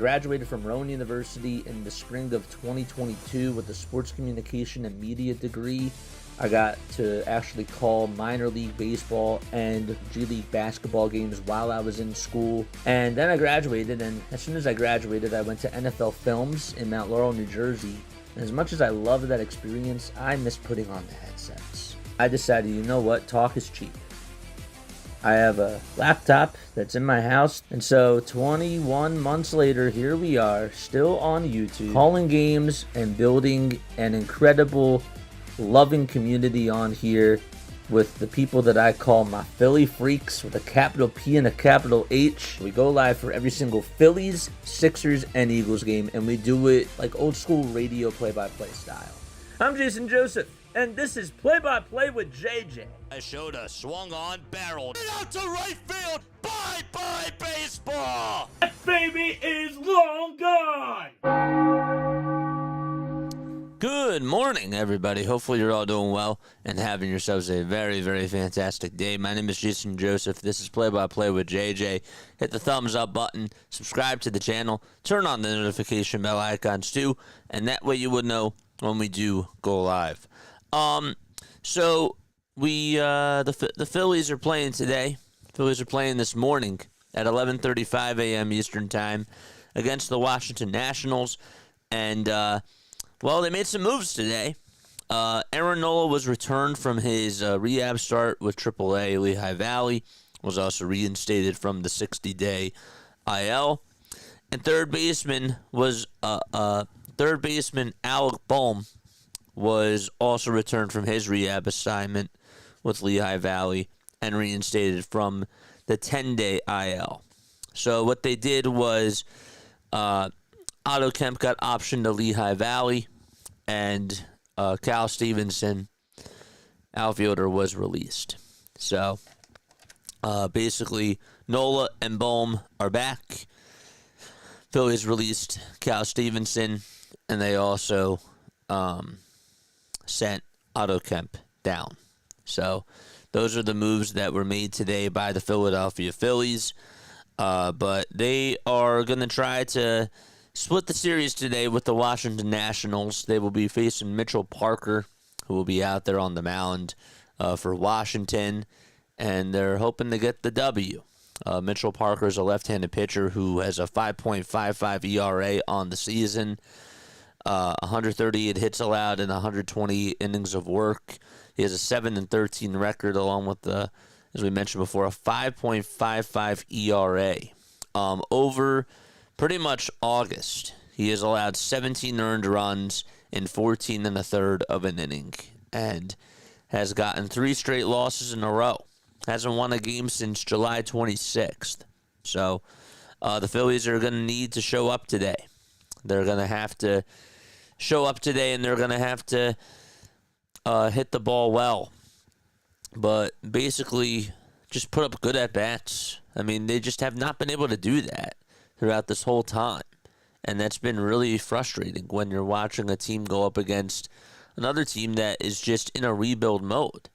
graduated from Rowan University in the spring of 2022 with a sports communication and media degree. I got to actually call minor league baseball and G League basketball games while I was in school. And then I graduated, and as soon as I graduated, I went to NFL Films in Mount Laurel, New Jersey. And as much as I loved that experience, I miss putting on the headsets. I decided, you know what, talk is cheap. I have a laptop that's in my house, and so 21 months later, here we are, still on YouTube, calling games and building an incredible, loving community on here with the people that I call my Philly freaks with a capital P and a capital H. We go live for every single Phillies, Sixers, and Eagles game, and we do it like old school radio play-by-play style. I'm Jason Joseph, and this is Play-by-Play with JJ. I showed a swung on barrel out to right field. Bye-bye baseball. That baby is long gone. Good morning, everybody. Hopefully you're all doing well and having yourselves a very, very fantastic day. My name is Jason Joseph. This is Play-by-Play with JJ. Hit the thumbs up button, subscribe to the channel, turn on the notification bell icons too, and that way you would know when we do go live. So the Phillies are playing today. Phillies are playing this morning at 11:35 a.m. Eastern Time against the Washington Nationals, and well, they made some moves today. Aaron Nola was returned from his rehab start with AAA. Lehigh Valley was also reinstated from the 60-day IL, and third baseman Alec Bohm was also returned from his rehab assignment with Lehigh Valley and reinstated from the 10-day IL. So what they did was Otto Kemp got optioned to Lehigh Valley, and Cal Stevenson, outfielder, was released. So basically, Nola and Bohm are back. Phillies released Cal Stevenson, and they also sent Otto Kemp down. So those are the moves that were made today by the Philadelphia Phillies. But they are going to try to split the series today with the Washington Nationals. They will be facing Mitchell Parker, who will be out there on the mound for Washington, and they're hoping to get the W. Mitchell Parker is a left-handed pitcher who has a 5.55 ERA on the season, 138 hits allowed in 120 innings of work. He has a 7-13 record, along with as we mentioned before, a 5.55 ERA. Over pretty much August, he has allowed 17 earned runs in 14 1/3 of an inning, and has gotten 3 straight losses in a row. Hasn't won a game since July 26th. So the Phillies are going to need to show up today. They're going to have to show up today, and they're going to have to hit the ball well. But basically, just put up good at-bats. I mean, they just have not been able to do that throughout this whole time. And that's been really frustrating when you're watching a team go up against another team that is just in a rebuild mode.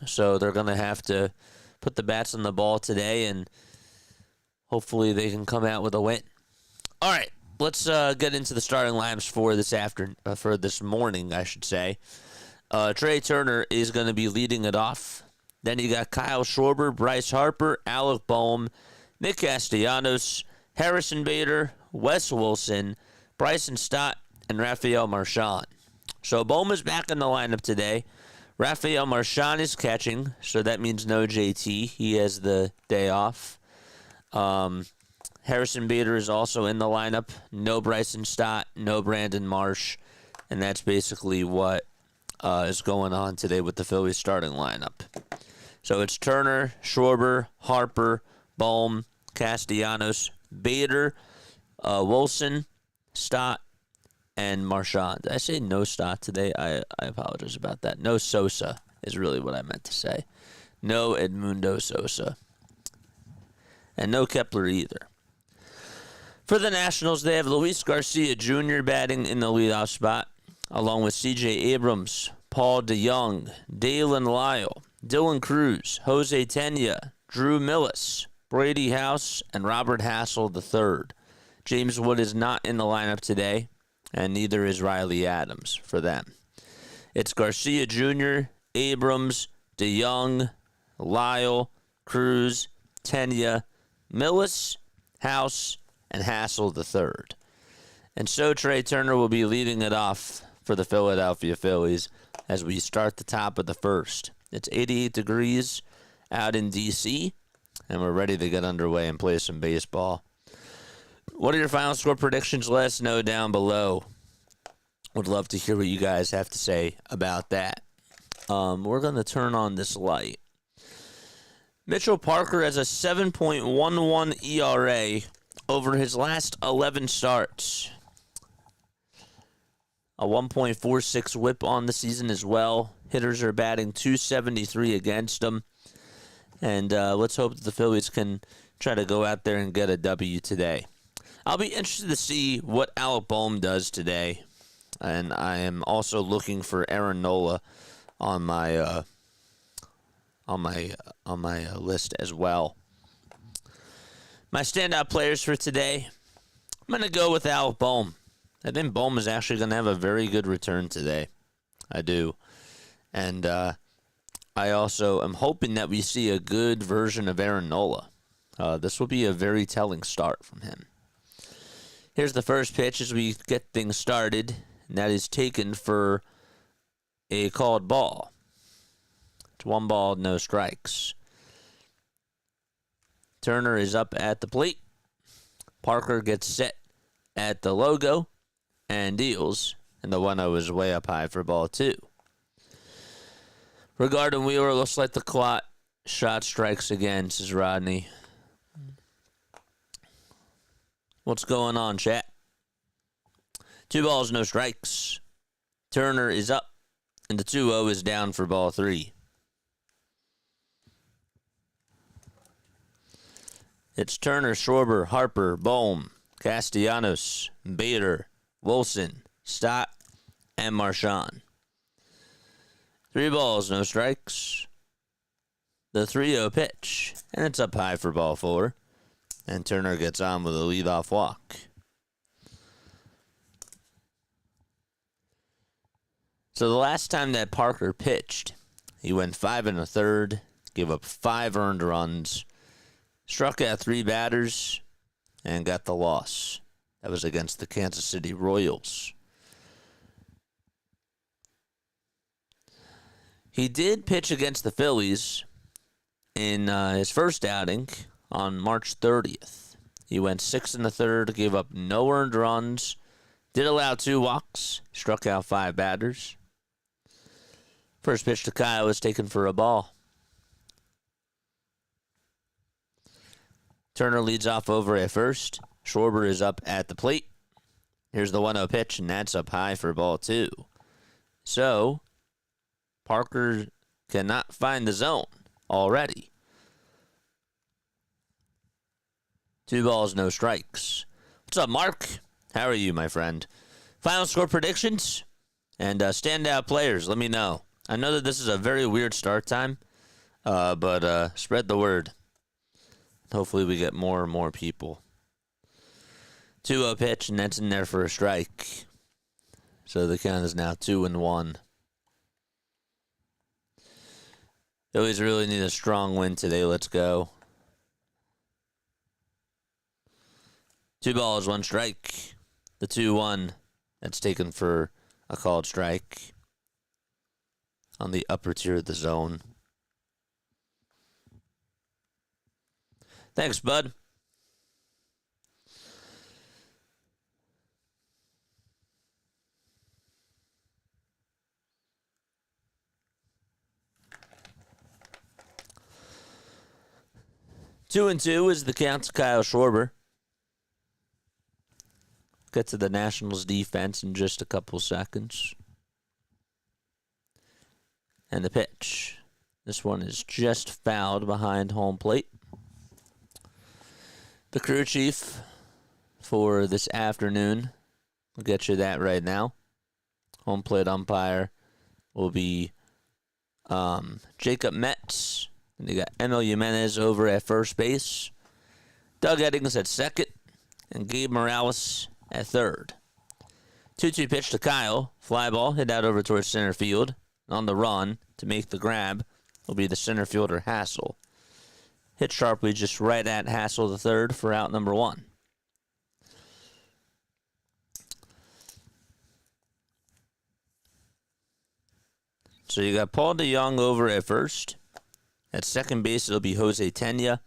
So they're going to have to put the bats on the ball today, and hopefully they can come out with a win. All right, let's get into the starting lineups for this morning, I should say. Trey Turner is going to be leading it off. Then you got Kyle Schwarber, Bryce Harper, Alec Bohm, Nick Castellanos, Harrison Bader, Wes Wilson, Bryson Stott, and Rafael Marchand. So Bohm is back in the lineup today. Rafael Marchand is catching, so that means no JT. He has the day off. Harrison Bader is also in the lineup. No Bryson Stott, no Brandon Marsh, and that's basically what is going on today with the Phillies starting lineup. So it's Turner, Schwarber, Harper, Bohm, Castellanos, Bader, Wilson, Stott, and Marchand. Did I say no Stott today? I apologize about that. No Sosa is really what I meant to say. No Edmundo Sosa. And no Kepler either. For the Nationals, they have Luis Garcia Jr. batting in the leadoff spot, along with C.J. Abrams, Paul DeYoung, Dalen Lyle, Dylan Cruz, Jose Tena, Drew Millis, Brady House, and Robert Hassel III. James Wood is not in the lineup today, and neither is Riley Adams for them. It's Garcia Jr., Abrams, DeYoung, Lyle, Cruz, Tenya, Millis, House, and Hassel III. And so Trey Turner will be leading it off for the Philadelphia Phillies as we start the top of the first. It's 88 degrees out in D.C., and we're ready to get underway and play some baseball. What are your final score predictions? Let us know down below. Would love to hear what you guys have to say about that. We're going to turn on this light. Mitchell Parker has a 7.11 ERA over his last 11 starts. A 1.46 whip on the season as well. Hitters are batting .273 against him. And let's hope that the Phillies can try to go out there and get a W today. I'll be interested to see what Alec Bohm does today. And I am also looking for Aaron Nola on my list as well. My standout players for today, I'm going to go with Alec Bohm. I think Bohm is actually going to have a very good return today. I do. And I also am hoping that we see a good version of Aaron Nola. This will be a very telling start from him. Here's the first pitch as we get things started, and that is taken for a called ball. It's 1 ball, no strikes. Turner is up at the plate. Parker gets set at the logo and deals, and the 1-0 is way up high for ball 2. Regarding Wheeler, looks like the clock shot strikes again, says Rodney. What's going on, chat? 2 balls, no strikes. Turner is up, and the 2-0 is down for ball 3. It's Turner, Schwarber, Harper, Bohm, Castellanos, Bader, Wilson, Stott, and Marchand. 3 balls, no strikes. The 3-0 pitch, and it's up high for ball 4. And Turner gets on with a leadoff walk. So the last time that Parker pitched, he went 5 1/3, gave up 5 earned runs, struck out 3 batters, and got the loss. That was against the Kansas City Royals. He did pitch against the Phillies in his first outing on March 30th. He went 6 1/3, gave up no earned runs, did allow 2 walks, struck out 5 batters. First pitch to Kyle was taken for a ball. Turner leads off over at first. Schwarber is up at the plate. Here's the 1-0 pitch, and that's up high for ball 2. So, Parker cannot find the zone already. 2 balls, no strikes. What's up, Mark? How are you, my friend? Final score predictions and standout players. Let me know. I know that this is a very weird start time, but spread the word. Hopefully we get more and more people. 2-0 pitch, and that's in there for a strike. So the count is now 2-1. Phillies really need a strong win today. Let's go. 2 balls, 1 strike. The 2-1, that's taken for a called strike on the upper tier of the zone. Thanks, bud. Two and 2 is the count to Kyle Schwarber. Get to the Nationals defense in just a couple seconds. And the pitch. This one is just fouled behind home plate. The crew chief for this afternoon, we'll get you that right now. Home plate umpire will be Jacob Metz. And they got Emil Jimenez over at first base. Doug Eddings at second. and Gabe Morales at third. 2-2 pitch to Kyle. Fly ball hit out over towards center field. On the run to make the grab will be the center fielder Hassel. Hit sharply just right at Hassel the third for out number 1. So you got Paul DeYoung over at first. At second base, it'll be Jose Tena.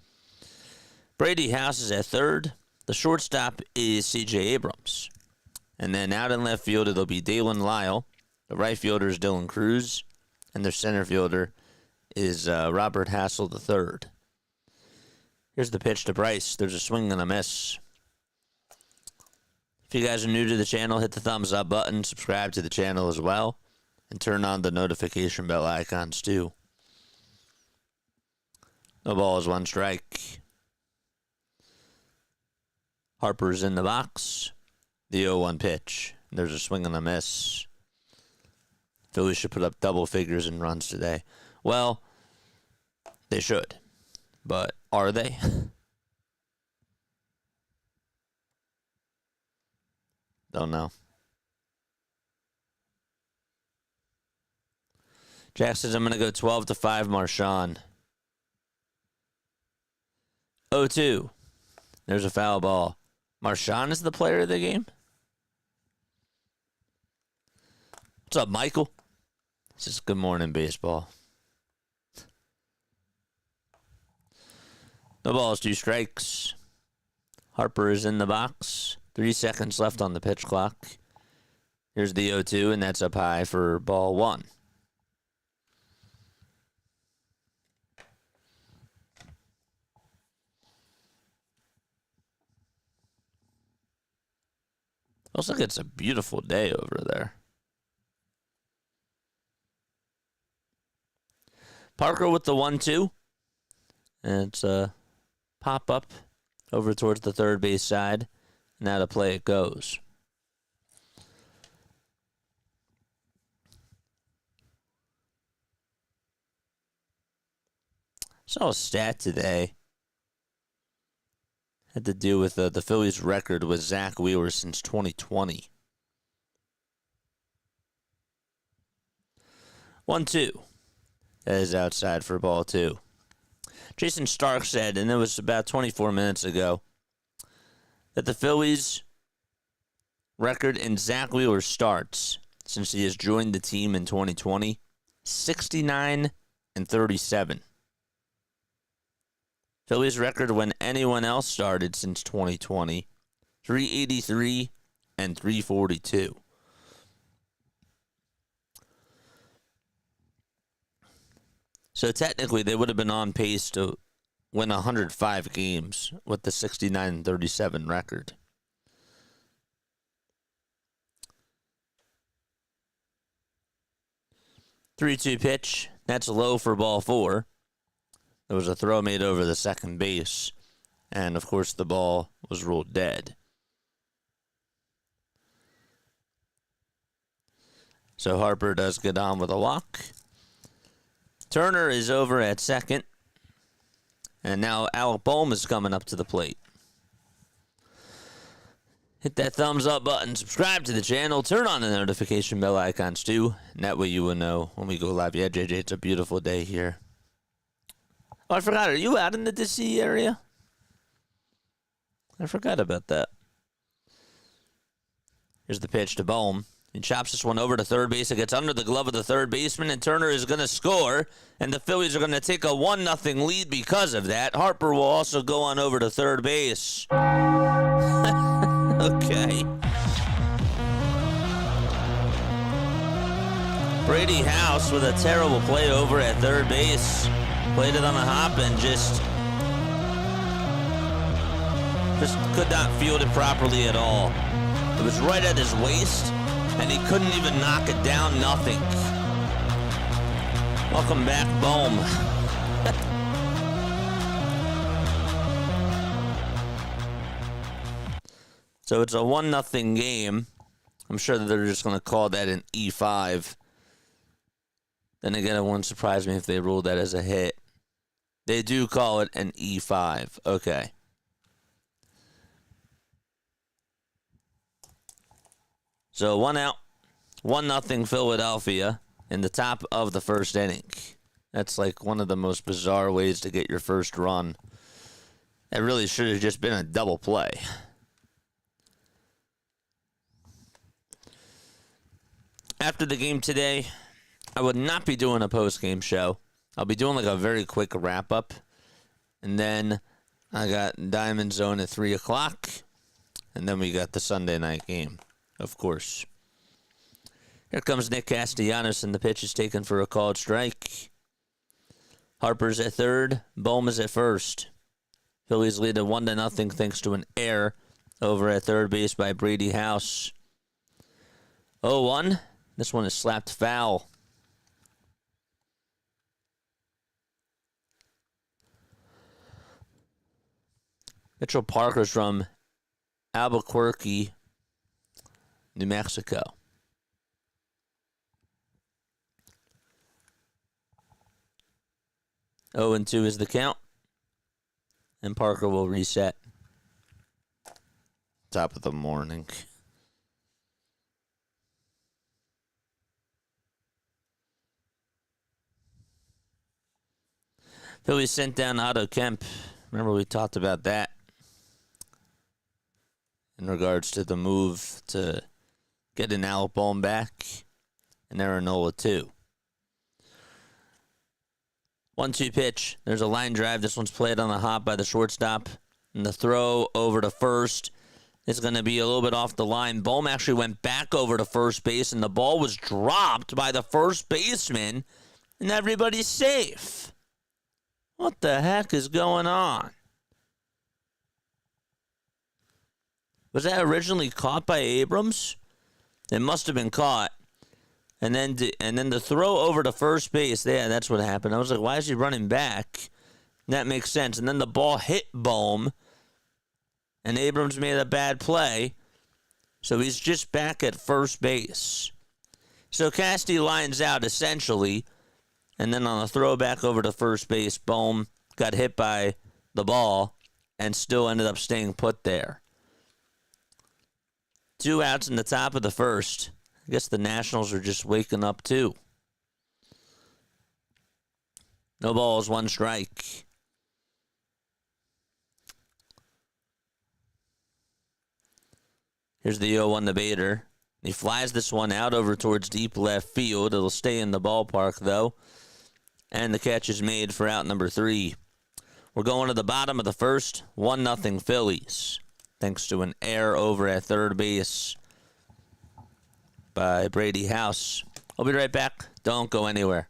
Brady House is at third. The shortstop is C.J. Abrams. And then out in left field, it'll be Dalen Lyle. The right fielder is Dylan Cruz. And their center fielder is Robert Hassel III. Here's the pitch to Bryce. There's a swing and a miss. If you guys are new to the channel, hit the thumbs up button. Subscribe to the channel as well. And turn on the notification bell icons too. No balls, 1 strike. Harper's in the box. The 0-1 pitch. There's a swing and a miss. Phillies should put up double figures in runs today. Well, they should. But are they? Don't know. Jack says I'm going to go 12-5 Marshawn. 0-2. There's a foul ball. Marshawn is the player of the game? What's up, Michael? This is Good Morning Baseball. No balls, 2 strikes. Harper is in the box. 3 seconds left on the pitch clock. Here's the 0-2, and that's up high for ball 1. Looks like it's a beautiful day over there. Parker with the 1-2. And it's a pop up over towards the third base side. Now to play it goes. Saw a stat today. Had to do with the Phillies' record with Zach Wheeler since 2020. 1-2. That is outside for ball 2. Jason Stark said, and it was about 24 minutes ago, that the Phillies' record in Zach Wheeler's starts since he has joined the team in 2020, 69-37. Phillies' record when anyone else started since 2020, 383-342. So technically, they would have been on pace to win 105 games with the 69-37 record. Three-two pitch. That's low for ball 4. There was a throw made over the second base, and of course the ball was ruled dead. So Harper does get on with a walk. Turner is over at second, and now Alec Bohm is coming up to the plate. Hit that thumbs up button, subscribe to the channel, turn on the notification bell icons too, and that way you will know when we go live. Yeah, JJ, it's a beautiful day here. Oh, I forgot. Are you out in the DC area? I forgot about that. Here's the pitch to Bohm. He chops this one over to third base. It gets under the glove of the third baseman, and Turner is going to score. And the Phillies are going to take a 1-0 lead because of that. Harper will also go on over to third base. Okay. Brady House with a terrible play over at third base. Played it on a hop and just could not field it properly at all. It was right at his waist, and he couldn't even knock it down. Nothing. Welcome back, Bohm. So it's a 1-0 game. I'm sure that they're just going to call that an E5. Then again, it wouldn't surprise me if they ruled that as a hit. They do call it an E5. Okay. So 1 out, 1-0 Philadelphia in the top of the first inning. That's like one of the most bizarre ways to get your first run. It really should have just been a double play. After the game today, I would not be doing a post-game show. I'll be doing like a very quick wrap-up. And then I got Diamond Zone at 3 o'clock. And then we got the Sunday night game, of course. Here comes Nick Castellanos, and the pitch is taken for a called strike. Harper's at third. Bohm is at first. Phillies lead at 1-0 thanks to an error over at third base by Brady House. 0-1. This one is slapped foul. Mitchell Parker's from Albuquerque, New Mexico. Oh, and 2 is the count. And Parker will reset. Top of the morning. Phillies sent down Otto Kemp. Remember we talked about that in regards to the move to get an Alec Bohm back and Aaronola too. 1-2 pitch. There's a line drive. This one's played on the hop by the shortstop. And the throw over to first is going to be a little bit off the line. Bohm actually went back over to first base, and the ball was dropped by the first baseman, and everybody's safe. What the heck is going on? Was that originally caught by Abrams? It must have been caught. And then the throw over to first base, yeah, that's what happened. I was like, why is he running back? That makes sense. And then the ball hit Bohm, and Abrams made a bad play, so he's just back at first base. So Casty lines out essentially, and then on a throw back over to first base, Bohm got hit by the ball and still ended up staying put there. 2 outs in the top of the first. I guess the Nationals are just waking up too. No balls, 1 strike. Here's the 0-1 to Bader. He flies this one out over towards deep left field. It'll stay in the ballpark, though. And the catch is made for out number 3. We're going to the bottom of the first. 1-0 Phillies. Thanks to an error over at third base by Brady House. I'll be right back. Don't go anywhere.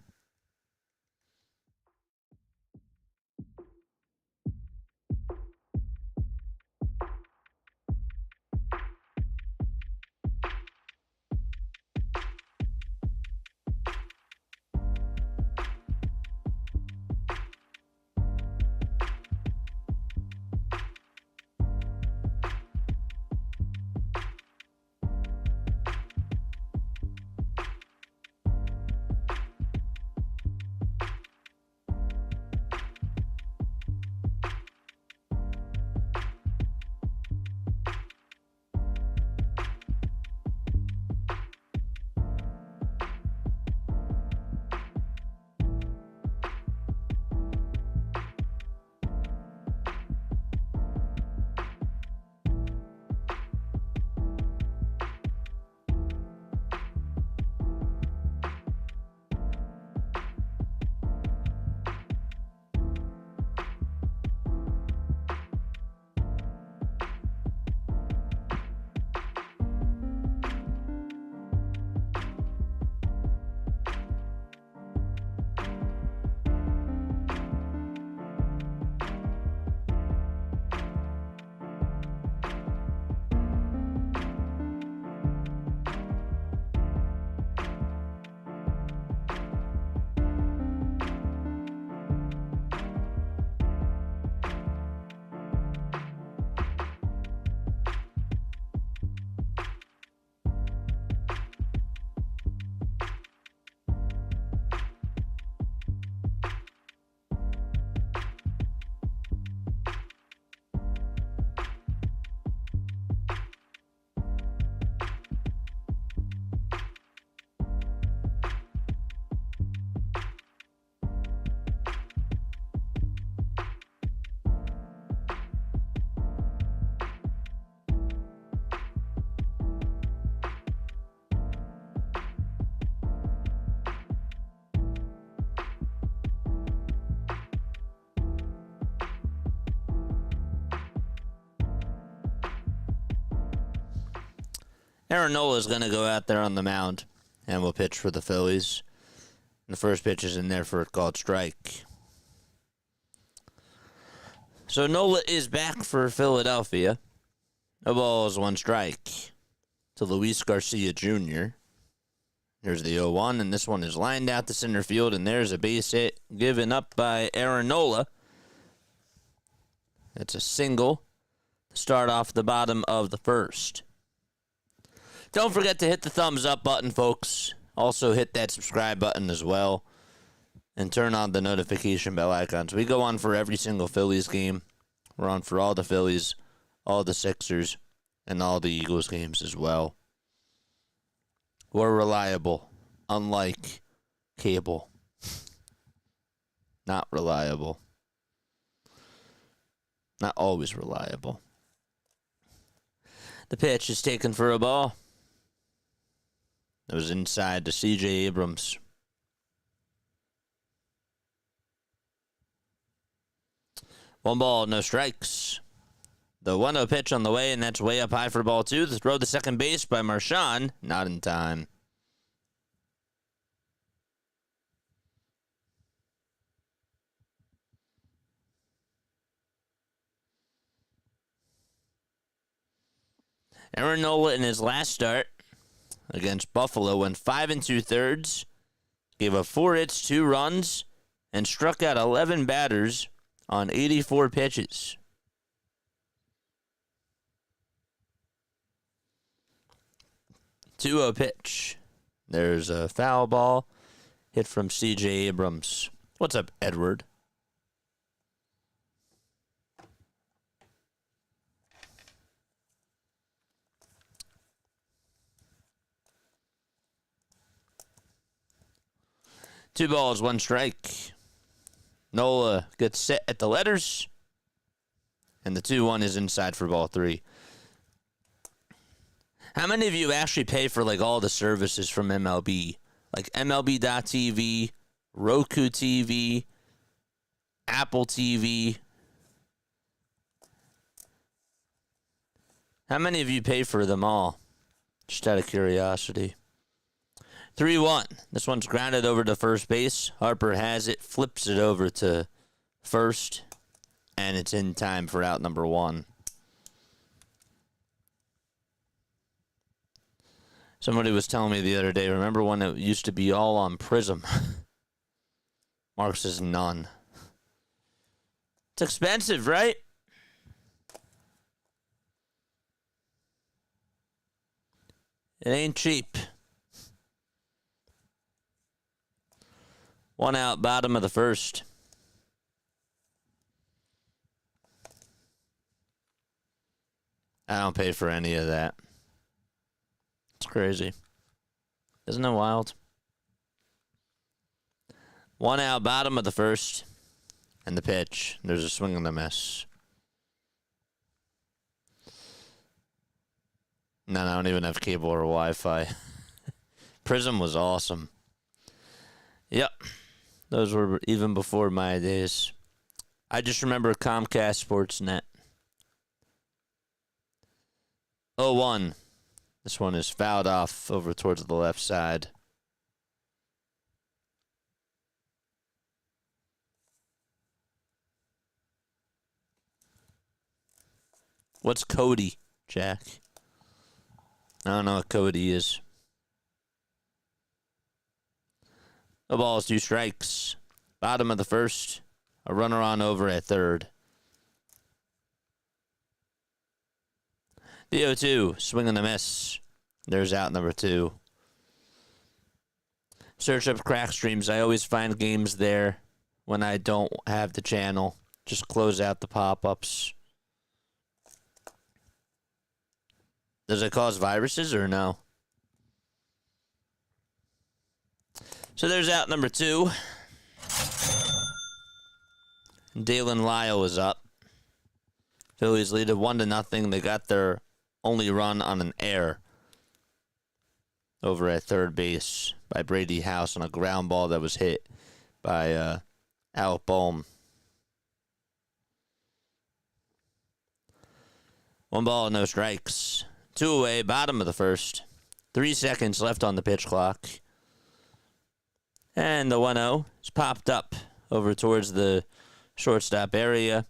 Aaron Nola is going to go out there on the mound and will pitch for the Phillies. And the first pitch is in there for a called strike. So Nola is back for Philadelphia. No balls, one strike to Luis Garcia Jr. Here's the 0-1, and this one is lined out to center field, and there's a base hit given up by Aaron Nola. It's a single to start off the bottom of the first. Don't forget to hit the thumbs up button, folks. Also hit that subscribe button as well, and turn on the notification bell icons. We go on for every single Phillies game. We're on for all the Phillies, all the Sixers, and all the Eagles games as well. We're reliable, unlike cable. Not reliable. Not always reliable. The pitch is taken for a ball. It was inside to C.J. Abrams. One ball, no strikes. The 1-0 pitch on the way, and that's way up high for ball two. The throw to second base by Marchand, not in time. Aaron Nola in his last start against Buffalo went 5 2/3, gave up 4 hits, 2 runs, and struck out 11 batters on 84 pitches. Two-0 pitch. There's a foul ball hit from C.J. Abrams. What's up, Edward? Two balls, one strike. Nola gets set at the letters. And the 2-1 is inside for ball three. How many of you actually pay for like all the services from MLB? Like MLB.TV, Roku TV, Apple TV. How many of you pay for them all? Just out of curiosity. 3-1. This one's grounded over to first base. Harper has it, flips it over to first, and it's in time for out number 1. Somebody was telling me the other day, remember when it used to be all on Prism? Mark says none. It's expensive, right? It ain't cheap. 1 out, bottom of the first. I don't pay for any of that. It's crazy. Isn't it wild? 1 out, bottom of the first. And the pitch. There's a swing and a miss. No, I don't even have cable or Wi-Fi. Prism was awesome. Yep. Those were even before my days. I just remember Comcast Sportsnet. 0-1. This one is fouled off over towards the left side. What's Cody, Jack? I don't know what Cody is. The ball is 2 strikes. Bottom of the first. A runner on over at third. The 0-2. Swing and a miss. There's out number 2. Search up Crack Streams. I always find games there when I don't have the channel. Just close out the pop-ups. Does it cause viruses or no? So there's out number 2. Dalen Lyle is up. Phillies lead it 1-0. They got their only run on an error over at third base by Brady House on a ground ball that was hit by Alec Bohm. 1 ball, no strikes Two away, bottom of the first. 3 seconds left on the pitch clock. And the 1-0 is popped up over towards the shortstop area.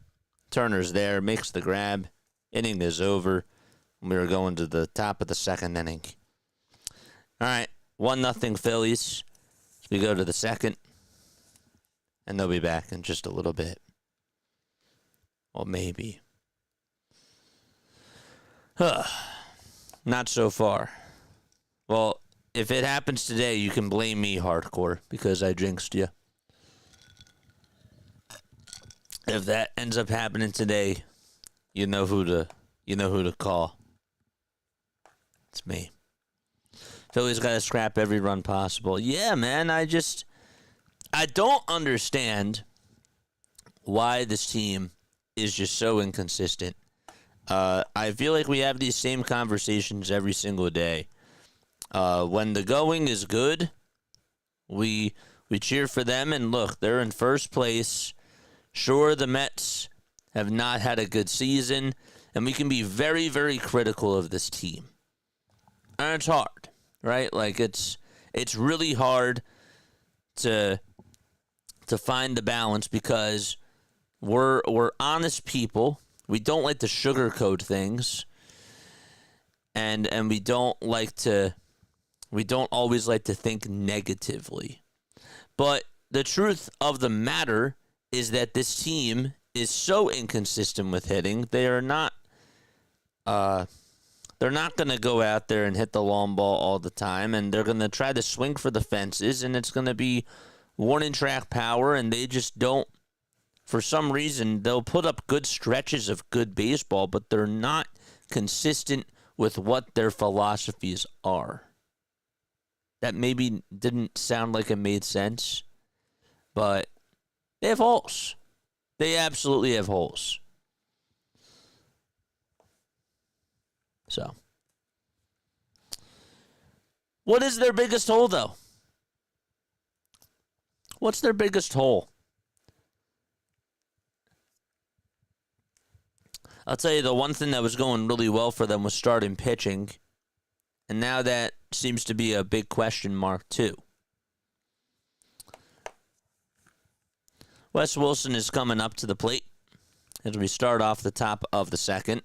Turner's there, makes the grab. Inning is over. We are going to the top of the second inning. All right, 1-0 Phillies. We go to the second. And they'll be back in just a little bit. Well, maybe. Not so far. Well, if it happens today, you can blame me, hardcore, because I jinxed you. If that ends up happening today, you know who to call. It's me. Philly's got to scrap every run possible. Yeah, man, I don't understand why this team is just so inconsistent. I feel like we have these same conversations every single day. When the going is good, we cheer for them, and look, they're in first place. Sure, the Mets have not had a good season, and we can be very, very critical of this team. And it's hard, right? Like it's really hard to find the balance because we're honest people. We don't like to sugarcoat things, and we don't always like to think negatively. But the truth of the matter is that this team is so inconsistent with hitting. They're not going to go out there and hit the long ball all the time, and they're going to try to swing for the fences, and it's going to be warning track power, and they just don't. For some reason, they'll put up good stretches of good baseball, but they're not consistent with what their philosophies are. That maybe didn't sound like it made sense, but they have holes. They absolutely have holes. So, what is their biggest hole, though? What's their biggest hole? I'll tell you, the one thing that was going really well for them was starting pitching. And now that seems to be a big question mark, too. Wes Wilson is coming up to the plate as we start off the top of the second.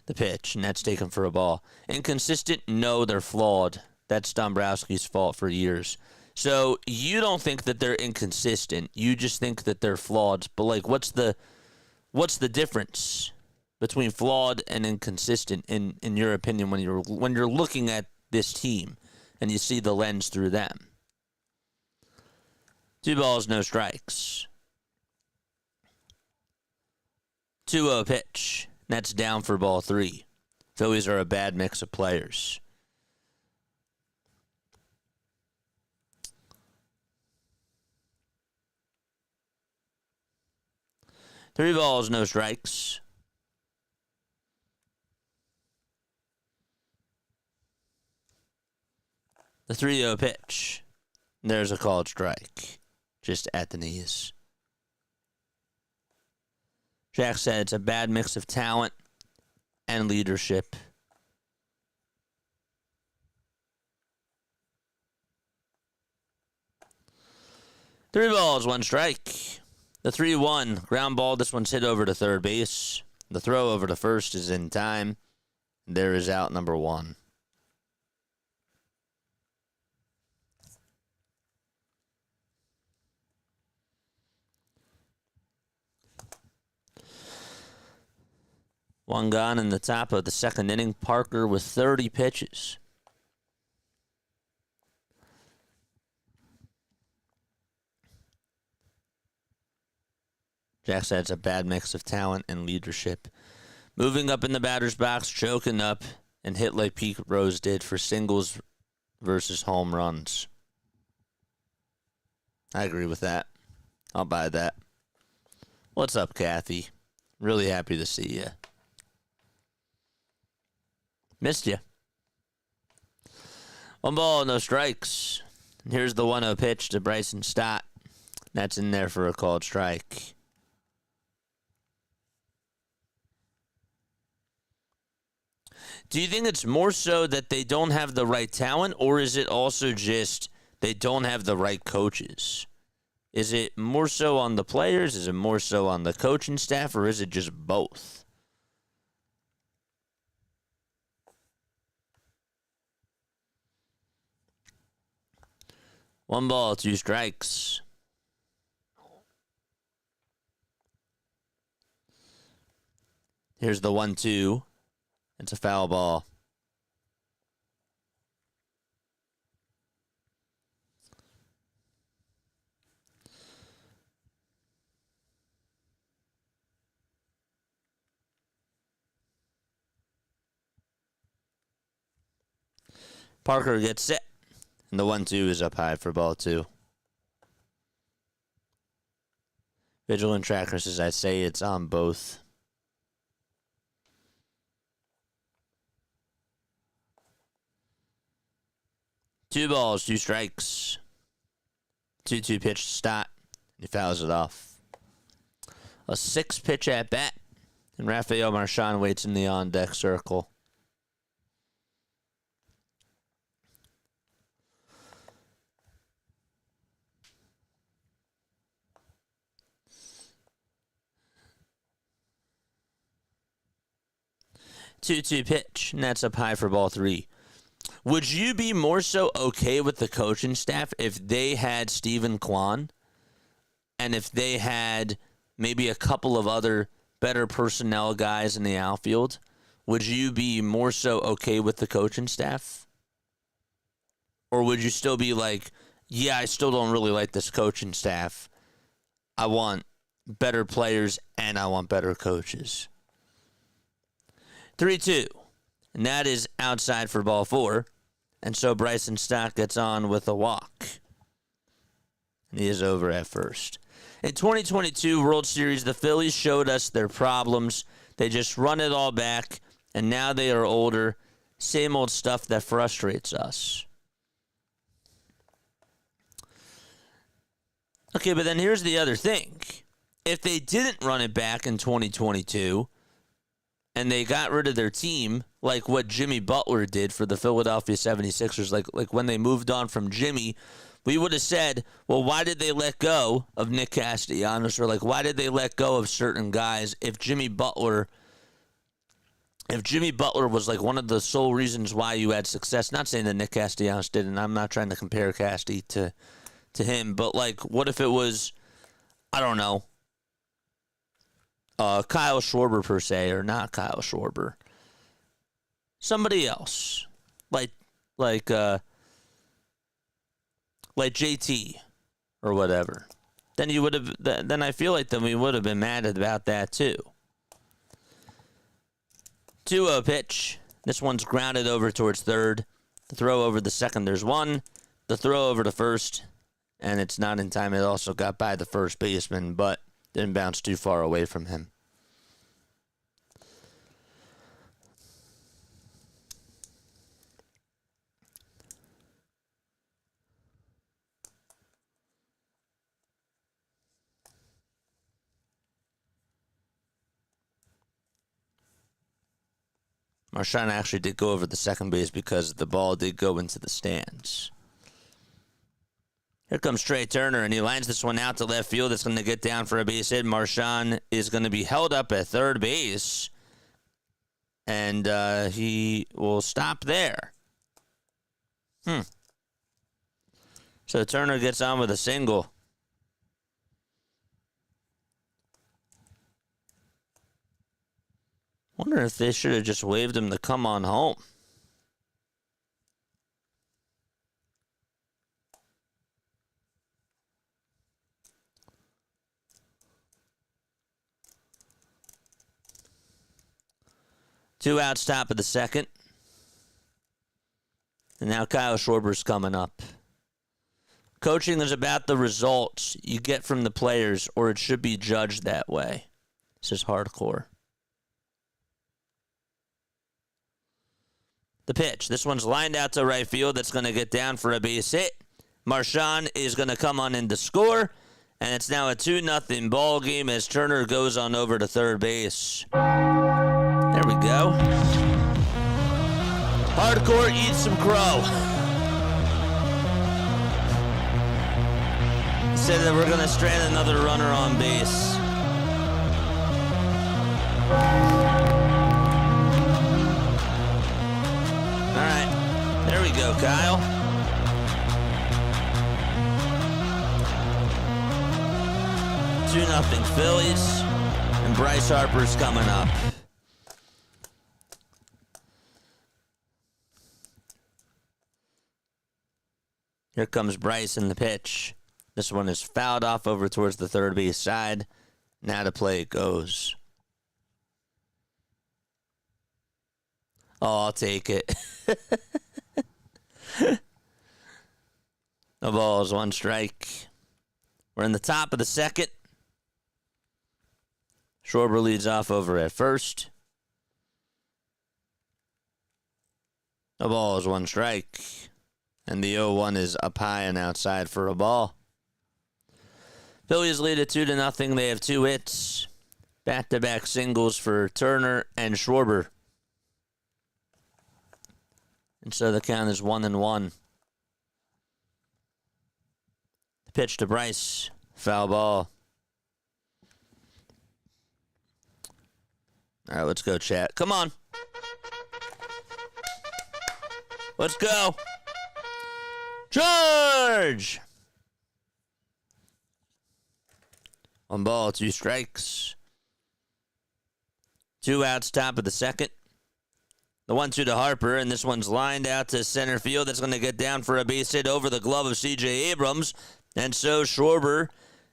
The pitch, and that's taken for a ball. Inconsistent? No, they're flawed. That's Dombrowski's fault for years. So you don't think that they're inconsistent. You just think that they're flawed. But like, what's the difference between flawed and inconsistent in your opinion when you're looking at this team and you see the lens through them? 2 balls, no strikes. 2-0 pitch. That's down for ball 3. Phillies are a bad mix of players. Three balls, no strikes. The 3-0 pitch. There's a called strike. Just at the knees. Jack said it's a bad mix of talent and leadership. Three balls, one strike. The 3-1 ground ball. This one's hit over to third base. The throw over to first is in time. There is out number 1. One gone in the top of the second inning. Parker with 30 pitches. Jack said it's a bad mix of talent and leadership. Moving up in the batter's box, choking up, and hit like Pete Rose did for singles versus home runs. I agree with that. I'll buy that. What's up, Kathy? Really happy to see you. Missed you. 1 ball, no strikes. And here's the 1-0 pitch to Bryson Stott. That's in there for a called strike. Do you think it's more so that they don't have the right talent, or is it also just they don't have the right coaches? Is it more so on the players? Is it more so on the coaching staff, or is it just both? One ball, 2 strikes. Here's the 1-2. It's a foul ball. Parker gets set. And the 1-2 is up high for ball 2. Vigilant tracker says I say it's on both. Two balls, 2 strikes. 2-2 pitch to Stott. He fouls it off. A 6-pitch at bat. And Rafael Marchand waits in the on-deck circle. Two pitch, and that's up high for ball 3. Would you be more so okay with the coaching staff if they had Stephen Kwan and if they had maybe a couple of other better personnel guys in the outfield? Would you be more so okay with the coaching staff? Or would you still be like, yeah, I still don't really like this coaching staff. I want better players and I want better coaches. 3-2. And that is outside for ball 4. And so Bryson Stott gets on with a walk. And he is over at first. In 2022 World Series, the Phillies showed us their problems. They just run it all back. And now they are older. Same old stuff that frustrates us. Okay, but then here's the other thing. If they didn't run it back in 2022... and they got rid of their team, like what Jimmy Butler did for the Philadelphia 76ers, like when they moved on from Jimmy, we would have said, well, why did they let go of Nick Castellanos? Or like, why did they let go of certain guys if Jimmy Butler was like one of the sole reasons why you had success? Not saying that Nick Castellanos didn't. I'm not trying to compare Casty to him, but like, what if it was, I don't know, Kyle Schwarber per se, or not Kyle Schwarber, somebody else, like JT or whatever. Then you would have. Then I feel like then we would have been mad about that too. 2-0 pitch. This one's grounded over towards third. The throw over the second. There's one. The throw over to first, and it's not in time. It also got by the first baseman, but didn't bounce too far away from him. Marchand actually did go over the second base because the ball did go into the stands. Here comes Trey Turner, and he lines this one out to left field. It's going to get down for a base hit. Marchand is going to be held up at third base, and he will stop there. So Turner gets on with a single. Wonder if they should have just waved him to come on home. Two outs, top of the second. And now Kyle Schwarber's coming up. Coaching is about the results you get from the players, or it should be judged that way. This is hardcore. The pitch. This one's lined out to right field. That's going to get down for a base hit. Marchand is going to come on in to score, and it's now a 2-0 ball game as Turner goes on over to third base. There we go. Hardcore eats some crow. Said that we're going to strand another runner on base. All right, there we go, Kyle. Two 2-0 Phillies, and Bryce Harper's coming up. Here comes Bryce in the pitch. This one is fouled off over towards the third base side. Now to play it goes. Oh, I'll take it. The ball is one strike. We're in the top of the second. Schwarber leads off over at first. The ball is one strike. And the 0-1 is up high and outside for a ball. Phillies lead at 2-0. They have 2 hits. Back-to-back singles for Turner and Schwarber. And so the count is 1-1. The pitch to Bryce. Foul ball. All right, let's go, chat. Come on. Let's go. Charge! 1 ball, 2 strikes. 2 outs, top of the second. The 1-2 to Harper, and this one's lined out to center field. That's going to get down for a base hit over the glove of C.J. Abrams. And so Schwarber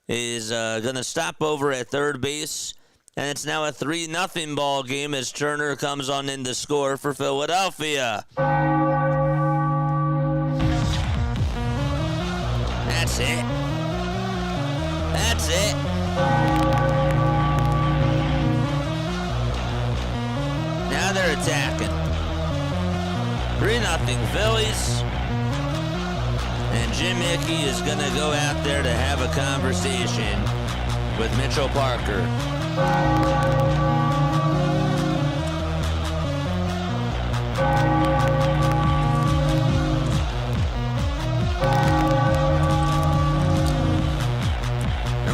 is going to stop over at third base. And it's now a 3-0 ball game as Turner comes on in to score for Philadelphia. That's it. That's it. Now they're attacking. 3-0 Phillies. And Jim Hickey is going to go out there to have a conversation with Mitchell Parker. There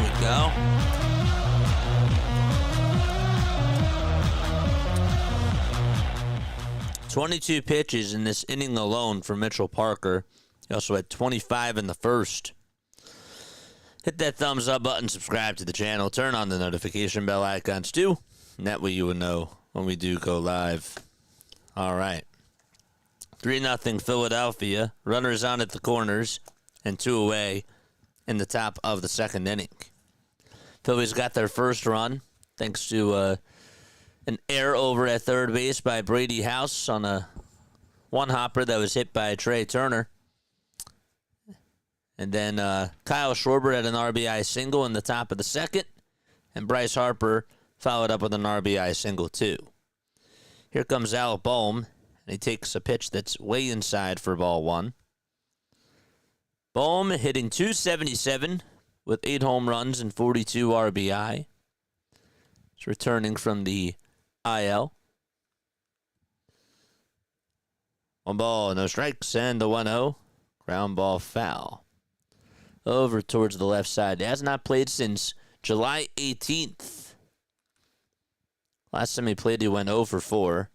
we go. "22 pitches in this inning alone for Mitchell Parker. He also had 25 in the first. Hit that thumbs up button, subscribe to the channel, turn on the notification bell icons too. And that way you will know when we do go live. All right. 3-0 Philadelphia. Runners on at the corners and 2 away in the top of the second inning. Phillies got their first run thanks to an error over at third base by Brady House on a one-hopper that was hit by Trey Turner. And then Kyle Schwarber had an RBI single in the top of the second. And Bryce Harper followed up with an RBI single too. Here comes Alec Bohm. And he takes a pitch that's way inside for ball 1. Bohm hitting .277 with 8 home runs and 42 RBI. He's returning from the IL. 1 ball, no strikes, and the 1-0. Ground ball foul. Over towards the left side. He has not played since July 18th. Last time he played, he went 0 for 4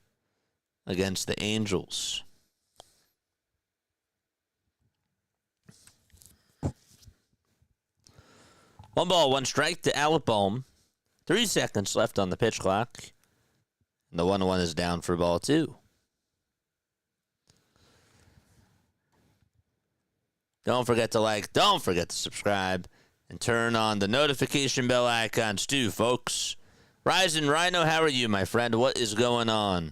against the Angels. One ball, 1 strike to Alec Bohm. 3 seconds left on the pitch clock. And the 1-1 is down for ball 2. Don't forget to like, don't forget to subscribe, and turn on the notification bell icons too, folks. Ryzen Rhino, how are you, my friend? What is going on?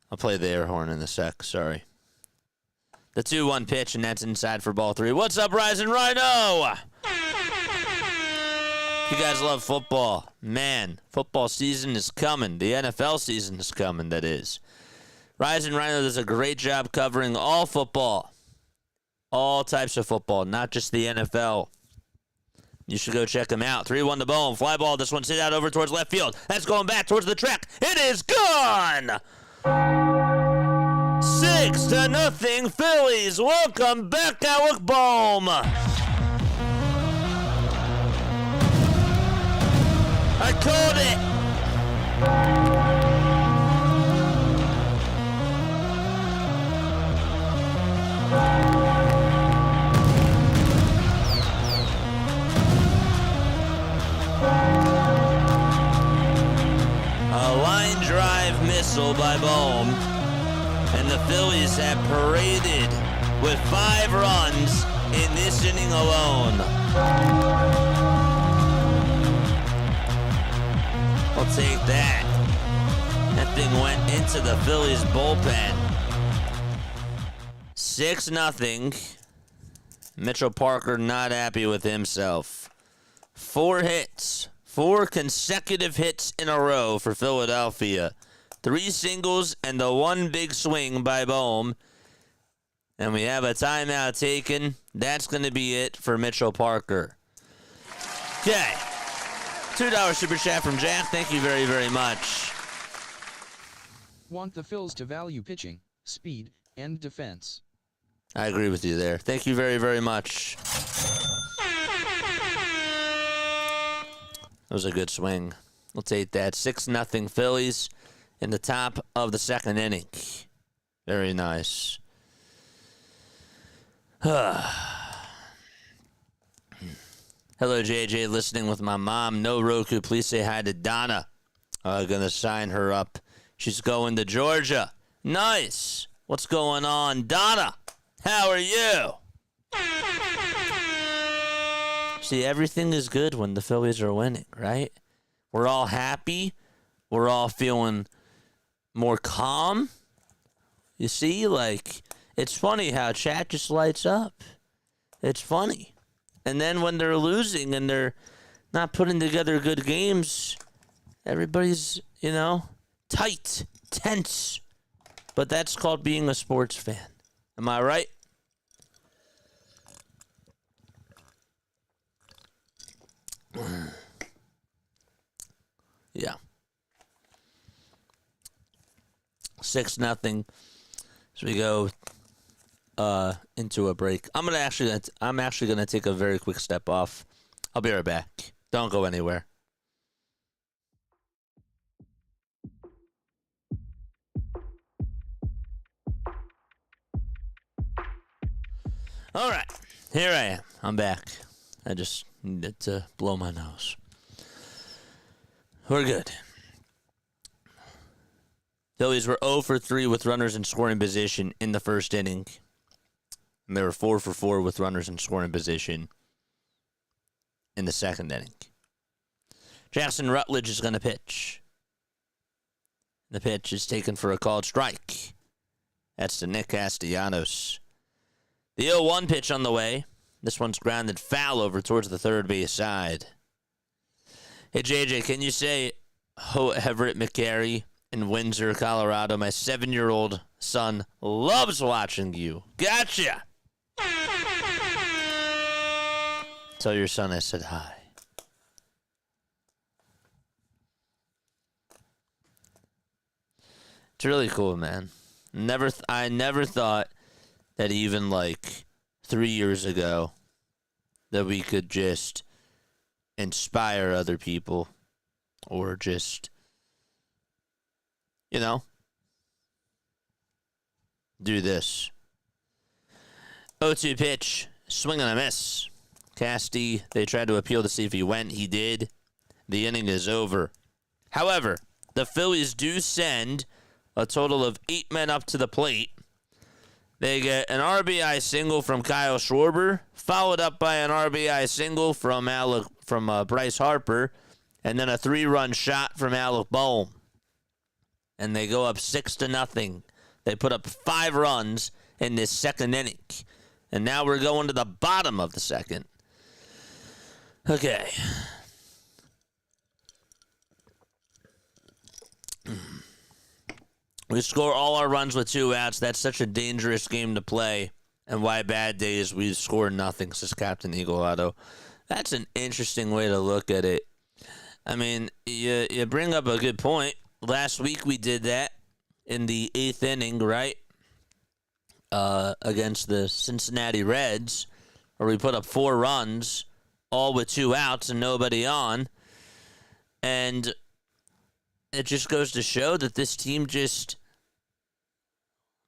I'll play the air horn in a sec, sorry. The 2-1 pitch, and that's inside for ball 3. What's up, Ryzen Rhino? You guys love football. Man, football season is coming. The NFL season is coming, that is. Ryzen Rhino does a great job covering all football. All types of football, not just the NFL. You should go check them out. 3-1 to Bohm. Fly ball. This one's hit out over towards left field. That's going back towards the track. It is gone! 6-0 Phillies. Welcome back, Alec Bohm. I called it. A line drive missile by Bohm, and the Phillies have paraded with 5 runs in this inning alone. I'll take that. That thing went into the Phillies bullpen. 6-0. Mitchell Parker not happy with himself. 4 hits. 4 consecutive hits in a row for Philadelphia. 3 singles and the 1 big swing by Bohm. And we have a timeout taken. That's going to be it for Mitchell Parker. Okay. $2 super chat from Jack. Thank you very, very much. Want the Phils to value pitching, speed, and defense. I agree with you there. Thank you very, very much. That was a good swing. We'll take that. 6-0 Phillies in the top of the second inning. Very nice. Hello, JJ. Listening with my mom. No Roku. Please say hi to Donna. Gonna sign her up. She's going to Georgia. Nice. What's going on, Donna? How are you? See, everything is good when the Phillies are winning, right? We're all happy. We're all feeling more calm. You see, like, it's funny how chat just lights up. It's funny. And then when they're losing and they're not putting together good games, everybody's, tight, tense. But that's called being a sports fan. Am I right? Yeah. 6-0. So we go into a break. I'm actually gonna take a very quick step off. I'll be right back. Don't go anywhere. All right, here I am. I'm back. I just needed to blow my nose. We're good. Phillies were 0 for 3 with runners in scoring position in the first inning. And they were 4 for 4 with runners in scoring position in the second inning. Jackson Rutledge is going to pitch. The pitch is taken for a called strike. That's to Nick Castellanos. The 0-1 pitch on the way. This one's grounded foul over towards the third base side. Hey, JJ, can you say Everett McCary in Windsor, Colorado? My 7-year-old son loves watching you. Gotcha! Tell your son I said hi. It's really cool, man. I never thought that even 3 years ago that we could just inspire other people or just, do this. 0-2 pitch, swing and a miss. Casty, they tried to appeal to see if he went. He did. The inning is over. However, the Phillies do send a total of 8 men up to the plate. They get an RBI single from Kyle Schwarber, followed up by an RBI single from Bryce Harper, and then a 3-run shot from Alec Bohm. And they go up 6-0. They put up 5 runs in this second inning. And now we're going to the bottom of the second. Okay. We score all our runs with 2 outs. That's such a dangerous game to play and why bad days we score nothing, says Captain Eagle Auto. That's an interesting way to look at it. I mean, you bring up a good point. Last week we did that in the 8th inning, right? Against the Cincinnati Reds, where we put up 4 runs, all with 2 outs and nobody on. And it just goes to show that this team just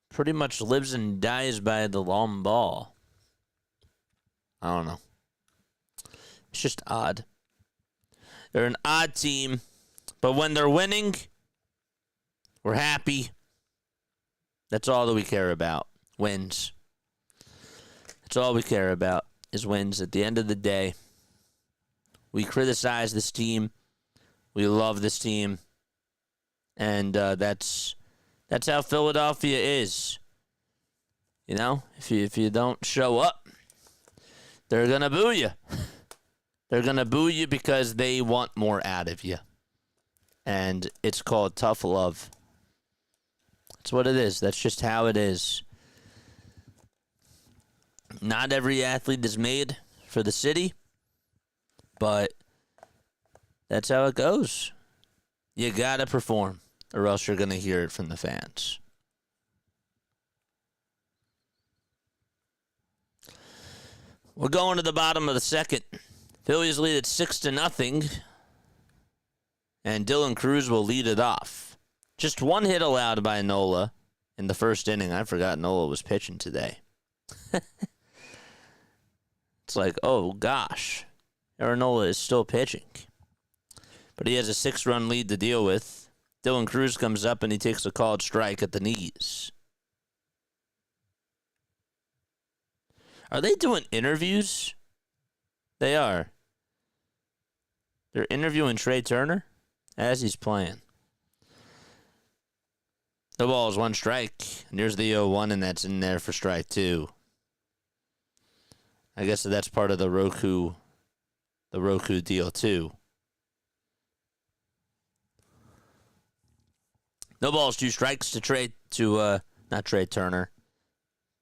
pretty much lives and dies by the long ball. I don't know. It's just odd. They're an odd team, but when they're winning, we're happy. That's all that we care about. Wins. That's all we care about is wins. At the end of the day, we criticize this team. We love this team. And that's how Philadelphia is. You know, if you don't show up, they're going to boo you. They're going to boo you because they want more out of you. And it's called tough love. That's what it is. That's just how it is. Not every athlete is made for the city, but that's how it goes. You got to perform, or else you're going to hear it from the fans. We're going to the bottom of the second. Phillies lead at 6-0, and Dylan Cruz will lead it off. Just 1 hit allowed by Nola in the first inning. I forgot Nola was pitching today. It's like, oh gosh, Aaron Nola is still pitching. But he has a 6-run lead to deal with. Dylan Cruz comes up and he takes a called strike at the knees. Are they doing interviews? They are. They're interviewing Trey Turner as he's playing. The ball is 1 strike. And there's the 0-1, and that's in there for strike 2. I guess that's part of the Roku deal too. No balls, 2 strikes to not Trey Turner.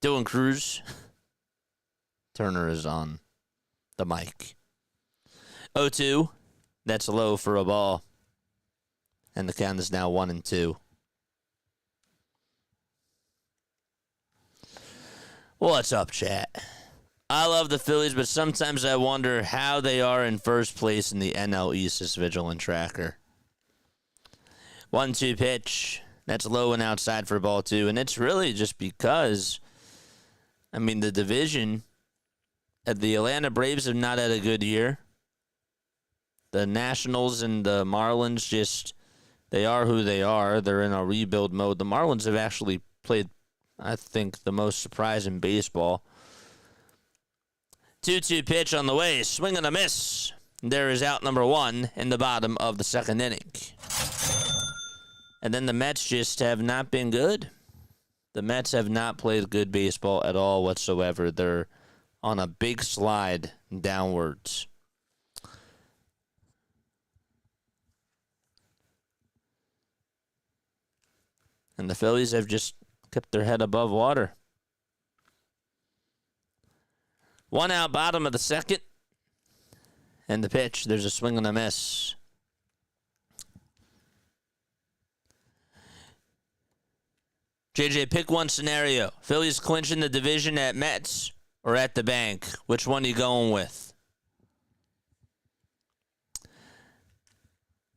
Dylan Cruz. Turner is on the mic. 0-2. That's low for a ball. And the count is now 1-2. What's up, chat? I love the Phillies, but sometimes I wonder how they are in first place in the NL East, this Vigilant Tracker. 1-2 pitch. That's low and outside for ball 2. And it's really just because, I mean, the division, the Atlanta Braves have not had a good year. The Nationals and the Marlins just, they are who they are. They're in a rebuild mode. The Marlins have actually played, I think, the most surprising baseball. 2-2 pitch on the way. Swing and a miss. There is out number 1 in the bottom of the second inning. And then the Mets just have not been good. The Mets have not played good baseball at all whatsoever. They're on a big slide downwards. And the Phillies have just kept their head above water. 1 out, bottom of the second. And the pitch, there's a swing and a miss. JJ, pick one scenario. Phillies clinching the division at Mets or at the bank. Which one are you going with?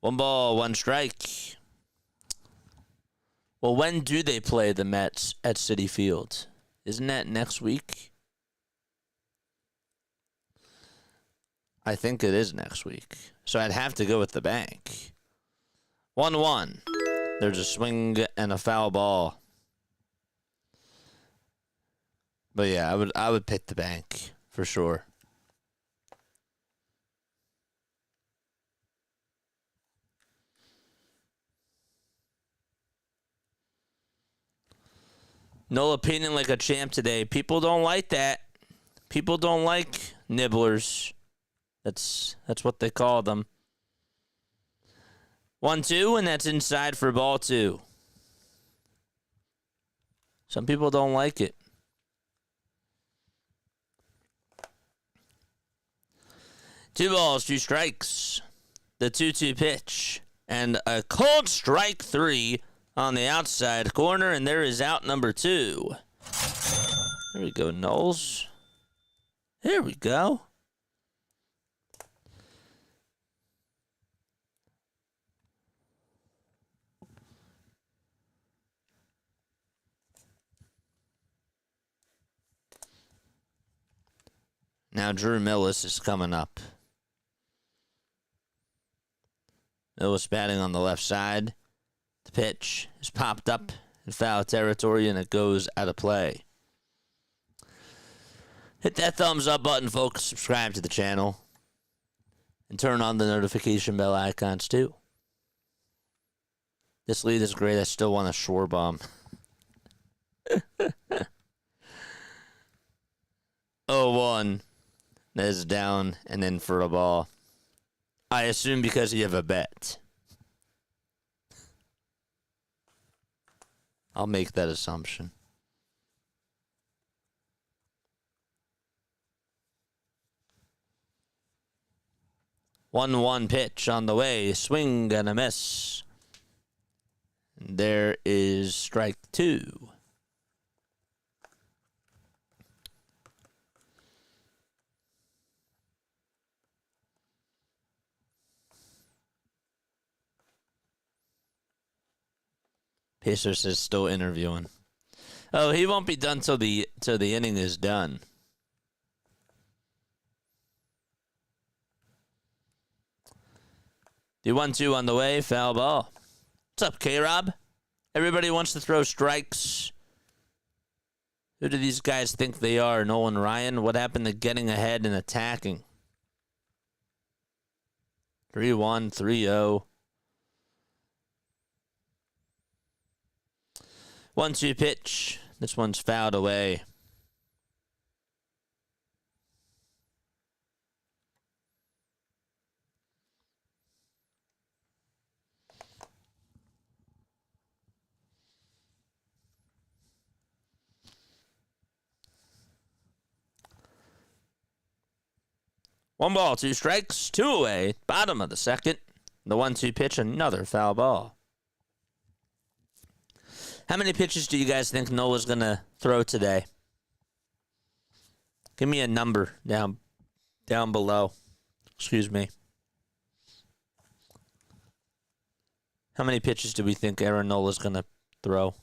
1 ball, 1 strike. Well, when do they play the Mets at Citi Field? Isn't that next week? I think it is next week. So I'd have to go with the bank. 1-1. There's a swing and a foul ball. But yeah, I would pick the bank for sure. No opinion like a champ today. People don't like that. People don't like nibblers. That's what they call them. 1-2, and that's inside for ball 2. Some people don't like it. 2 balls, 2 strikes. The 2-2 pitch. And a cold strike 3 on the outside corner. And there is out number 2. There we go, Knowles. There we go. Now Drew Millis is coming up. Millis batting on the left side. The pitch is popped up in foul territory, and it goes out of play. Hit that thumbs up button, folks. Subscribe to the channel. And turn on the notification bell icons, too. This lead is great. I still want a shore bomb. 0-1. That is down and in for a ball. I assume because you have a bet. I'll make that assumption. 1-1 pitch on the way. Swing and a miss. And there is strike 2. Pacers is still interviewing. Oh, he won't be done till the inning is done. The 1-2 on the way, foul ball. What's up, K-Rob? Everybody wants to throw strikes. Who do these guys think they are? Nolan Ryan? What happened to getting ahead and attacking? 3-1, 3-0. 1-2 pitch. This one's fouled away. One ball, 2 strikes, 2 away. Bottom of the second. The 1-2 pitch, another foul ball. How many pitches do you guys think Nola's going to throw today? Give me a number down below. Excuse me. How many pitches do we think Aaron Nola's going to throw?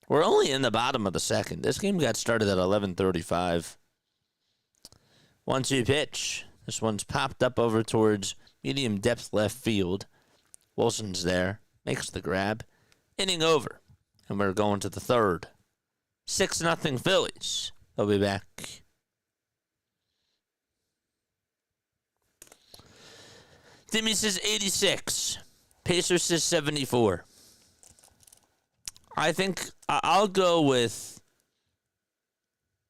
We're only in the bottom of the second. This game got started at 11:35. 1-2 pitch. This one's popped up over towards medium depth left field. Wilson's there. Makes the grab. Inning over. And we're going to the third. 6-0 Phillies. They'll be back. Timmy says 86. Pacers says 74. I think I'll go with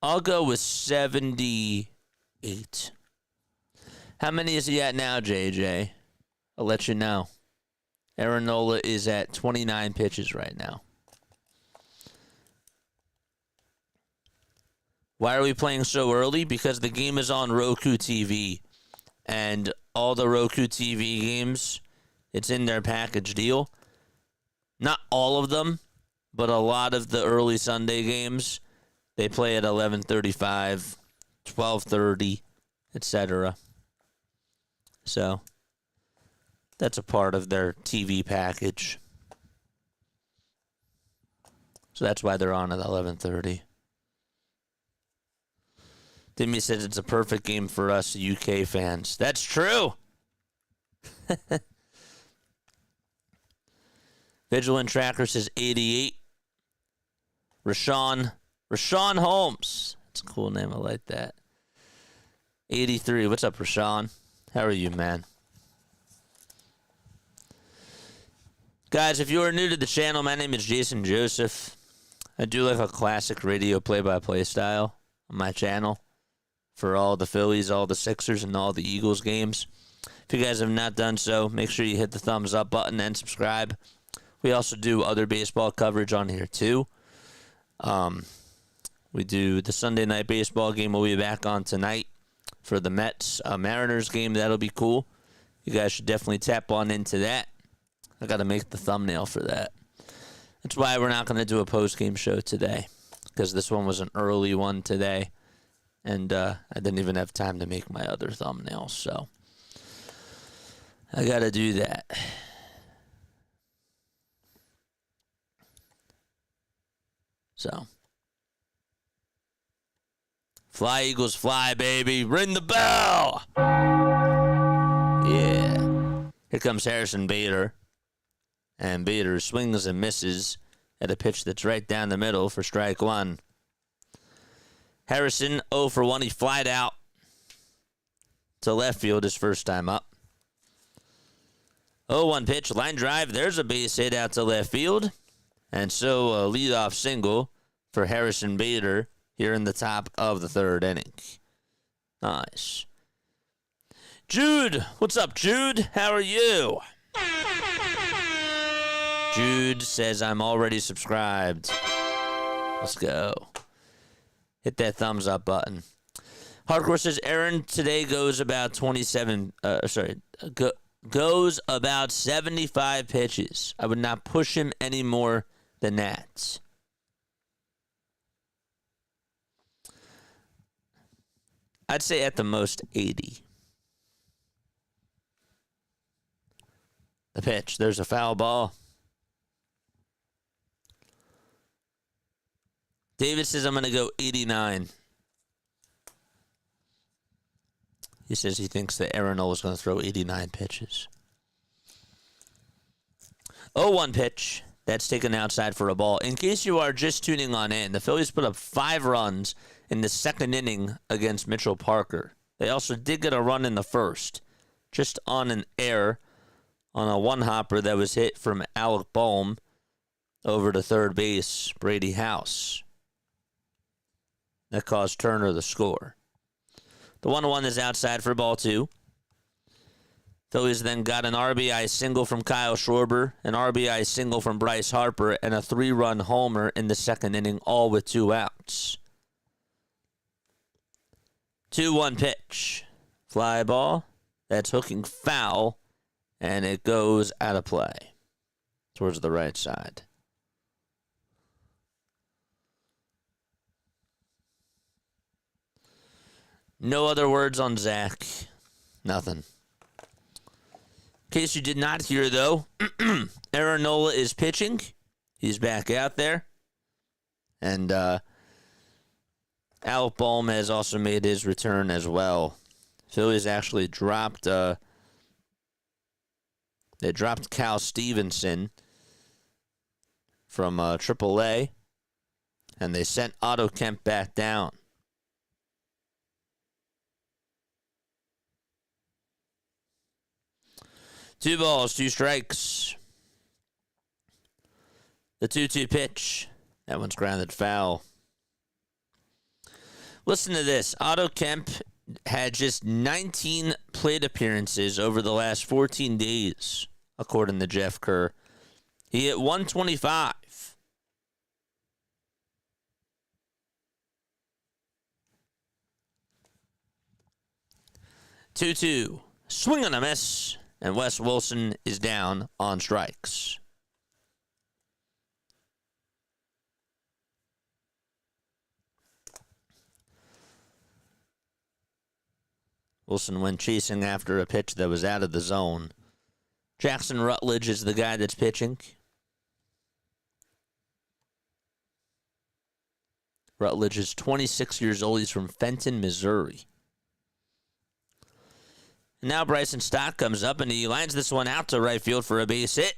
78. How many is he at now, JJ? I'll let you know. Aaron Nola is at 29 pitches right now. Why are we playing so early? Because the game is on Roku TV. And all the Roku TV games, it's in their package deal. Not all of them, but a lot of the early Sunday games, they play at 11:35, 12:30, etc. So that's a part of their TV package. So that's why they're on at 11:30. Timmy says it's a perfect game for us UK fans. That's true. Vigilant Tracker says 88. Rashawn Holmes. That's a cool name. I like that. 83. What's up, Rashawn? How are you, man? Guys, if you are new to the channel, my name is Jason Joseph. I do like a classic radio play-by-play style on my channel for all the Phillies, all the Sixers, and all the Eagles games. If you guys have not done so, make sure you hit the thumbs up button and subscribe. We also do other baseball coverage on here, too. We do the Sunday night baseball game. We'll be back on tonight for the Mets Mariners game. That'll be cool. You guys should definitely tap on into that. I got to make the thumbnail for that. That's why we're not going to do a post-game show today, because this one was an early one today, and I didn't even have time to make my other thumbnails, so I got to do that. So, fly, Eagles, fly, baby. Ring the bell. Yeah. Here comes Harrison Bader. And Bader swings and misses at a pitch that's right down the middle for strike one. Harrison, 0 for 1. He flied out to left field his first time up. 0-1 pitch, line drive. There's a base hit out to left field. And so a leadoff single for Harrison Bader here in the top of the third inning. Nice. Jude, what's up, Jude? How are you? Jude says, I'm already subscribed. Let's go. Hit that thumbs up button. Hardcore says, Aaron today goes about 75 pitches. I would not push him any more than that. I'd say at the most 80. The pitch. There's a foul ball. David says, I'm going to go 89. He says he thinks that Aaron Nola is going to throw 89 pitches. 0-1 pitch. That's taken outside for a ball. In case you are just tuning on in, the Phillies put up 5 runs in the second inning against Mitchell Parker. They also did get a run in the first, just on an error on a one-hopper that was hit from Alec Boehm over to third base, Brady House. That caused Turner to score. The 1-1 is outside for ball 2. Phillies then got an RBI single from Kyle Schwarber, an RBI single from Bryce Harper, and a 3-run homer in the second inning, all with 2 outs. 2-1 pitch. Fly ball. That's hooking foul, and it goes out of play towards the right side. No other words on Zach. Nothing. In case you did not hear, though, Aaron Nola is pitching. He's back out there. And Alec Boehm has also made his return as well. Phillies actually dropped Cal Stevenson from AAA, and they sent Otto Kemp back down. Two balls, 2 strikes. The 2-2 pitch. That one's grounded foul. Listen to this. Otto Kemp had just 19 plate appearances over the last 14 days, according to Jeff Kerr. He hit 125. Two. Swing and a miss. And Wes Wilson is down on strikes. Wilson went chasing after a pitch that was out of the zone. Jackson Rutledge is the guy that's pitching. Rutledge is 26 years old. He's from Fenton, Missouri. Now Bryson Stott comes up, and he lines this one out to right field for a base hit.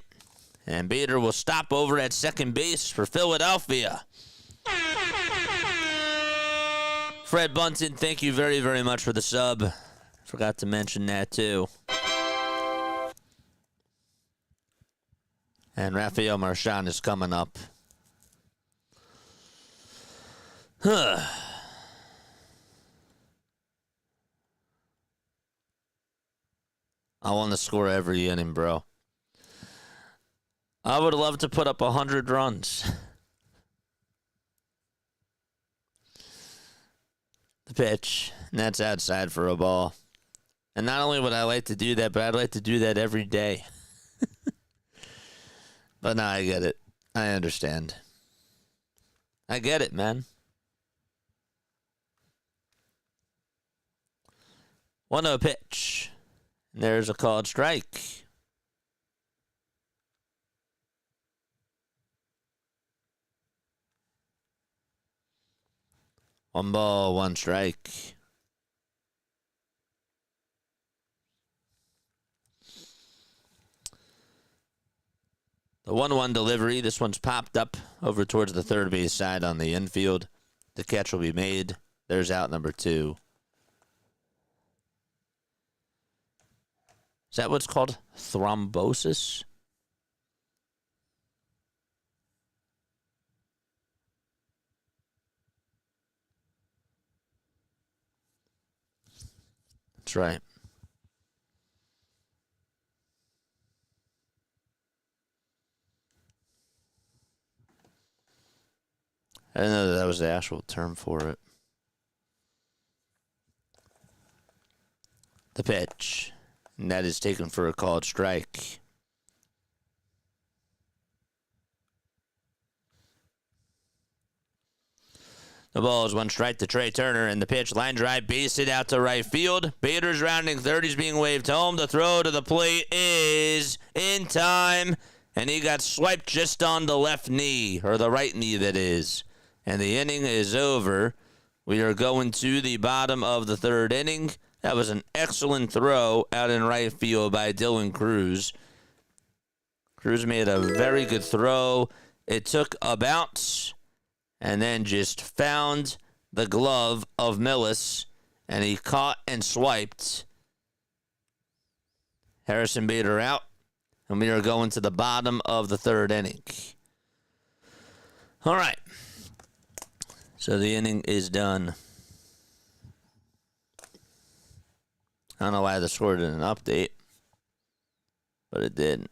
And Bader will stop over at second base for Philadelphia. Fred Bunton, thank you very, very much for the sub. Forgot to mention that, too. And Rafael Marchand is coming up. I want to score every inning, bro. I would love to put up 100 runs. The pitch. And that's outside for a ball. And not only would I like to do that, but I'd like to do that every day. But no, I get it. I understand. I get it, man. 1-0 pitch. And there's a called strike. One ball, one strike. The 1-1 delivery. This one's popped up over towards the third base side on the infield. The catch will be made. There's out number 2. Is that what's called thrombosis? That's right. I didn't know that was the actual term for it. The pitch. And that is taken for a called strike. The ball is 1 strike to Trey Turner, and the pitch, line drive, base hit out to right field. Bader's rounding third. He's being waved home. The throw to the plate is in time, and he got swiped just on the left knee, or the right knee, that is. And the inning is over. We are going to the bottom of the third inning. That was an excellent throw out in right field by Dylan Cruz. Cruz made a very good throw. It took a bounce and then just found the glove of Millis, and he caught and swiped Harrison Bader out, and we are going to the bottom of the third inning. All right. So the inning is done. I don't know why the score didn't update, but it did.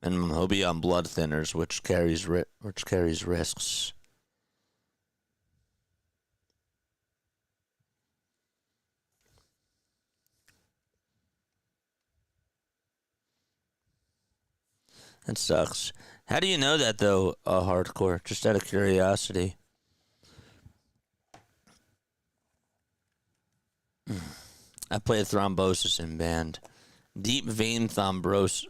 And he'll be on blood thinners, which carries risks. That sucks. How do you know that, though, hardcore? Just out of curiosity. I played thrombosis in band. Deep vein thrombosis.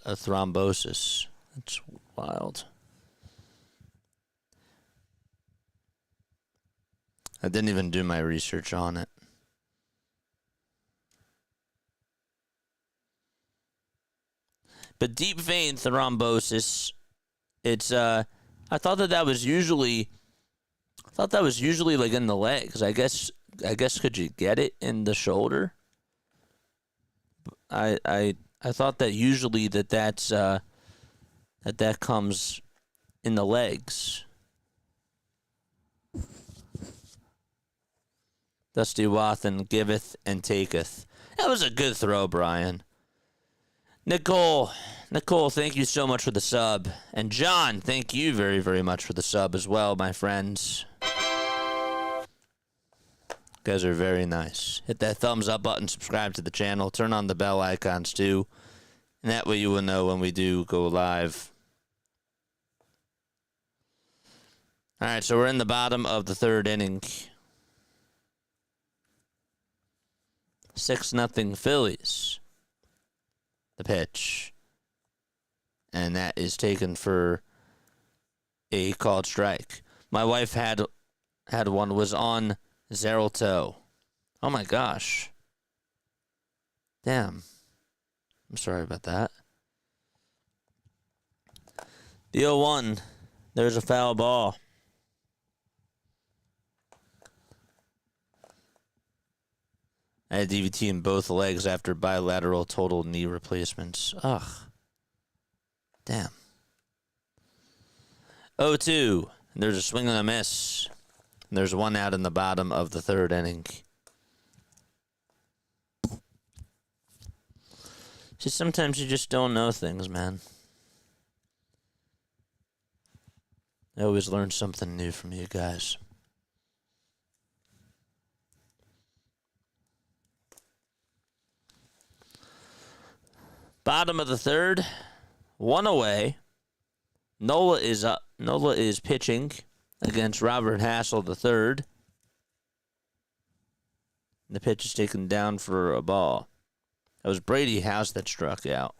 That's wild. I didn't even do my research on it. But deep vein thrombosis, it's I thought that was usually like in the legs. I guess could you get it in the shoulder? I thought that usually that comes in the legs. Dusty Wathan giveth and taketh. That was a good throw, Brian. Nicole, thank you so much for the sub. And John, thank you very, very much for the sub as well, my friends. You guys are very nice. Hit that thumbs up button, subscribe to the channel, turn on the bell icons too. And that way you will know when we do go live. All right, so we're in the bottom of the third inning. 6-0 Phillies. The pitch. And that is taken for a called strike. My wife had one, was on Xarelto. Oh my gosh. Damn. I'm sorry about that. The 0-1. There's a foul ball. I had DVT in both legs after bilateral total knee replacements. Ugh. Damn. 0-2. There's a swing and a miss. There's one out in the bottom of the third inning. See, sometimes you just don't know things, man. I always learn something new from you guys. Bottom of the third, one away. Nola is up. Nola is pitching against Robert Hassel III. The pitch is taken down for a ball. That was Brady House that struck out.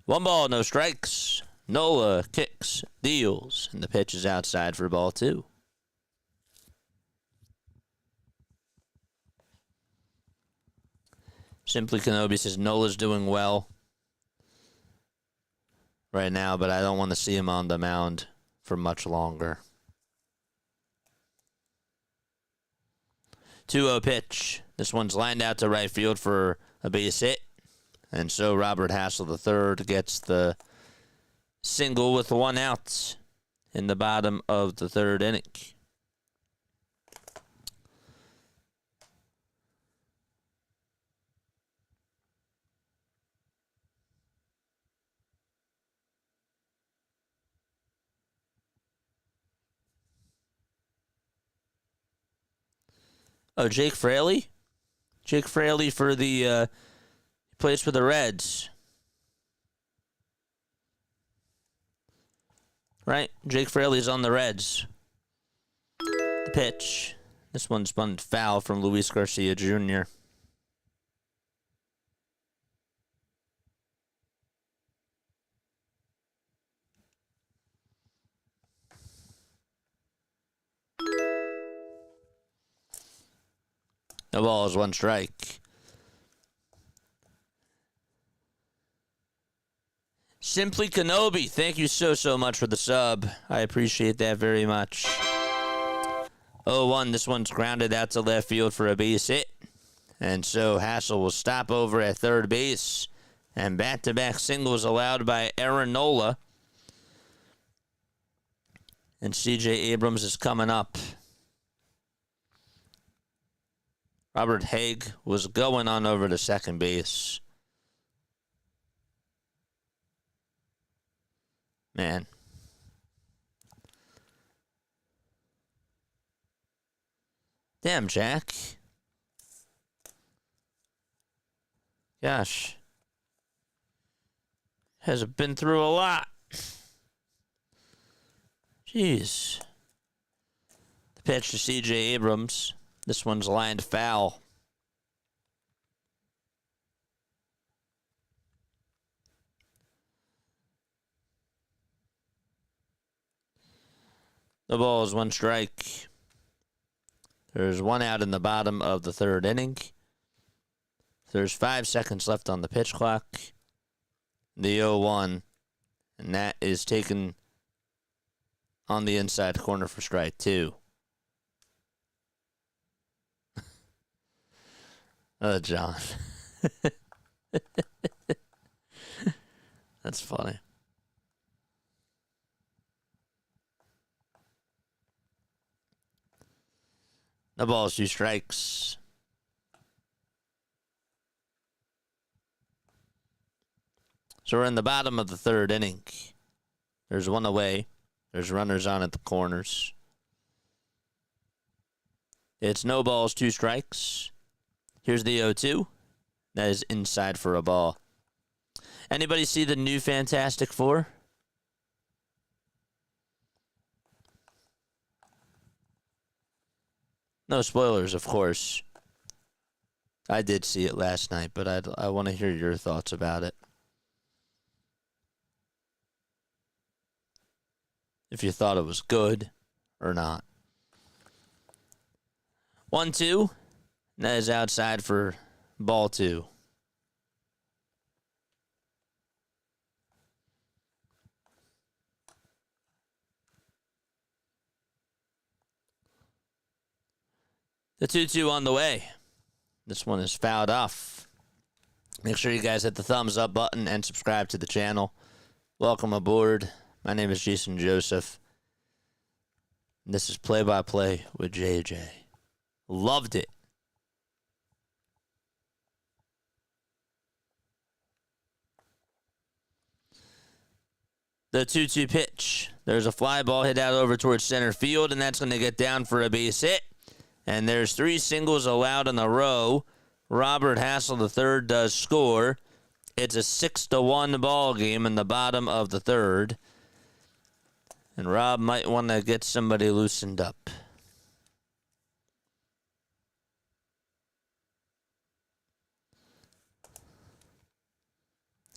1 ball, no strikes. Nola kicks, deals, and the pitch is outside for ball 2. Simply Kenobi says Nola's doing well right now, but I don't want to see him on the mound for much longer. 2-0 pitch. This one's lined out to right field for a base hit. And so Robert Hassel III gets the single with 1 out in the bottom of the third inning. Oh, Jake Fraley? Jake Fraley for the plays for the Reds. Right? Jake Fraley's on the Reds. The pitch. This one's spun foul from Luis Garcia Jr. No ball is 1 strike. Simply Kenobi, thank you so much for the sub. I appreciate that very much. 0-1, this one's grounded out to left field for a base hit. And so Hassel will stop over at third base. And back-to-back singles allowed by Aaron Nola. And C.J. Abrams is coming up. Robert Haig was going on over to second base. Man. Damn, Jack. Gosh. Has been through a lot. Jeez. The pitch to C.J. Abrams. This one's lined foul. The ball is 1 strike. There's 1 out in the bottom of the third inning. There's 5 seconds left on the pitch clock. The 0-1. And that is taken on the inside corner for strike 2. Oh, John. That's funny. The ball is 2 strikes. So we're in the bottom of the third inning. There's 1 away. There's runners on at the corners. It's no balls, 2 strikes. Here's the 0-2. That is inside for a ball. Anybody see the new Fantastic Four? No spoilers, of course. I did see it last night, but I want to hear your thoughts about it. If you thought it was good or not. 1-2. That is outside for ball 2. The 2-2 on the way. This one is fouled off. Make sure you guys hit the thumbs up button and subscribe to the channel. Welcome aboard. My name is Jason Joseph. This is Play by Play with JJ. Loved it. The 2-2 pitch. There's a fly ball hit out over towards center field, and that's going to get down for a base hit. And there's 3 singles allowed in a row. Robert Hassel III does score. It's a 6-1 ball game in the bottom of the third. And Rob might want to get somebody loosened up.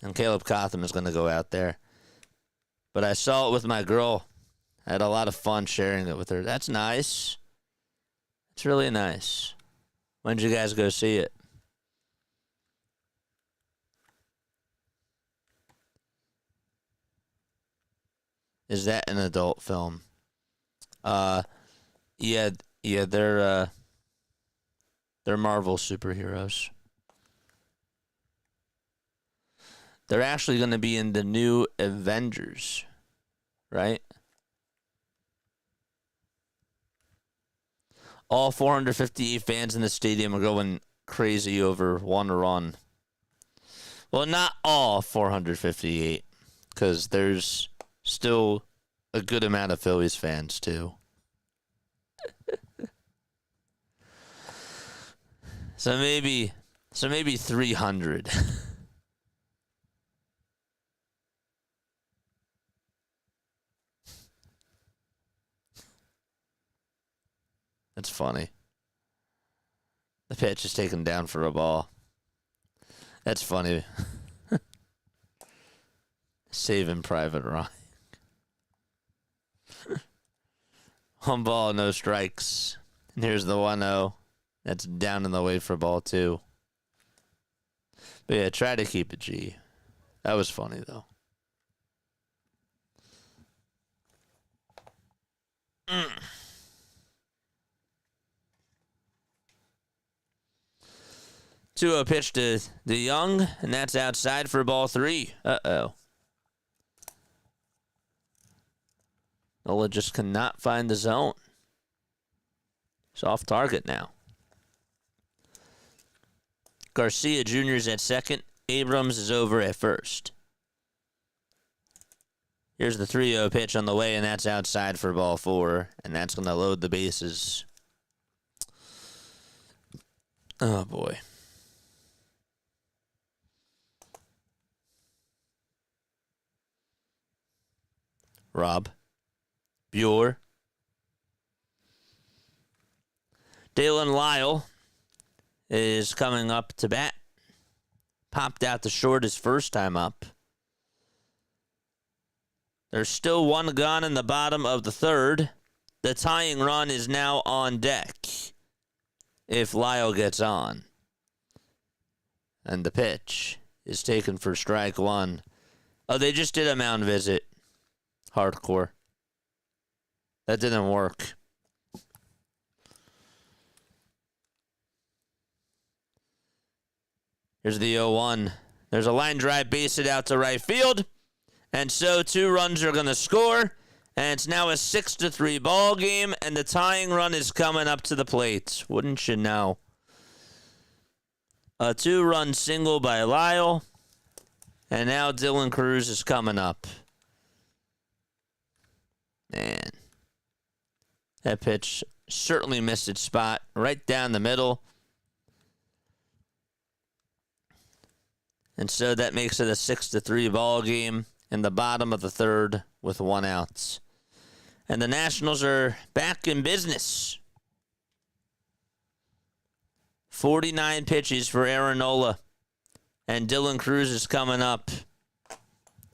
And Caleb Cotham is going to go out there. But I saw it with my girl. I had a lot of fun sharing it with her. That's nice. It's really nice. When did you guys go see it? Is that an adult film? Yeah, they're Marvel superheroes. They're actually going to be in the new Avengers, right? All 458 fans in the stadium are going crazy over one run. Well, not all 458, because there's still a good amount of Phillies fans, too. So maybe 300. That's funny. The pitch is taken down for a ball. That's funny. Saving Private Ryan. 1 ball, no strikes. And here's the 1-0. That's down in the way for ball 2. But yeah, try to keep it G. That was funny, though. 2-0 pitch to DeYoung, and that's outside for ball 3. Uh-oh. Nola just cannot find the zone. It's off target now. Garcia Jr. is at second. Abrams is over at first. Here's the 3-0 pitch on the way, and that's outside for ball 4, and that's going to load the bases. Oh, boy. Rob. Bueller. Dalen Lyle is coming up to bat. Popped out the short his first time up. There's still 1 gone in the bottom of the third. The tying run is now on deck if Lyle gets on. And the pitch is taken for strike 1. Oh, they just did a mound visit. Hardcore. That didn't work. Here's the 0-1. There's a line drive base hit out to right field. And so 2 runs are going to score. And it's now a 6-3 ball game. And the tying run is coming up to the plate. Wouldn't you know? A 2-run single by Lyle. And now Dylan Cruz is coming up. Man. That pitch certainly missed its spot. Right down the middle. And so that makes it a 6-3 ball game in the bottom of the third with 1 out. And the Nationals are back in business. 49 pitches for Aaron Nola. And Dylan Cruz is coming up.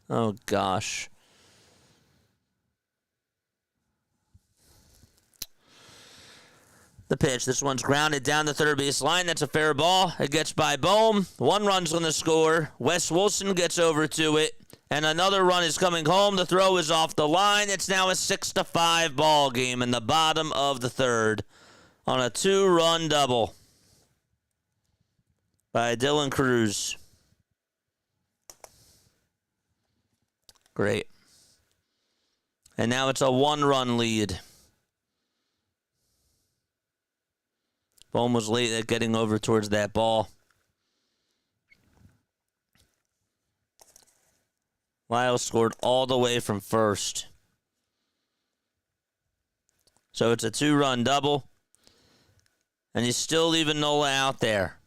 Oh, gosh. The pitch. This one's grounded down the third base line. That's a fair ball. It gets by Bohm. 1 run's going to score. Wes Wilson gets over to it. And another run is coming home. The throw is off the line. It's now a 6-5 ball game in the bottom of the third on a 2-run double by Dylan Cruz. Great. And now it's a 1-run lead. Bohm was late at getting over towards that ball. Lyle scored all the way from first. So it's a 2-run double. And he's still leaving Nola out there.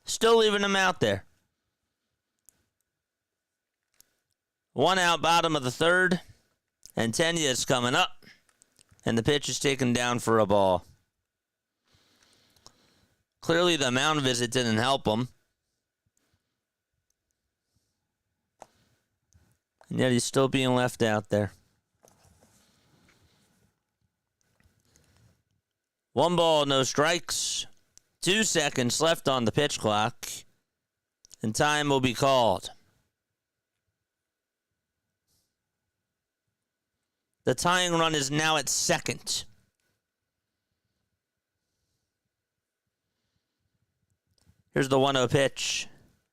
Still leaving him out there. 1 out, bottom of the third. And Tenya is coming up. And the pitch is taken down for a ball. Clearly the mound visit didn't help him. And yet he's still being left out there. 1 ball, no strikes. 2 seconds left on the pitch clock. And time will be called. The tying run is now at second. Here's the 1-0 pitch.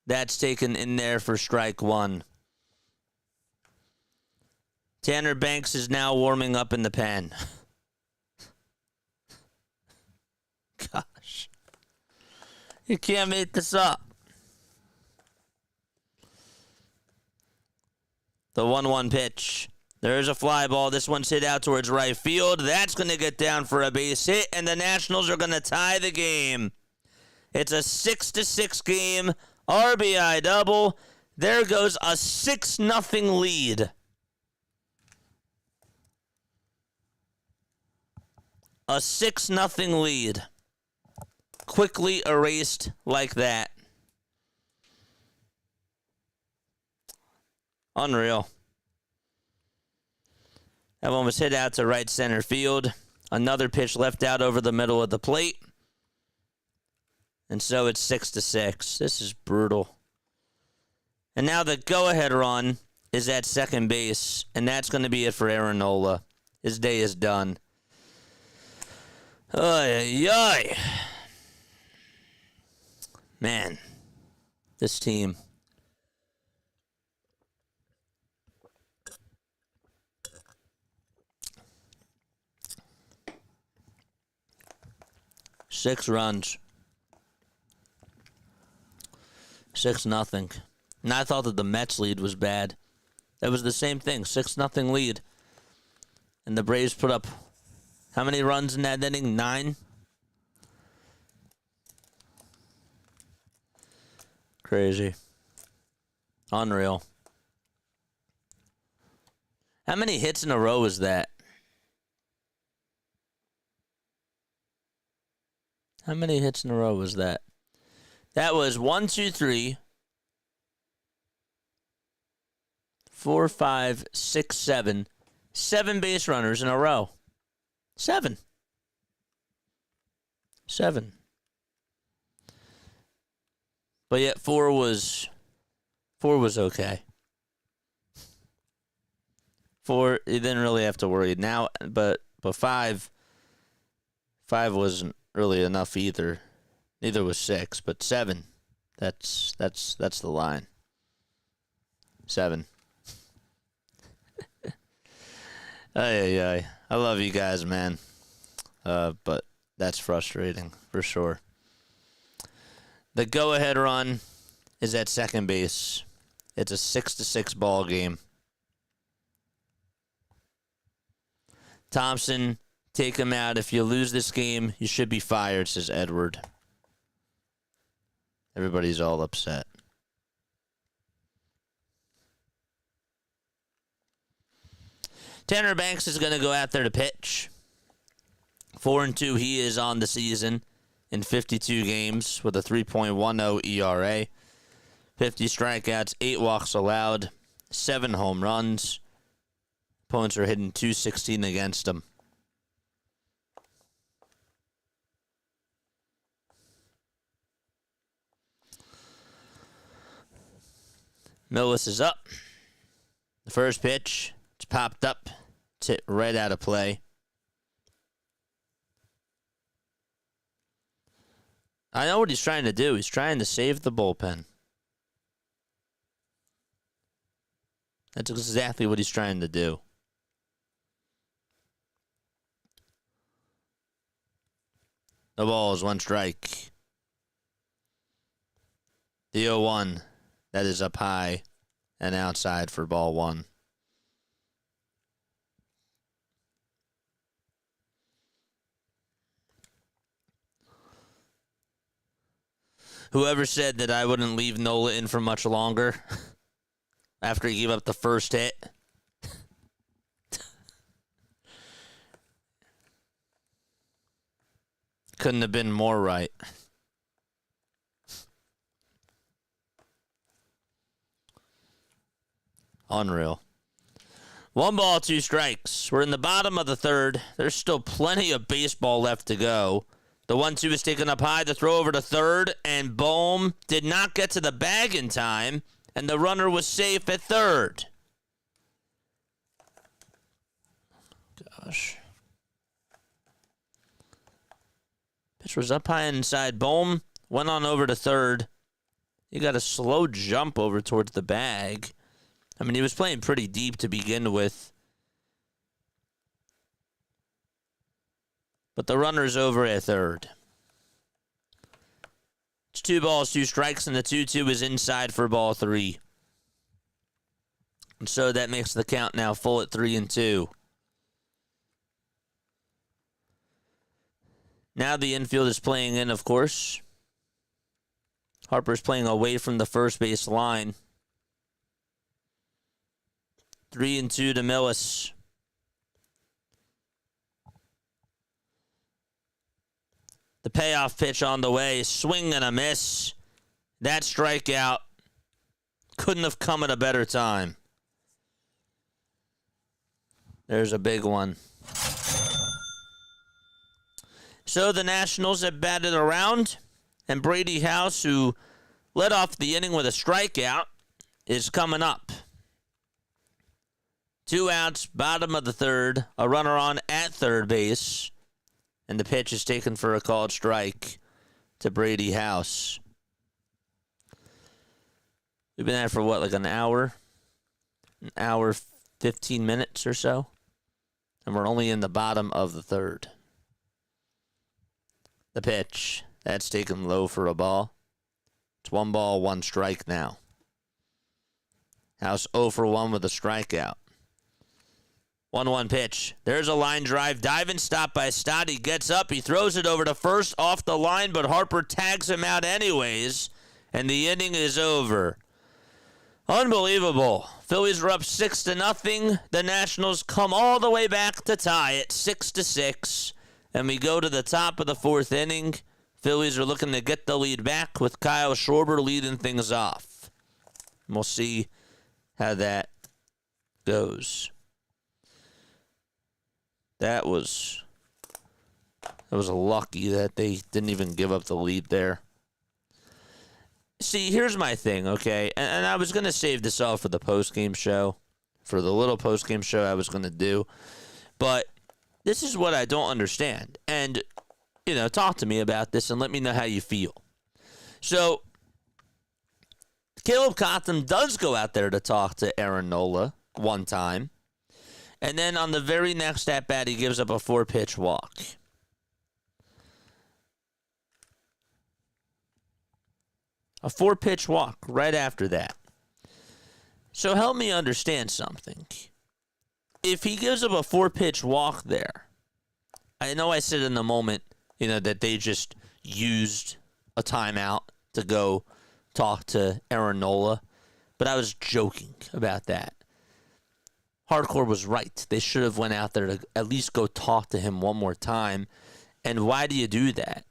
That's taken in there for strike 1. Tanner Banks is now warming up in the pen. Gosh. You can't make this up. The 1-1 pitch. There's a fly ball. This one's hit out towards right field. That's going to get down for a base hit, and the Nationals are going to tie the game. It's a 6-6 game. RBI double. There goes a 6-0 lead. A 6-0 lead. Quickly erased like that. Unreal. That one was hit out to right center field. Another pitch left out over the middle of the plate. And so it's 6-6. This is brutal. And now the go-ahead run is at second base. And that's going to be it for Aaron Nola. His day is done. Ay, ay. Man, this team. Six runs. 6-0. And I thought that the Mets lead was bad. That was the same thing. 6-0 lead. And the Braves put up how many runs in that inning? 9? Crazy. Unreal. How many hits in a row is that? How many hits in a row was that? That was 1, 2, 3, 4, 5, 6, 7. 7 base runners in a row. 7. But yet 4 was okay. 4, you didn't really have to worry now, but 5 wasn't really enough either. Neither was 6, but 7. That's the line. 7. Ay. I love you guys, man. But that's frustrating for sure. The go-ahead run is at second base. It's a 6-6 ball game. Thompson, take him out. If you lose this game, you should be fired, says Edward. Everybody's all upset. Tanner Banks is going to go out there to pitch. 4-2 he is on the season in 52 games with a 3.10 ERA. 50 strikeouts, 8 walks allowed, 7 home runs. Opponents are hitting .216 against him. Millis is up. The first pitch, it's popped up. It's hit right out of play. I know what he's trying to do. He's trying to save the bullpen. That's exactly what he's trying to do. The ball is 1 strike. The 0-1, that is up high and outside for ball 1. Whoever said that I wouldn't leave Nola in for much longer after he gave up the first hit. Couldn't have been more right. Unreal. 1 ball, 2 strikes. We're in the bottom of the 3rd. There's still plenty of baseball left to go. The 1-2 is taken up high. The throw over to 3rd, and Bohm did not get to the bag in time, and the runner was safe at 3rd. Gosh. Pitch was up high inside. Bohm went on over to 3rd. He got a slow jump over towards the bag. I mean, he was playing pretty deep to begin with. But the runner's over at 3rd. It's 2 balls, 2 strikes, and the 2-2 is inside for ball 3. And so that makes the count now full at 3-2. Now the infield is playing in, of course. Harper's playing away from the first base line. 3-2 to Millis. The payoff pitch on the way. Swing and a miss. That strikeout couldn't have come at a better time. There's a big one. So the Nationals have batted around, and Brady House, who led off the inning with a strikeout, is coming up. 2 outs, bottom of the 3rd, a runner on at 3rd base, and the pitch is taken for a called strike to Brady House. We've been at it for what, like an hour? An hour, 15 minutes or so? And we're only in the bottom of the 3rd. The pitch, that's taken low for a ball. It's 1 ball, 1 strike now. House 0 for 1 with a strikeout. 1-1 pitch. There's a line drive. Diving stop by Stott. He gets up. He throws it over to first off the line, but Harper tags him out anyways, and the inning is over. Unbelievable. Phillies are up 6-0. The Nationals come all the way back to tie it 6-6, and we go to the top of the 4th inning. Phillies are looking to get the lead back with Kyle Schwarber leading things off. We'll see how that goes. That was lucky that they didn't even give up the lead there. See, here's my thing, okay? And I was going to save this all for the postgame show, for the little postgame show I was going to do. But this is what I don't understand. And, talk to me about this and let me know how you feel. So, Caleb Cotham does go out there to talk to Aaron Nola one time. And then on the very next at-bat, he gives up a 4-pitch walk. A 4-pitch walk right after that. So help me understand something. If he gives up a 4-pitch walk there, I know I said in the moment, that they just used a timeout to go talk to Aaron Nola, but I was joking about that. Hardcore was right. They should have went out there to at least go talk to him one more time. And why do you do that?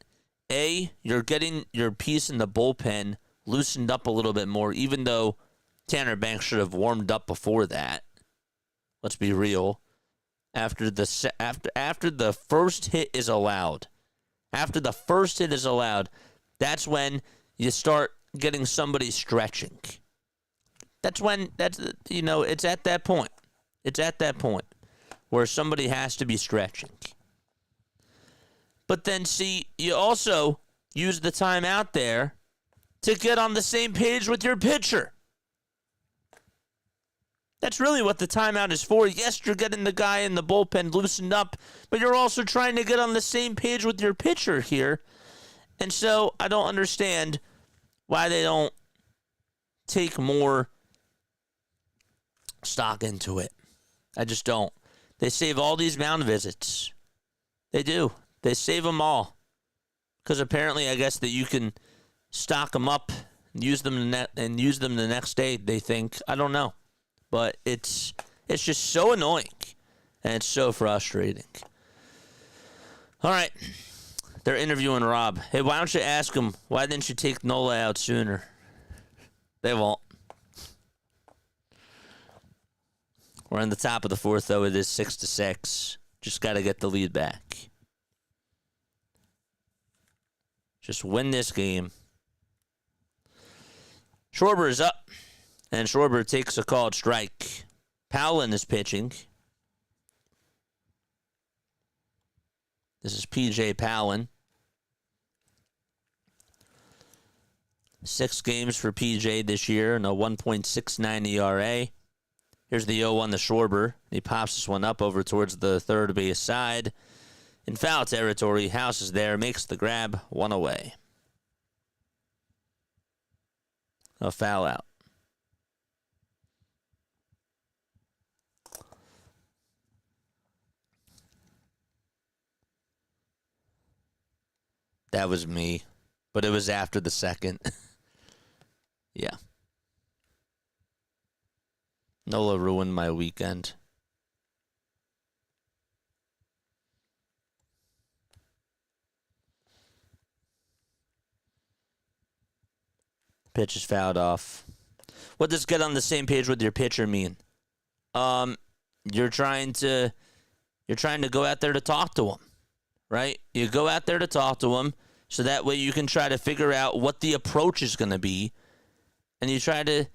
A, you're getting your piece in the bullpen loosened up a little bit more, even though Tanner Banks should have warmed up before that. Let's be real. After the first hit is allowed, that's when you start getting somebody stretching. It's at that point. It's at that point where somebody has to be stretching. But then, see, you also use the time out there to get on the same page with your pitcher. That's really what the timeout is for. Yes, you're getting the guy in the bullpen loosened up, but you're also trying to get on the same page with your pitcher here. And so I don't understand why they don't take more stock into it. I just don't. They save all these mound visits. They do. They save them all. Because apparently, I guess that you can stock them up and use them the next day, they think. I don't know. But it's just so annoying. And it's so frustrating. All right. They're interviewing Rob. Hey, why don't you ask him, why didn't you take Nola out sooner? They won't. We're in the top of the fourth, though. It is 6-6. Just got to get the lead back. Just win this game. Schwarber is up, and Schwarber takes a called strike. Powlin is pitching. This is P.J. Powlin. 6 games for P.J. this year and a 1.69 ERA. Here's the 0-1 to Schwarber. He pops this one up over towards the third base side. In foul territory, House is there, makes the grab, 1 away. A foul out. That was me, but it was after the second. Yeah. Nola ruined my weekend. Pitch is fouled off. What does get on the same page with your pitcher mean? You're trying to go out there to talk to him, right? You go out there to talk to him so that way you can try to figure out what the approach is going to be, and you try to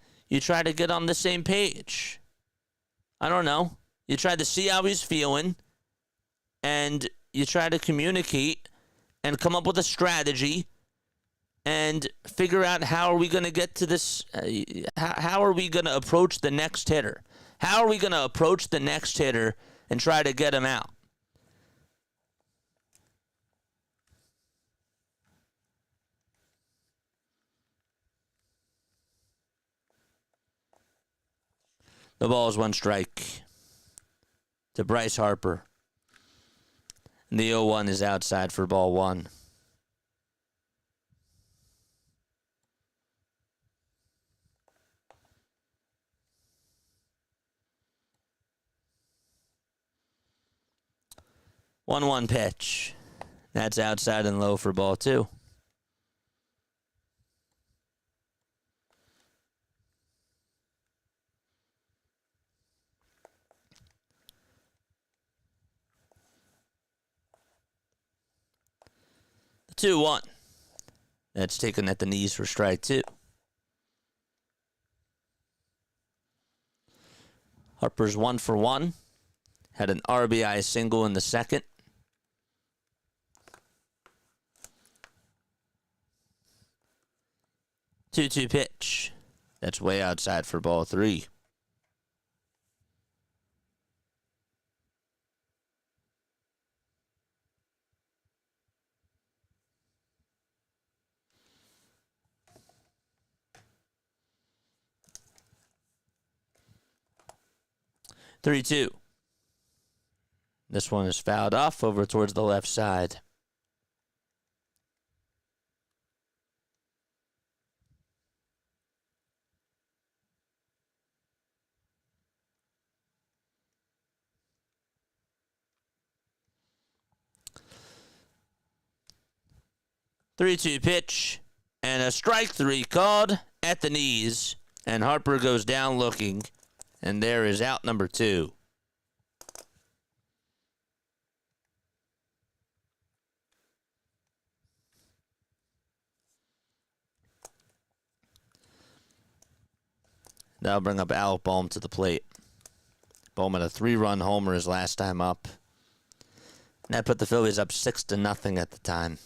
get on the same page. I don't know. You try to see how he's feeling, and you try to communicate and come up with a strategy and figure out how are we going to get to this, how are we going to approach the next hitter? How are we going to approach the next hitter and try to get him out? The ball is 1 strike to Bryce Harper. And the 0-1 is outside for ball 1. One pitch. That's outside and low for ball 2. The 2-1. That's taken at the knees for strike 2. Harper's 1 for 1. Had an RBI single in the second. 2-2 pitch. That's way outside for ball 3. Three-two. This one is fouled off over towards the left side. Three-two pitch and a strike 3 called at the knees, and Harper goes down looking, and there is out number 2. That'll bring up Alec Bohm to the plate. Bohm had a 3-run homer his last time up. And that put the Phillies up 6-0 at the time.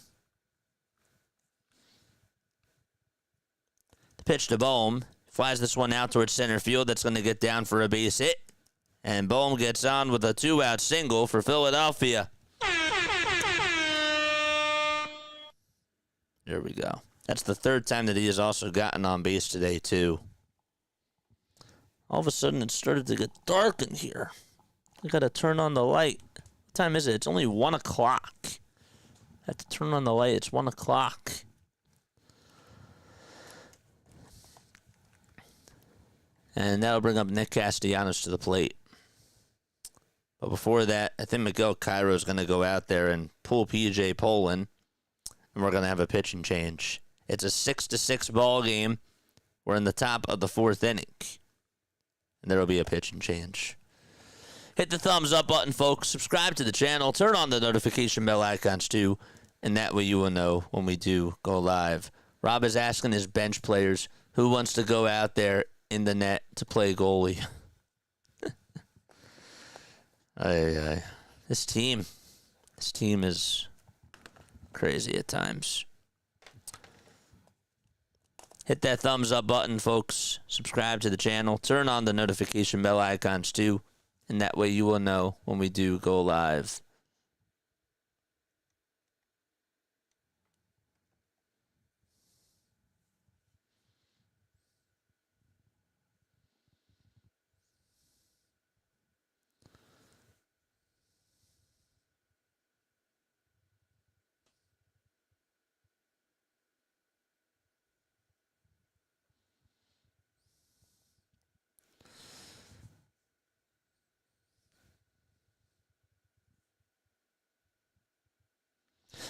The pitch to Bohm, Flies this one out towards center field. That's going to get down for a base hit. And Bohm gets on with a 2-out single for Philadelphia. There we go. That's the third time that he has also gotten on base today, too. All of a sudden, it started to get dark in here. I got to turn on the light. What time is it? It's only 1 o'clock. I have to turn on the light. It's 1 o'clock. And that'll bring up Nick Castellanos to the plate. But before that, I think Miguel Cairo is going to go out there and pull P.J. Polin. And we're going to have a pitching change. It's a 6-6 ball game. We're in the top of the 4th inning. And there will be a pitching change. Hit the thumbs up button, folks. Subscribe to the channel. Turn on the notification bell icons, too. And that way you will know when we do go live. Rob is asking his bench players who wants to go out there in the net to play goalie. This team is crazy at times. Hit that thumbs up button, folks. Subscribe to the channel. Turn on the notification bell icons, too. And that way you will know when we do go live.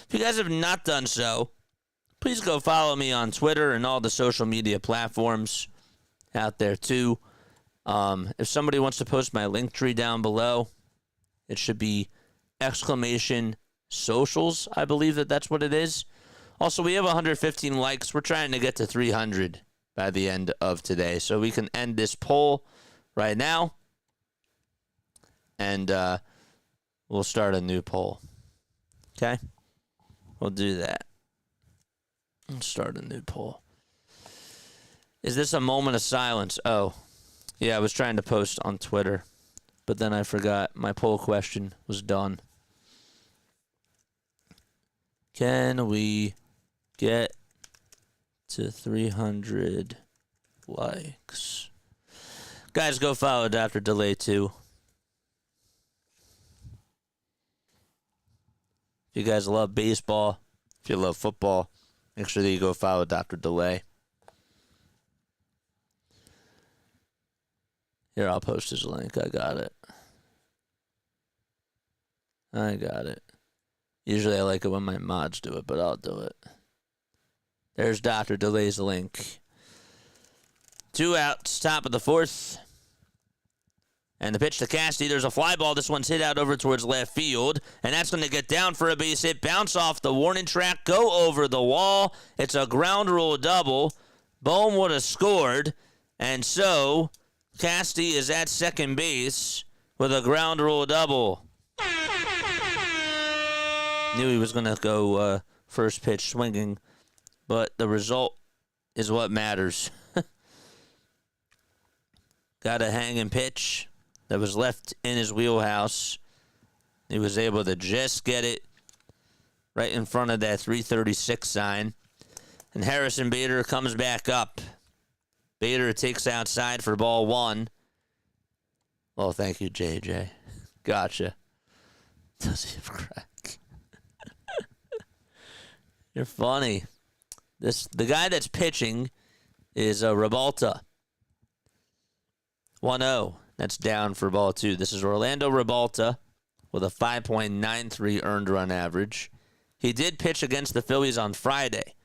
If you guys have not done so, please go follow me on Twitter and all the social media platforms out there too. If somebody wants to post my link tree down below, it should be !socials. I believe that's what it is. Also, we have 115 likes. We're trying to get to 300 by the end of today. So we can end this poll right now. And we'll start a new poll. Okay? We'll do that. Let's start a new poll. Is this a moment of silence? Oh, yeah, I was trying to post on Twitter, but then I forgot my poll question was done. Can we get to 300 likes? Guys, go follow Dr. Delay too. If you guys love baseball, if you love football, make sure that you go follow Dr. Delay. Here, I'll post his link. I got it. Usually I like it when my mods do it, but I'll do it. There's Dr. Delay's link. 2 outs, top of the 4th. And the pitch to Cassidy, there's a fly ball. This one's hit out over towards left field. And that's going to get down for a base hit. Bounce off the warning track. Go over the wall. It's a ground rule double. Bohm would have scored. And so, Cassidy is at second base with a ground rule double. Knew he was going to go first pitch swinging. But the result is what matters. Got a hanging pitch that was left in his wheelhouse. He was able to just get it right in front of that 336 sign. And Harrison Bader comes back up. Bader takes outside for ball 1. Well, thank you, JJ. Gotcha. Does he have crack? You're funny. The guy that's pitching is Rebalta. 1-0. That's down for ball 2. This is Orlando Rebalta with a 5.93 earned run average. He did pitch against the Phillies on Friday.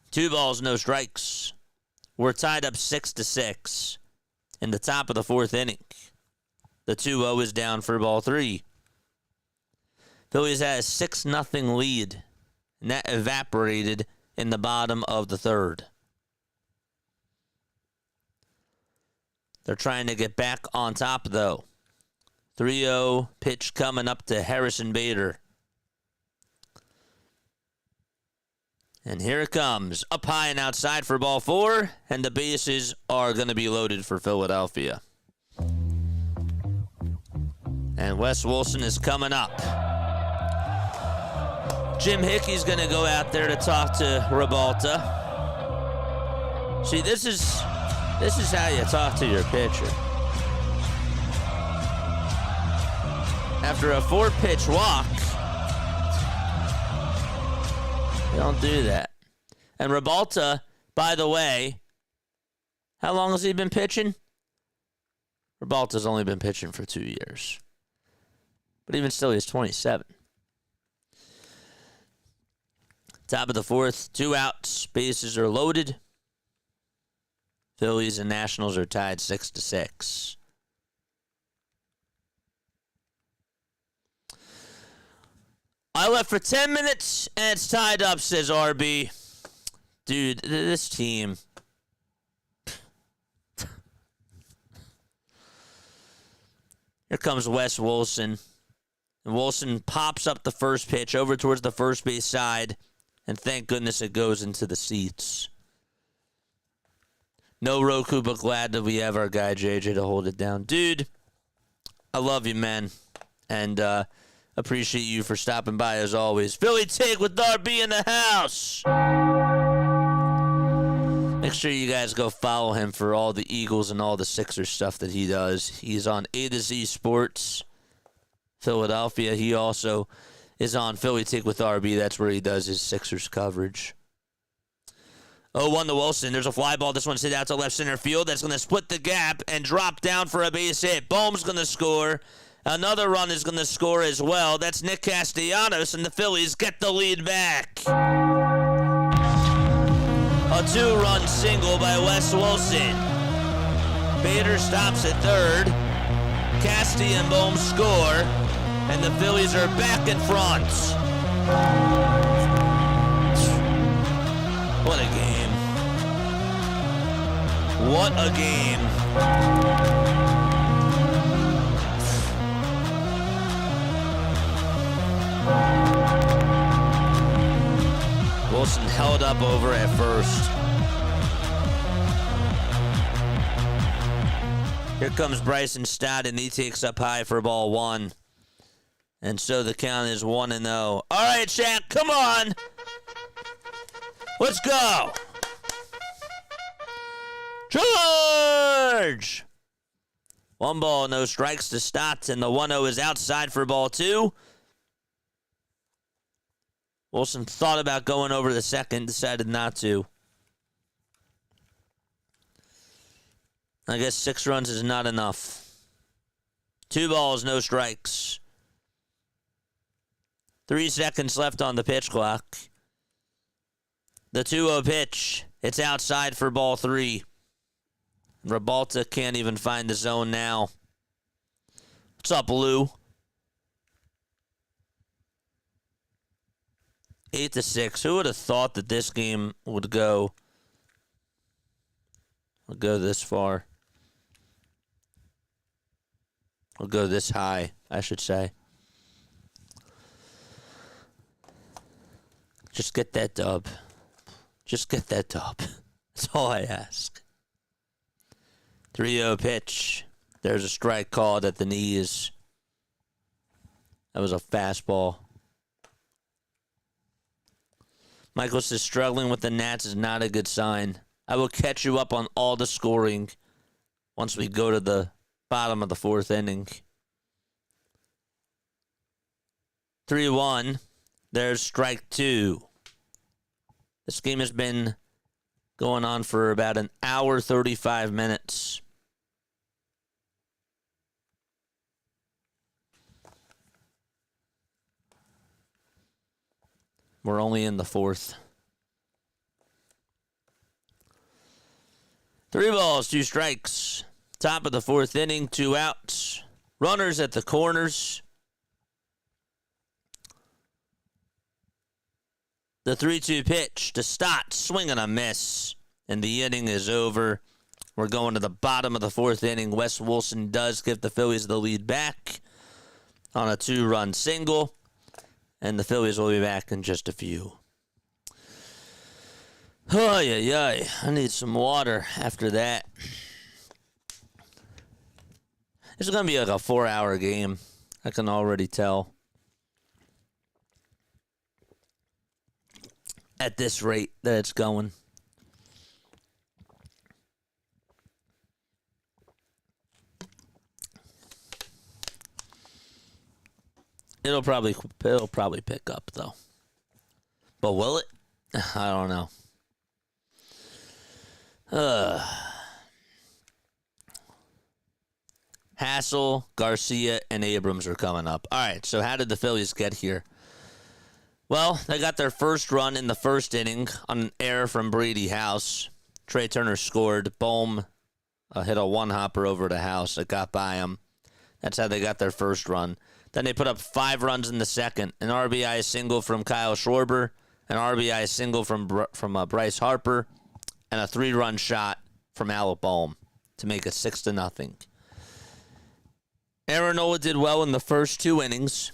2 balls, no strikes. We're tied up 6-6 in the top of the 4th inning. The 2-0 is down for ball 3. Phillies had a 6-0 lead, and that evaporated in the bottom of the 3rd. They're trying to get back on top, though. 3-0 pitch coming up to Harrison Bader. And here it comes. Up high and outside for ball 4. And the bases are going to be loaded for Philadelphia. And Wes Wilson is coming up. Jim Hickey's going to go out there to talk to Rebalta. See, this is how you talk to your pitcher. After a 4-pitch walk, you don't do that. And Rebalta, by the way, how long has he been pitching? Rebalta's only been pitching for 2 years. But even still, he's 27. Top of the 4th, 2 outs, bases are loaded. Phillies and Nationals are tied 6-6. I left for 10 minutes, and it's tied up, says RB. Dude, this team. Here comes Wes Wilson. And Wilson pops up the first pitch over towards the first base side, and thank goodness it goes into the seats. No Roku, but glad that we have our guy JJ to hold it down. Dude, I love you, man. And appreciate you for stopping by as always. Philly Take with RB in the house. Make sure you guys go follow him for all the Eagles and all the Sixers stuff that he does. He's on A to Z Sports Philadelphia. He also is on Philly Take with RB. That's where he does his Sixers coverage. 0-1 to Wilson. There's a fly ball. This one's hit out to left center field. That's going to split the gap and drop down for a base hit. Bohm's going to score. Another run is going to score as well. That's Nick Castellanos, and the Phillies get the lead back. A 2-run single by Wes Wilson. Bader stops at third. Casti and Bohm score, and the Phillies are back in front. What a game. What a game. Wilson held up over at first. Here comes Bryson Stott, and he takes up high for ball 1. And so the count is 1-0. All right, Shaq, come on. Let's go. George! 1 ball, no strikes to Stott, and the 1-0 is outside for ball 2. Wilson thought about going over the second, decided not to. I guess 6 runs is not enough. 2 balls, no strikes. 3 seconds left on the pitch clock. The 2-0 pitch. It's outside for ball 3. Rebalta can't even find the zone now. What's up, Lou? 8-6. Who would have thought that this game would go this far? Would go this high, I should say. Just get that dub. Just get that dub. That's all I ask. 3-0 pitch. There's a strike called at the knees. That was a fastball. Michael says struggling with the Nats is not a good sign. I will catch you up on all the scoring once we go to the bottom of the 4th inning. 3-1. There's strike 2. This game has been going on for about an hour, 35 minutes. We're only in the 4th. 3 balls, 2 strikes. Top of the 4th inning, 2 outs. Runners at the corners. The 3-2 pitch to Stott, swing and a miss. And the inning is over. We're going to the bottom of the 4th inning. Wes Wilson does give the Phillies the lead back on a 2 run-run single. And the Phillies will be back in just a few. Oh, yeah. I need some water after that. It's going to be like a 4-hour game. I can already tell. At this rate that it's going. It'll probably pick up though. But will it? I don't know. Hassel, Garcia, and Abrams are coming up. All right, so how did the Phillies get here? Well, they got their first run in the first inning on an error from Brady House. Trey Turner scored. Bohm hit a one-hopper over to House. It got by him. That's how they got their first run. Then they put up 5 runs in the second. An RBI single from Kyle Schwarber, an RBI single from Bryce Harper, and a 3-run shot from Alec Bohm to make it 6-0. Aaron Nola did well in the first 2 innings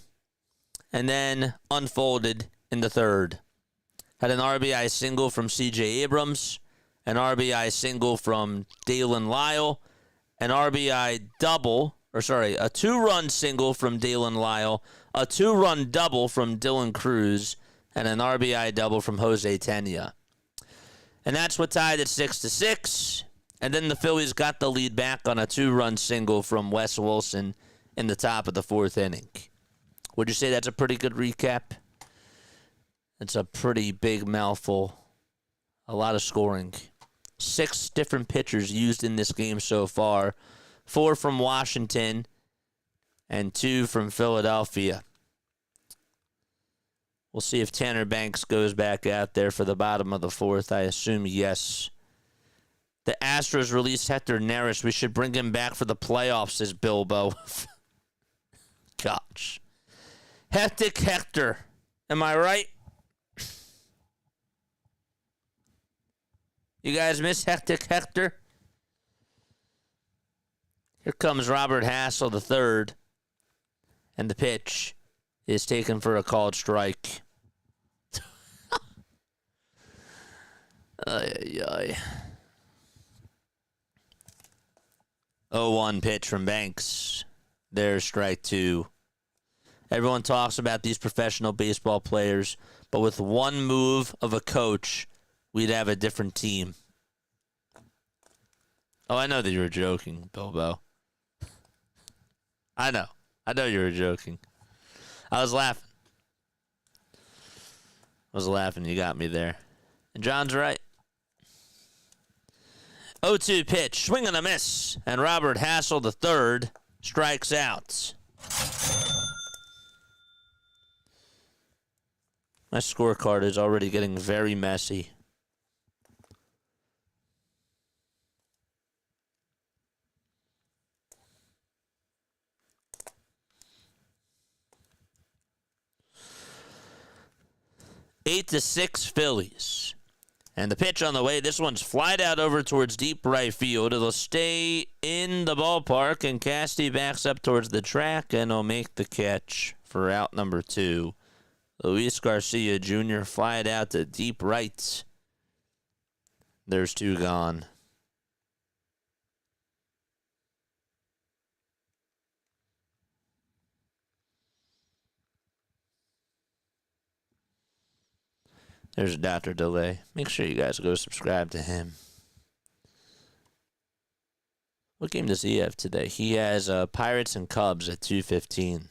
and then unfolded in the third. Had an RBI single from C.J. Abrams, an RBI single from Dalen Lyle, an RBI double, a 2-run single from Dalen Lyle, a 2-run double from Dylan Cruz, and an RBI double from Jose Tena. And that's what tied it 6-6. And then the Phillies got the lead back on a 2-run single from Wes Wilson in the top of the 4th inning. Would you say that's a pretty good recap? It's a pretty big mouthful. A lot of scoring. 6 different pitchers used in this game so far. 4 from Washington and 2 from Philadelphia. We'll see if Tanner Banks goes back out there for the bottom of the 4th. I assume yes. The Astros released Hector Neris. We should bring him back for the playoffs, says Bilbo. Gosh. Hectic Hector. Am I right? You guys miss Hectic Hector? Here comes Robert Hassel III. And the pitch is taken for a called strike. Ay, ay. 0-1 pitch from Banks. There's strike 2. Everyone talks about these professional baseball players, but with one move of a coach, we'd have a different team. Oh, I know that you were joking, Bilbo. I know you were joking. I was laughing. You got me there. And John's right. 0-2 pitch, swing and a miss, and Robert Hassel III strikes out. My scorecard is already getting very messy. Eight to 6 Phillies. And the pitch on the way, this one's flied out over towards deep right field. It'll stay in the ballpark, and Casty backs up towards the track, and will make the catch for out number 2. Luis Garcia Jr. flied out to deep right. There's 2 gone. There's Dr. Delay. Make sure you guys go subscribe to him. What game does he have today? He has Pirates and Cubs at 2:15.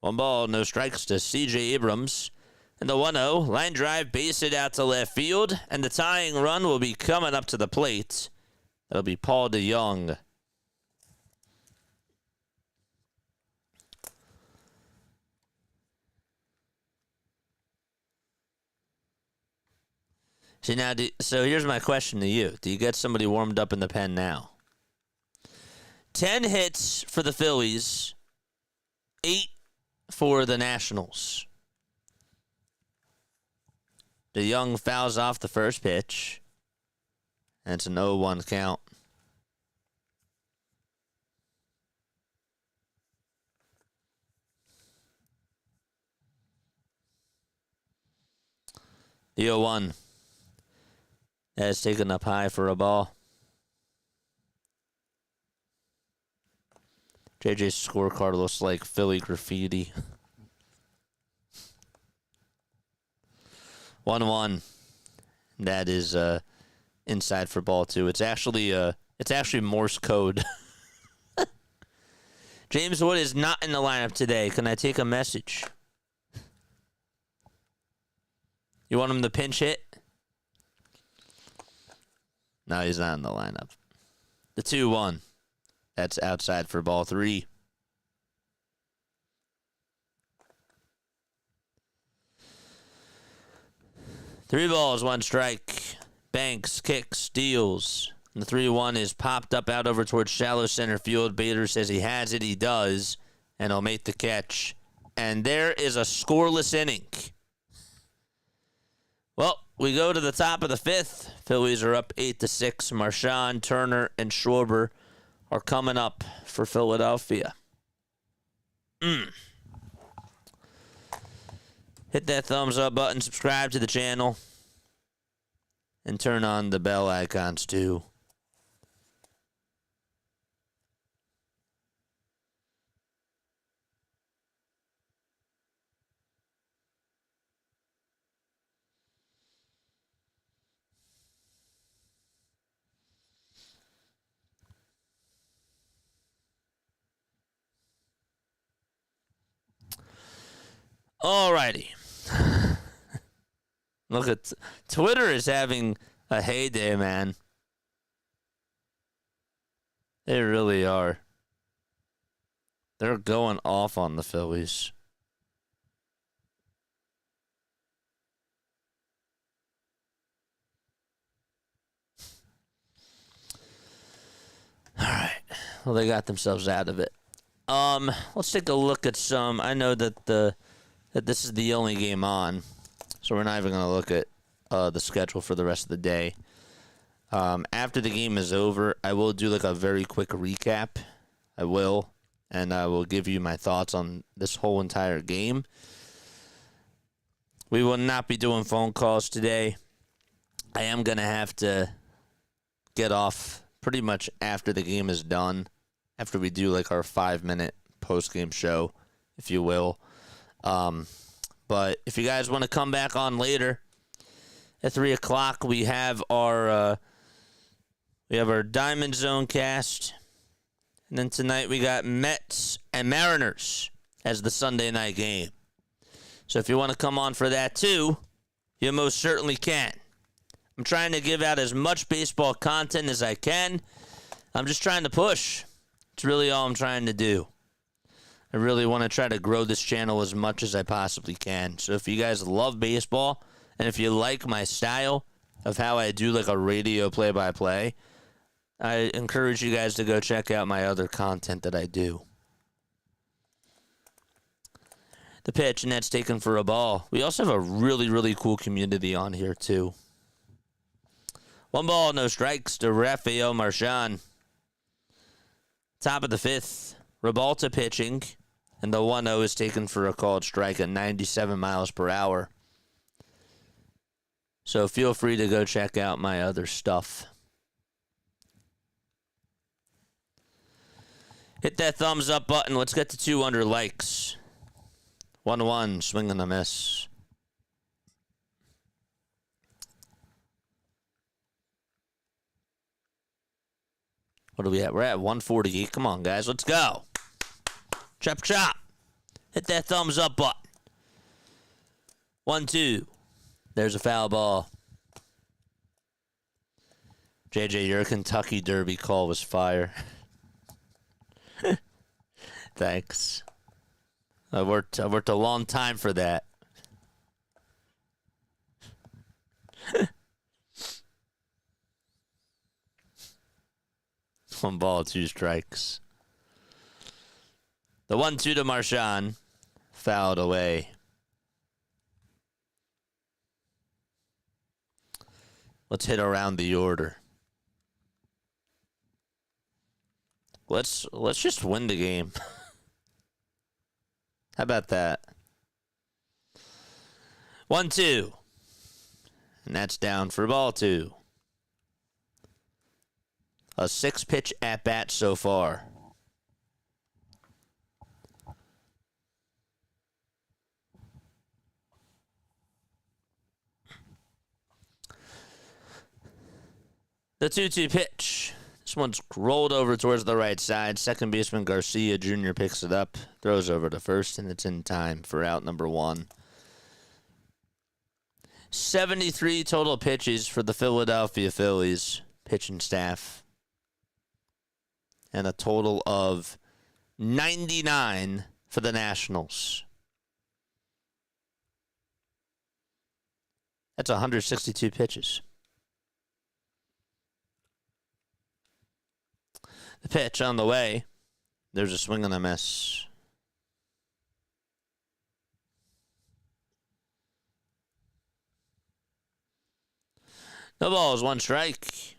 One ball, no strikes to C.J. Abrams. And the 1-0, line drive, base hit out to left field. And the tying run will be coming up to the plate. That'll be Paul DeYoung. See, now, so here's my question to you. Do you get somebody warmed up in the pen now? 10 hits for the Phillies, 8 for the Nationals. DeYoung fouls off the first pitch. And it's an 0-1 count. The 0-1. That is taken up high for a ball. JJ's scorecard looks like Philly graffiti. 1-1. That is inside for ball 2. It's actually Morse code. James Wood is not in the lineup today. Can I take a message? You want him to pinch hit? No, he's not in the lineup. The 2-1. That's outside for ball 3. Three balls, 1 strike. Banks, kicks, steals. And the 3-1 is popped up out over towards shallow center field. Bader says he has it. He does. And he'll make the catch. And there is a scoreless inning. Well, we go to the top of the 5th. Phillies are up 8-6. Marchand, Turner, and Schwarber are coming up for Philadelphia. Hit that thumbs up button, subscribe to the channel, and turn on the bell icons too. Alrighty. Look at Twitter is having a heyday, man. They really are. They're going off on the Phillies. All right. Well, they got themselves out of it. Let's take a look at some. I know that this is the only game on, so we're not even going to look at the schedule for the rest of the day. After the game is over, I will do like a very quick recap. I will, and I will give you my thoughts on this whole entire game. We will not be doing phone calls today. I am going to have to get off pretty much after the game is done, after we do like our 5-minute post-game show, if you will. But if you guys want to come back on later at 3 o'clock, we have our Diamond Zone cast, and then tonight we got Mets and Mariners as the Sunday night game. So if you want to come on for that too, you most certainly can. I'm trying to give out as much baseball content as I can. I'm just trying to push. It's really all I'm trying to do. I really want to try to grow this channel as much as I possibly can. So if you guys love baseball, and if you like my style of how I do like a radio play-by-play, I encourage you guys to go check out my other content that I do. The pitch, and that's taken for a ball. We also have a really, really cool community on here, too. 1 ball, no strikes to Rafael Marchand. Top of the 5th, Rabalta pitching, and the 1-0 is taken for a called strike at 97 miles per hour. So feel free to go check out my other stuff. Hit that thumbs up button. Let's get to 200 likes. 1-1, swing and a miss. What are we at? We're at 148. Come on, guys. Let's go. Chop, chop. Hit that thumbs up button. 1-2. There's a foul ball. JJ, your Kentucky Derby call was fire. Thanks. I worked a long time for that. 1 ball, 2 strikes. The 1-2 to Marchand. Fouled away. Let's hit around the order. Let's just win the game. How about that? 1-2. And that's down for ball 2. A 6-pitch at-bat so far. The 2-2 pitch. This one's rolled over towards the right side. Second baseman Garcia Jr. picks it up, throws over to first, and it's in time for out number 1. 73 total pitches for the Philadelphia Phillies pitching staff. And a total of 99 for the Nationals. That's 162 pitches. The pitch on the way. There's a swing and a miss. No balls, 1 strike.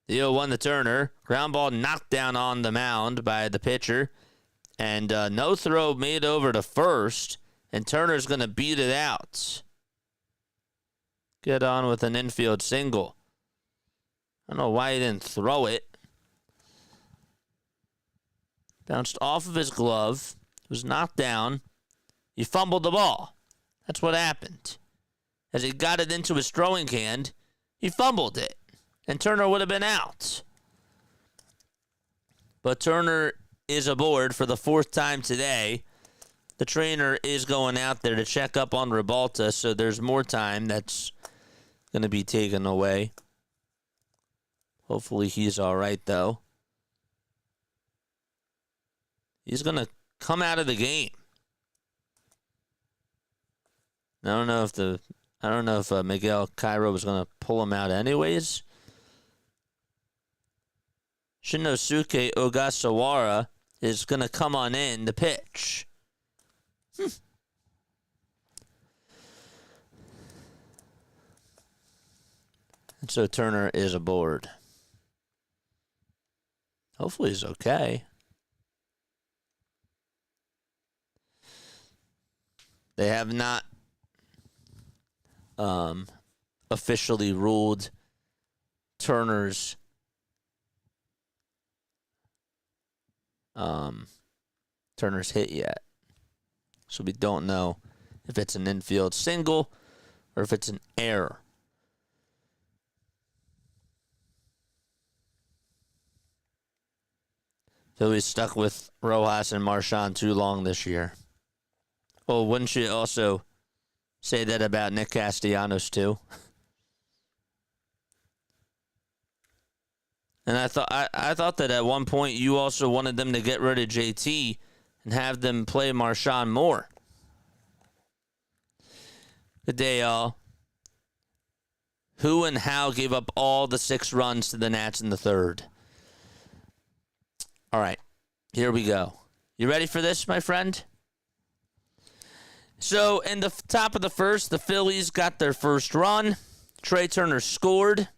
The 0-1 to Turner. Ground ball knocked down on the mound by the pitcher. And no throw made over to first. And Turner's going to beat it out. Get on with an infield single. I don't know why he didn't throw it. Bounced off of his glove. Was knocked down. He fumbled the ball. That's what happened. As he got it into his throwing hand, he fumbled it. And Turner would have been out. But Turner is aboard for the 4th time today. The trainer is going out there to check up on Ribalta, so there's more time that's going to be taken away. Hopefully he's all right, though. He's going to come out of the game. I don't know if Miguel Cairo was going to pull him out anyways. Shinosuke Ogasawara is going to come on in to pitch. And so Turner is aboard. Hopefully he's okay. They have not officially ruled Turner's hit yet. So we don't know if it's an infield single or if it's an error. Phillies stuck with Rojas and Marchand too long this year. Well, wouldn't you also say that about Nick Castellanos too? And I thought that at one point you also wanted them to get rid of JT and have them play Marchand more. Good day, y'all. Who and how gave up all the 6 runs to the Nats in the 3rd? All right, here we go. You ready for this, my friend? So, in the top of the 1st, the Phillies got their first run. Trey Turner scored.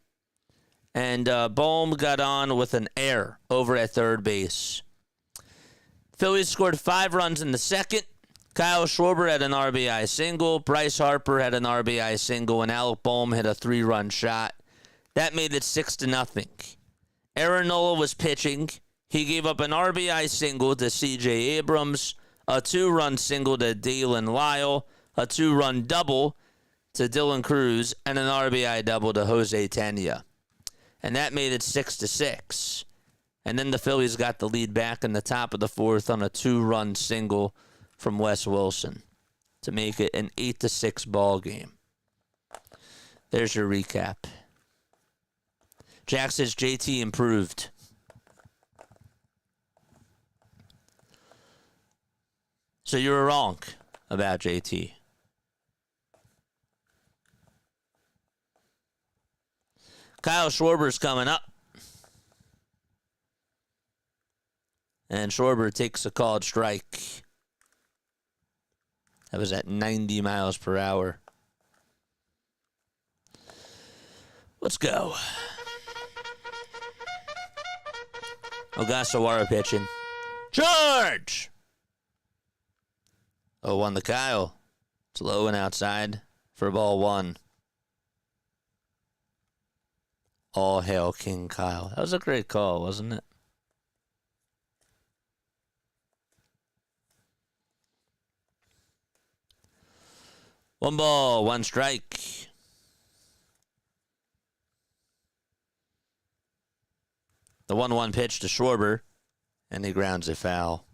And Bohm got on with an error over at third base. Phillies scored 5 runs in the 2nd. Kyle Schwarber had an RBI single. Bryce Harper had an RBI single. And Alec Bohm hit a 3-run shot. That made it 6-0. Aaron Nola was pitching. He gave up an RBI single to C.J. Abrams, a 2-run single to Dalen Lyle, a 2-run double to Dylan Cruz, and an RBI double to Jose Tena. And that made it 6-6. And then the Phillies got the lead back in the top of the 4th on a 2-run single from Wes Wilson to make it an 8-6 ball game. There's your recap. Jack says JT improved. So you were wrong about JT. Kyle Schwarber's coming up. And Schwarber takes a called strike. That was at 90 miles per hour. Let's go. Ogasawara pitching. Charge! 0-1 to Kyle. It's low and outside. for ball one. All hail King Kyle. That was a great call, wasn't it? One ball, one strike. The 1-1 pitch to Schwarber, and he grounds a foul.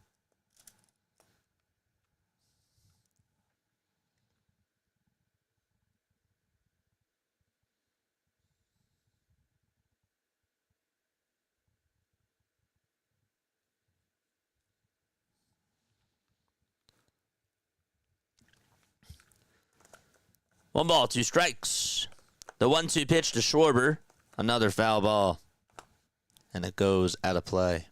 One ball, two strikes. The 1-2 pitch to Schwarber, another foul ball, and it goes out of play.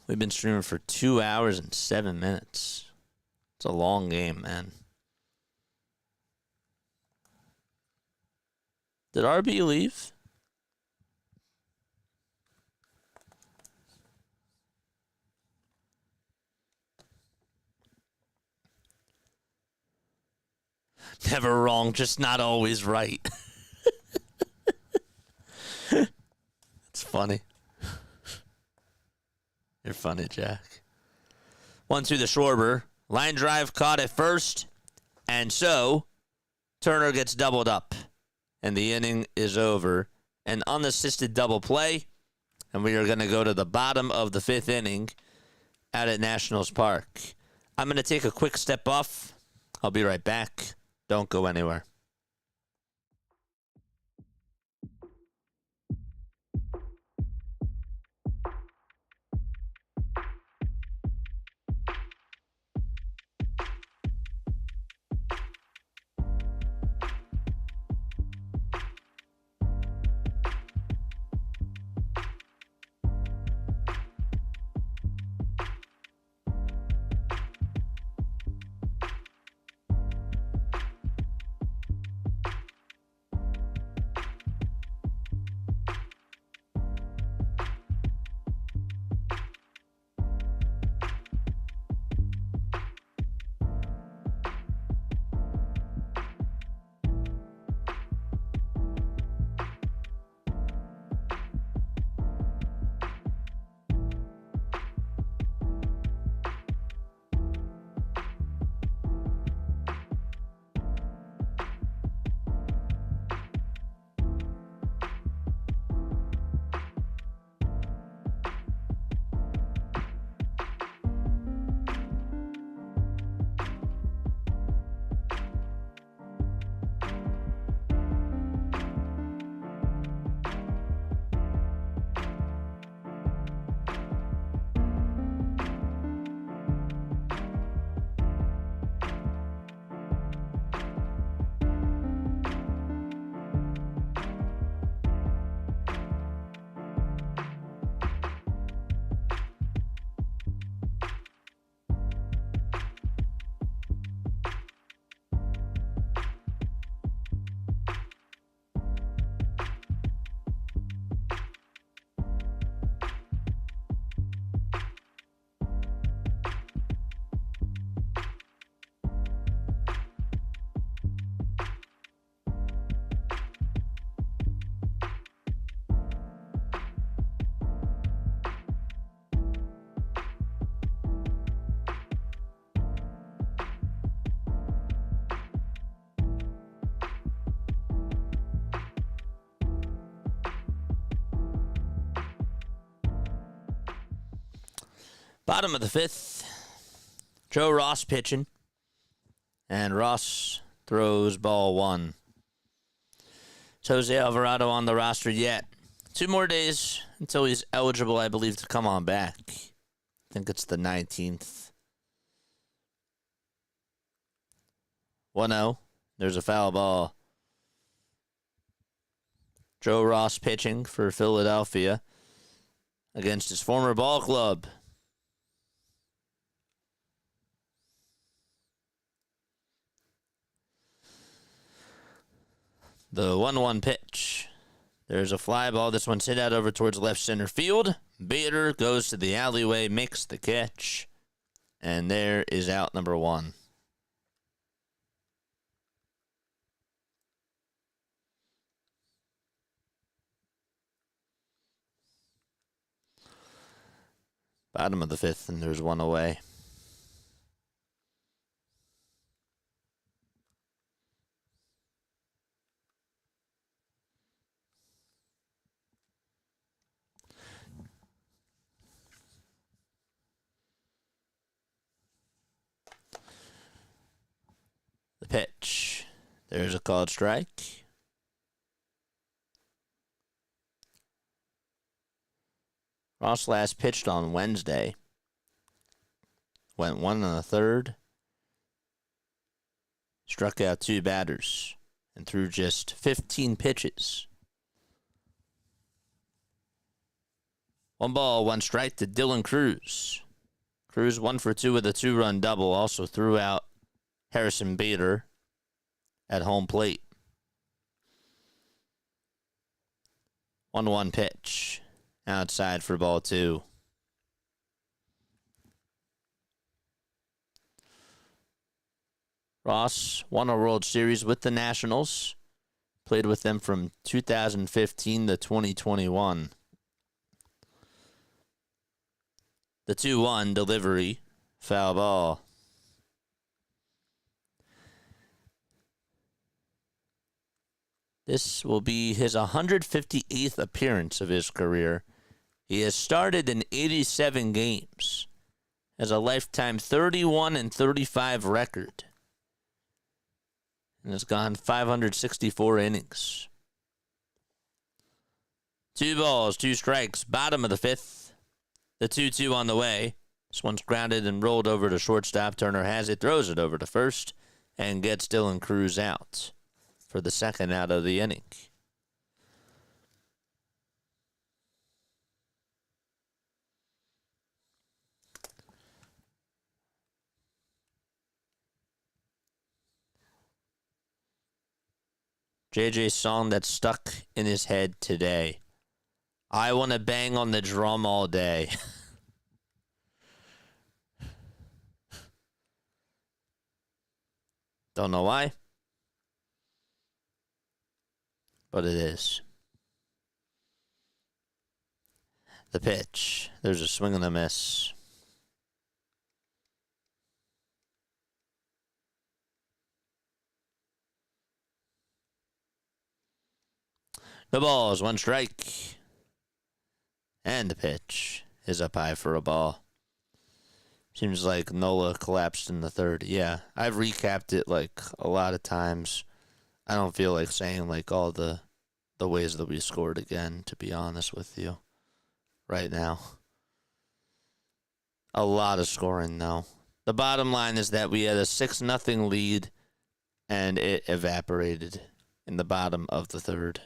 We've been streaming for 2 hours and 7 minutes. It's a long game, man. Did RB leave? Never wrong, just not always right. It's funny. You're funny, Jack. 1-2 the Schwarber. Line drive caught at first. And so, Turner gets doubled up. And the inning is over. An unassisted double play. And we are going to go to the bottom of the fifth inning out at Nationals Park. I'm going to take a quick step off. I'll be right back. Don't go anywhere. Bottom of the fifth. Joe Ross pitching. And Ross throws ball one. Is Jose Alvarado on the roster yet? 2 more days until he's eligible, I believe, to come on back. I think it's the 19th. 1-0. There's a foul ball. Joe Ross pitching for Philadelphia against his former ball club. The 1-1 pitch. There's a fly ball. This one's hit out over towards left center field. Bader goes to the alleyway, makes the catch, and there is out number 1. Bottom of the 5th, and there's 1 away. The pitch. There's a called strike. Ross last pitched on Wednesday. Went 1 1/3. Struck out 2 batters and threw just 15 pitches. 1 ball, 1 strike to Dylan Cruz. Cruz 1 for 2 with a 2-run double. Also threw out Harrison Bader at home plate. 1-1 pitch. Outside for ball 2. Ross won a World Series with the Nationals. Played with them from 2015 to 2021. The 2-1 delivery. Foul ball. This will be his 158th appearance of his career. He has started in 87 games. Has a lifetime 31-35 record. And has gone 564 innings. 2 balls, 2 strikes, bottom of the 5th. The 2-2 on the way. This one's grounded and rolled over to shortstop. Turner has it, throws it over to first, and gets Dylan Cruz out for the 2nd out of the inning. JJ's song that's stuck in his head today. I want to bang on the drum all day. Don't know why, but it is. The pitch. There's a swing and a miss. The ball is 1 strike. And the pitch is up high for a ball. Seems like Nola collapsed in the 3rd. Yeah, I've recapped it like a lot of times. I don't feel like saying like all the ways that we scored again, to be honest with you, right now. A lot of scoring, though. The bottom line is that we had a 6-0 lead, and it evaporated in the bottom of the 3rd.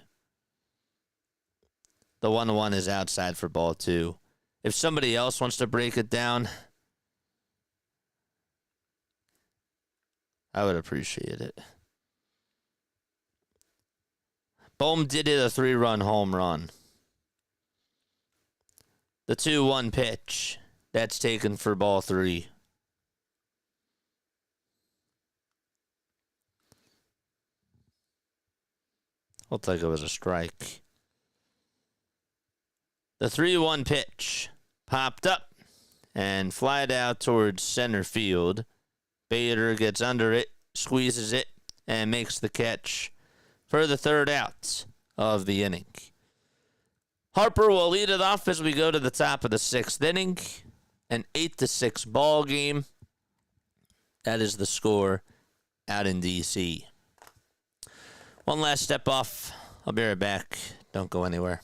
The 1-1 is outside for ball 2. If somebody else wants to break it down, I would appreciate it. Bohm did hit a 3-run home run. The 2-1 pitch, that's taken for ball 3. Looks like it was a strike. The 3-1 pitch popped up and flied out towards center field. Bader gets under it, squeezes it, and makes the catch for the 3rd out of the inning. Harper will lead it off as we go to the top of the 6th inning. An 8-6 ball game. That is the score out in D.C. One last step off. I'll be right back. Don't go anywhere.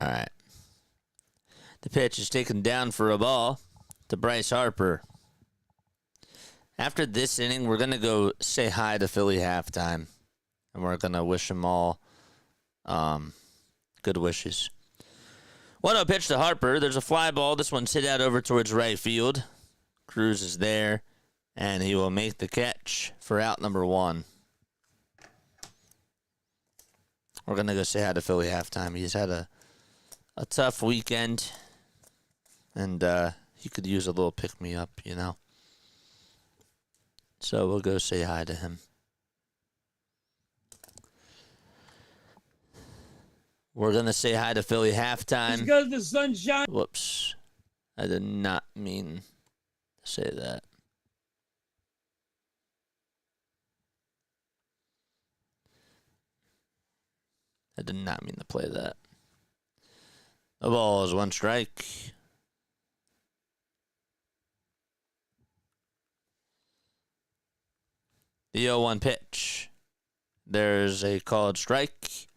All right. The pitch is taken down for a ball to Bryce Harper. After this inning, we're going to go say hi to Philly halftime. And we're going to wish them all good wishes. 1-0 pitch to Harper. There's a fly ball. This one's hit out over towards right field. Cruz is there. And he will make the catch for out number 1. We're going to go say hi to Philly halftime. He's had a tough weekend. And he could use a little pick-me-up, you know. So we'll go say hi to him. We're going to say hi to Philly halftime. Because the sunshine. Whoops. I did not mean to say that. I did not mean to play that. The ball is 1 strike. The 0-1 pitch. There's a called strike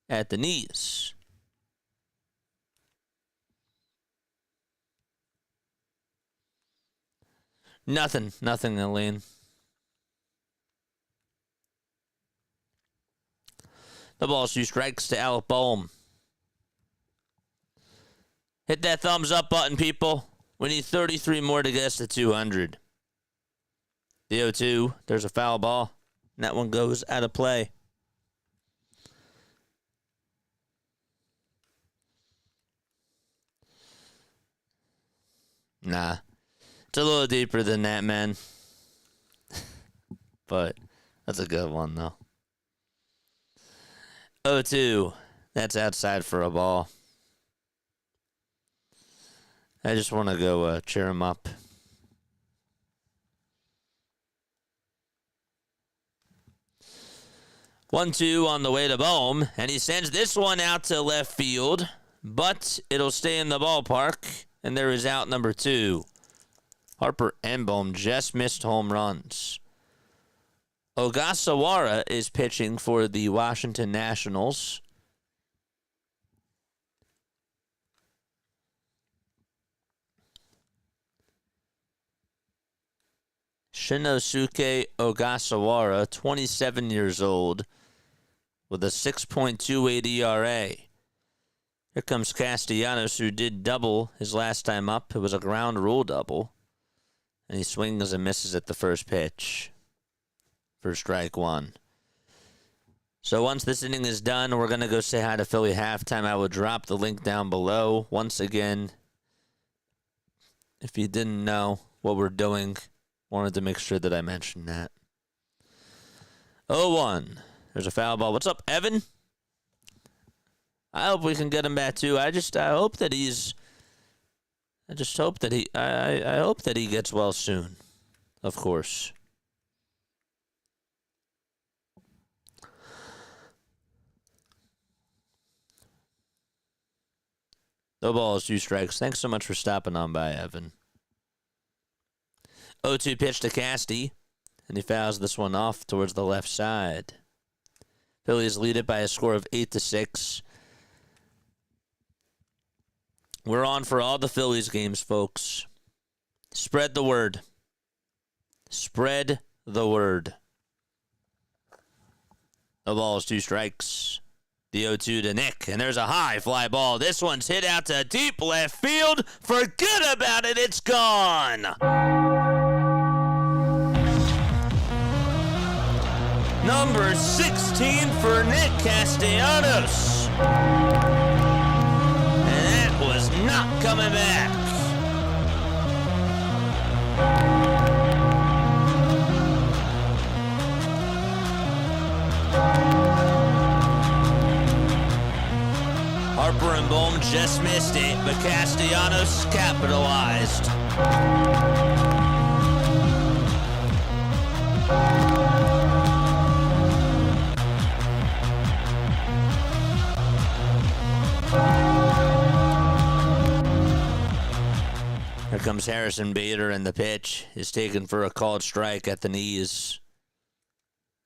at the knees. Nothing, Elaine. The ball's 2 strikes to Alec Boehm. Hit that thumbs up button, people. We need 33 more to get us to 200. The 0-2, there's a foul ball. And that one goes out of play. Nah. It's a little deeper than that, man. But that's a good one, though. 0-2. That's outside for a ball. I just want to go cheer him up. 1-2 on the way to Boehm, and he sends this one out to left field, but it'll stay in the ballpark, and there is out number 2. Harper and Boehm just missed home runs. Ogasawara is pitching for the Washington Nationals. Shinosuke Ogasawara, 27 years old, with a 6.28 ERA. Here comes Castellanos, who did double his last time up. It was a ground rule double. And he swings and misses at the first pitch for strike 1. So once this inning is done, we're going to go say hi to Philly halftime. I will drop the link down below. Once again, if you didn't know what we're doing, wanted to make sure that I mentioned that. 0-1. There's a foul ball. What's up, Evan? I hope we can get him back too. I hope that he gets well soon. Of course. The ball is 2 strikes. Thanks so much for stopping on by, Evan. 0-2 pitch to Casty, and he fouls this one off towards the left side. Phillies lead it by a score of 8-6. We're on for all the Phillies games, folks. Spread the word. Spread the word. The ball is 2 strikes. The 0-2 to Nick, and there's a high fly ball. This one's hit out to deep left field. Forget about it. It's gone. Number 16 for Nick Castellanos. And that was not coming back. Harper and Boehm just missed it, but Castellanos capitalized. Here comes Harrison Bader, and the pitch is taken for a called strike at the knees.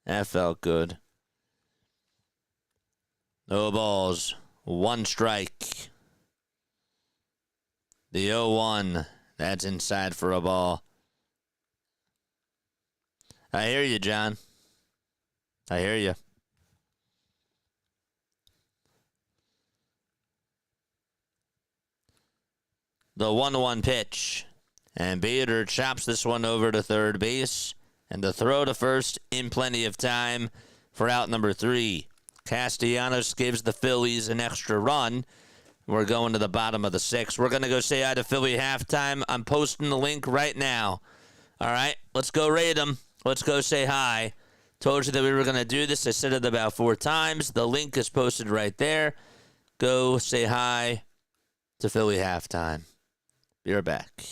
That felt good. No balls. One strike. The 0-1. That's inside for a ball. I hear you, John. I hear you. The 1-1 pitch. And Bader chops this one over to third base. And the throw to first in plenty of time for out number 3. Castellanos gives the Phillies an extra run. We're going to the bottom of the 6th. We're going to go say hi to Philly halftime. I'm posting the link right now. All right, let's go rate them. Let's go say hi. Told you that we were going to do this. I said it about 4 times. The link is posted right there. Go say hi to Philly halftime. Be right back.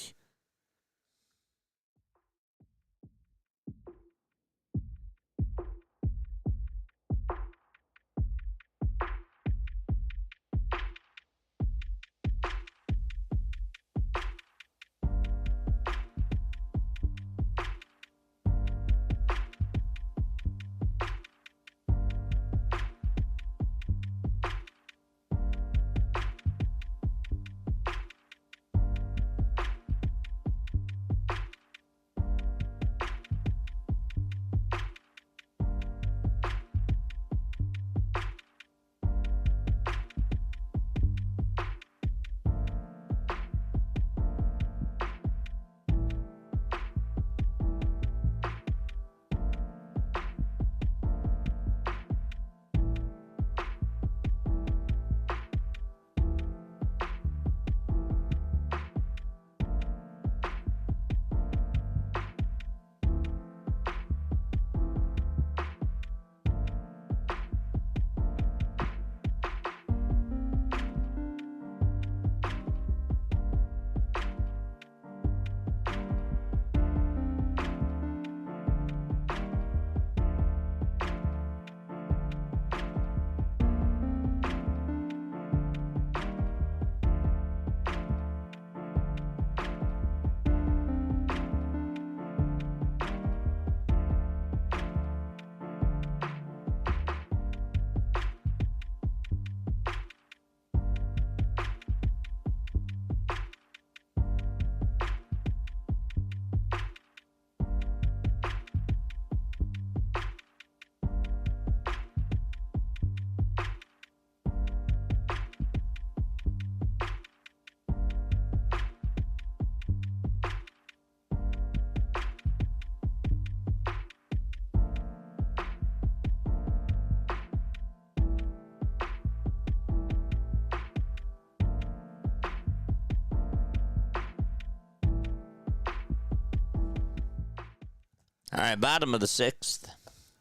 All right, bottom of the 6th,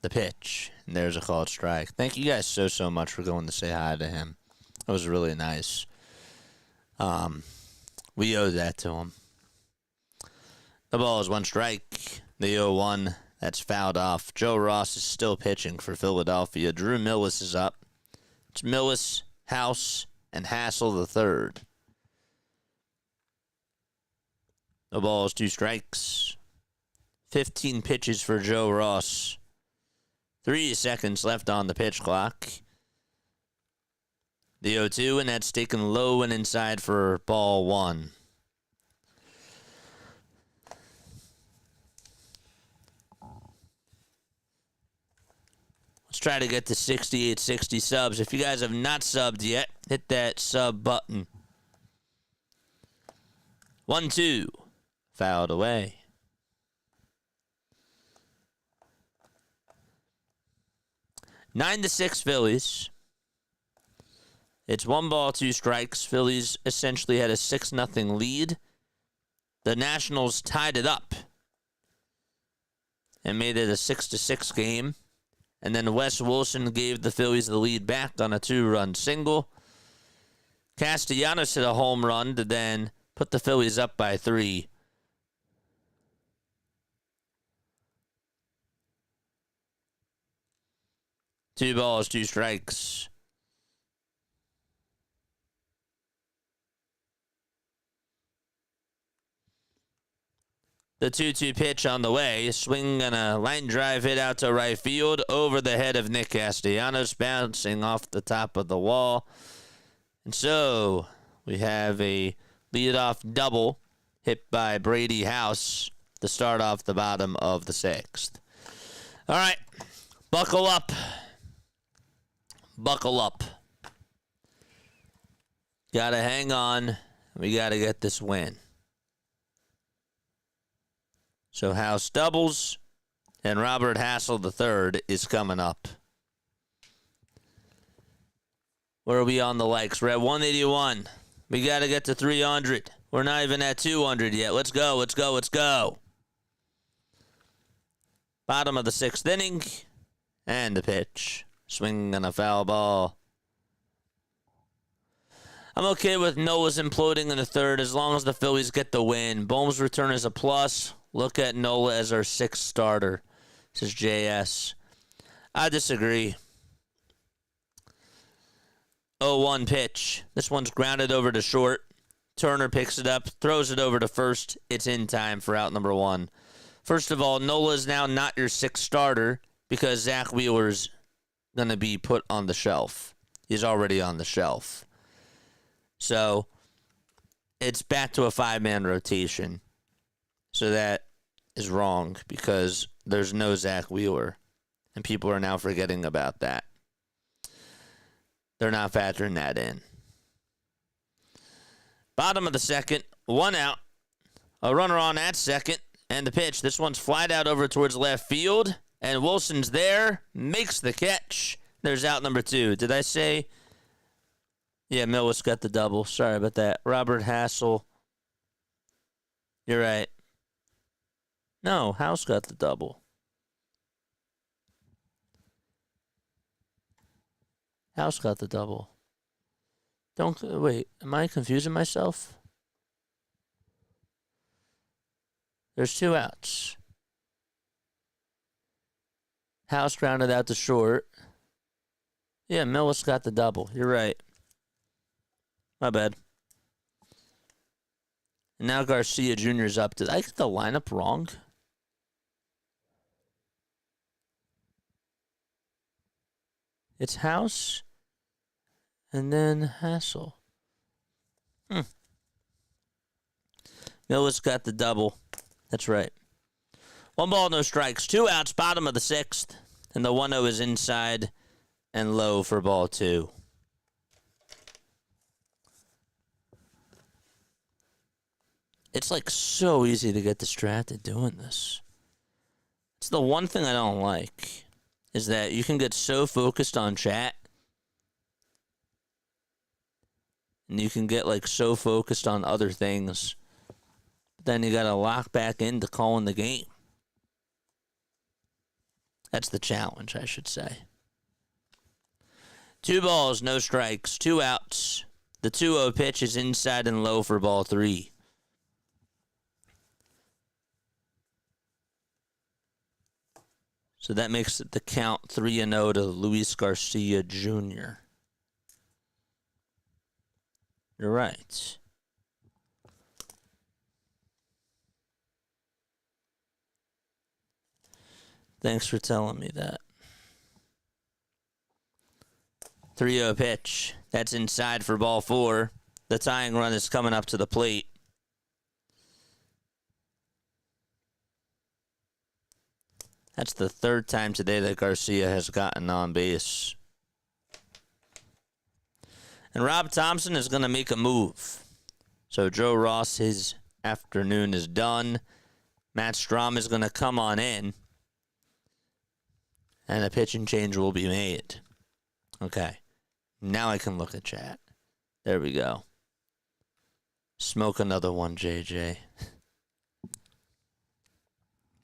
the pitch. And there's a called strike. Thank you guys so much for going to say hi to him. That was really nice. We owe that to him. The ball is one strike. The 0-1, that's fouled off. Joe Ross is still pitching for Philadelphia. Drew Millis is up. It's Millis, House, and Hassel the third. The ball is 2 strikes. 15 pitches for Joe Ross. 3 seconds left on the pitch clock. The 0-2, and that's taken low and inside for ball 1. Let's try to get to 6860 subs. If you guys have not subbed yet, hit that sub button. 1-2. Fouled away. 9-6 Phillies. It's 1 ball, 2 strikes. Phillies essentially had a 6-0 lead. The Nationals tied it up and made it a 6-6 game. And then Wes Wilson gave the Phillies the lead back on a 2-run single. Castellanos hit a home run to then put the Phillies up by 3. Two balls, 2 strikes. The 2-2 pitch on the way. Swing and a line drive hit out to right field over the head of Nick Castellanos, bouncing off the top of the wall. And so we have a leadoff double hit by Brady House to start off the bottom of the 6th. All right, buckle up. Buckle up. Got to hang on. We got to get this win. So House doubles, and Robert Hassel III is coming up. Where are we on the likes? We're at 181. We got to get to 300. We're not even at 200 yet. Let's go, let's go, let's go. Bottom of the 6th inning, and the pitch. Swing and a foul ball. I'm okay with Nola's imploding in the 3rd as long as the Phillies get the win. Bohm's return is a plus. Look at Nola as our 6th starter, says JS. I disagree. 0-1 pitch. This one's grounded over to short. Turner picks it up, throws it over to first. It's in time for out number 1. First of all, Nola is now not your 6th starter because Zach Wheeler's going to be put on the shelf. He's already on the shelf. So it's back to a 5-man rotation. So that is wrong because there's no Zach Wheeler. And people are now forgetting about that. They're not factoring that in. Bottom of the 2nd, 1 out. A runner on at 2nd. And the pitch. This one's flied out over towards left field. And Wilson's there. Makes the catch. There's out number 2. Did I say? Yeah, Millis got the double. Sorry about that. Robert Hassel. You're right. No, House got the double. House got the double. Don't wait. Am I confusing myself? There's 2 outs. House grounded out to short. Yeah, Millis got the double. You're right. My bad. And now Garcia Jr. is up. Did I get the lineup wrong? It's House and then Hassel. Millis got the double. That's right. 1 ball, no strikes. 2 outs, bottom of the 6th. And the 1-0 is inside and low for ball 2. It's like so easy to get distracted doing this. It's the one thing I don't like is that you can get so focused on chat and you can get like so focused on other things. Then you got to lock back into calling the game. That's the challenge, I should say. 2 balls, no strikes, 2 outs. The 2-0 pitch is inside and low for ball 3. So that makes the count 3-0 to Luis Garcia Jr. You're right. Thanks for telling me that. 3-0 pitch. That's inside for ball 4. The tying run is coming up to the plate. That's the 3rd time today that Garcia has gotten on base. And Rob Thompson is going to make a move. So Joe Ross, his afternoon is done. Matt Strom is going to come on in. And a pitching change will be made. Okay. Now I can look at chat. There we go. Smoke another one, JJ.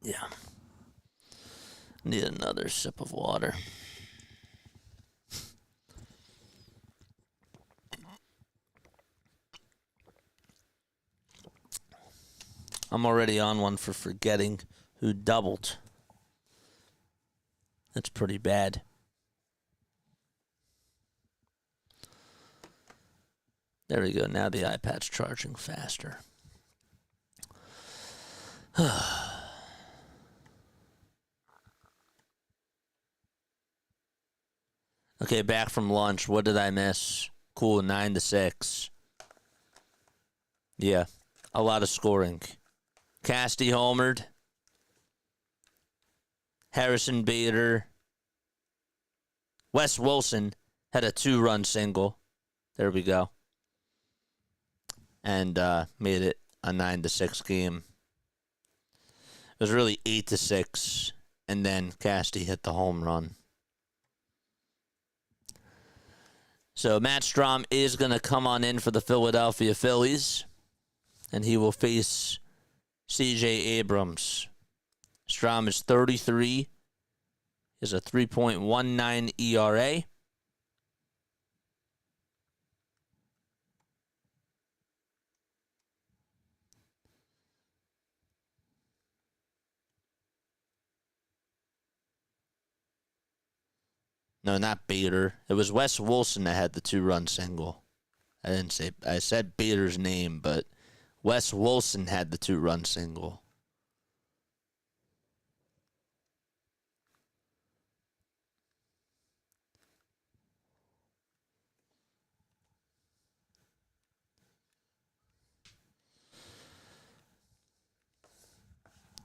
Yeah. Need another sip of water. I'm already on one for forgetting who doubled. That's pretty bad. There we go. Now the iPad's charging faster. Okay, back from lunch. What did I miss? Cool, 9-6. Yeah, a lot of scoring. Casty homered. Harrison Bader. Wes Wilson had a 2-run single. There we go. And made it a 9-6 game. It was really 8-6, and then Casty hit the home run. So Matt Strom is going to come on in for the Philadelphia Phillies, and he will face C.J. Abrams. Strom is 33. He has a 3.19 ERA. No, not Bader. It was Wes Wilson that had the 2-run single. I said Bader's name, but Wes Wilson had the 2-run single.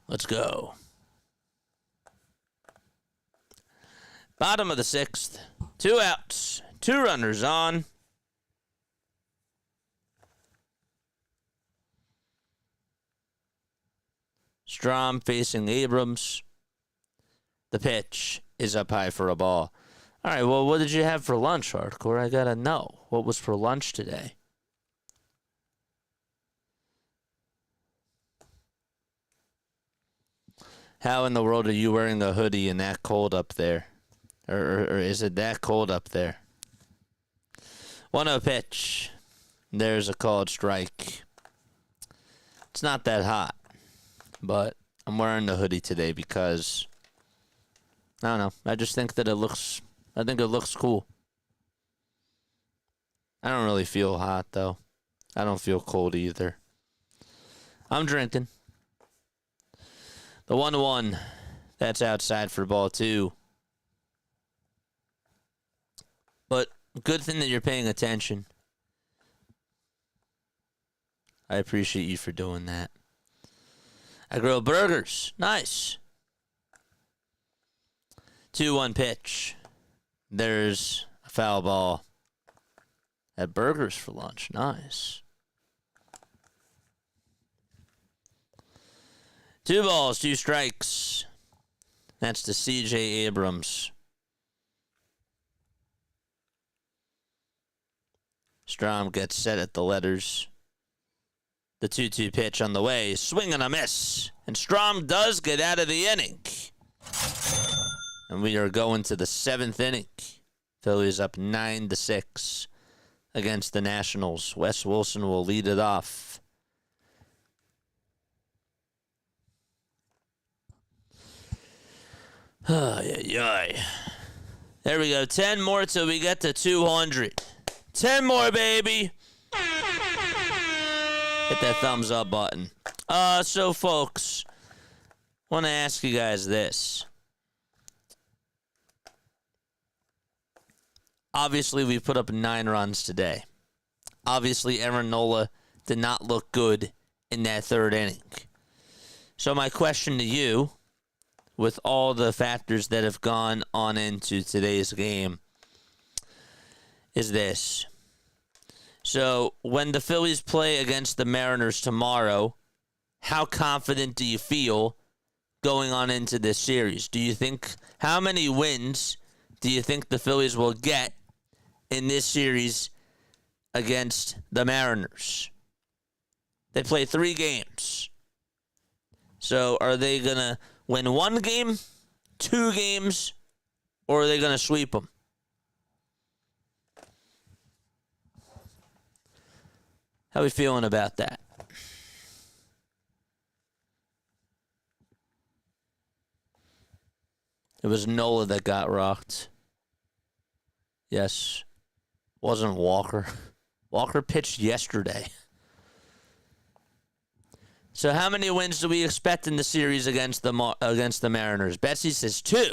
Let's go. Bottom of the 6th. 2 outs. 2 runners on. Strom facing Abrams. The pitch is up high for a ball. All right, well, what did you have for lunch, Hardcore? I got to know. What was for lunch today? How in the world are you wearing a hoodie and that cold up there? Or is it that cold up there? 1-0 pitch. There's a called strike. It's not that hot, but I'm wearing the hoodie today because I don't know. I just think that it looks cool. I don't really feel hot though. I don't feel cold either. I'm drinking. The 1-1. That's outside for ball 2. But good thing that you're paying attention. I appreciate you for doing that. I grill burgers. Nice. 2-1 pitch. There's a foul ball. Had burgers for lunch. Nice. 2 balls, 2 strikes. That's to C.J. Abrams. Strom gets set at the letters. The 2-2 pitch on the way. Swing and a miss. And Strom does get out of the inning. And we are going to the 7th inning. Phillies up 9-6 against the Nationals. Wes Wilson will lead it off. Ay. There we go. 10 more till we get to 200. 10 more, baby. Hit that thumbs up button. So, folks, want to ask you guys this. Obviously, we put up 9 runs today. Obviously, Aaron Nola did not look good in that 3rd inning. So, my question to you, with all the factors that have gone on into today's game, is this. So, when the Phillies play against the Mariners tomorrow, how confident do you feel going on into this series? Do you think, how many wins do you think the Phillies will get in this series against the Mariners? They play 3 games. So, are they going to win 1 game, 2 games, or are they going to sweep them? How are we feeling about that? It was Nola that got rocked. Yes. Wasn't Walker. Walker pitched yesterday. So how many wins do we expect in the series against the Mariners? Betsy says 2.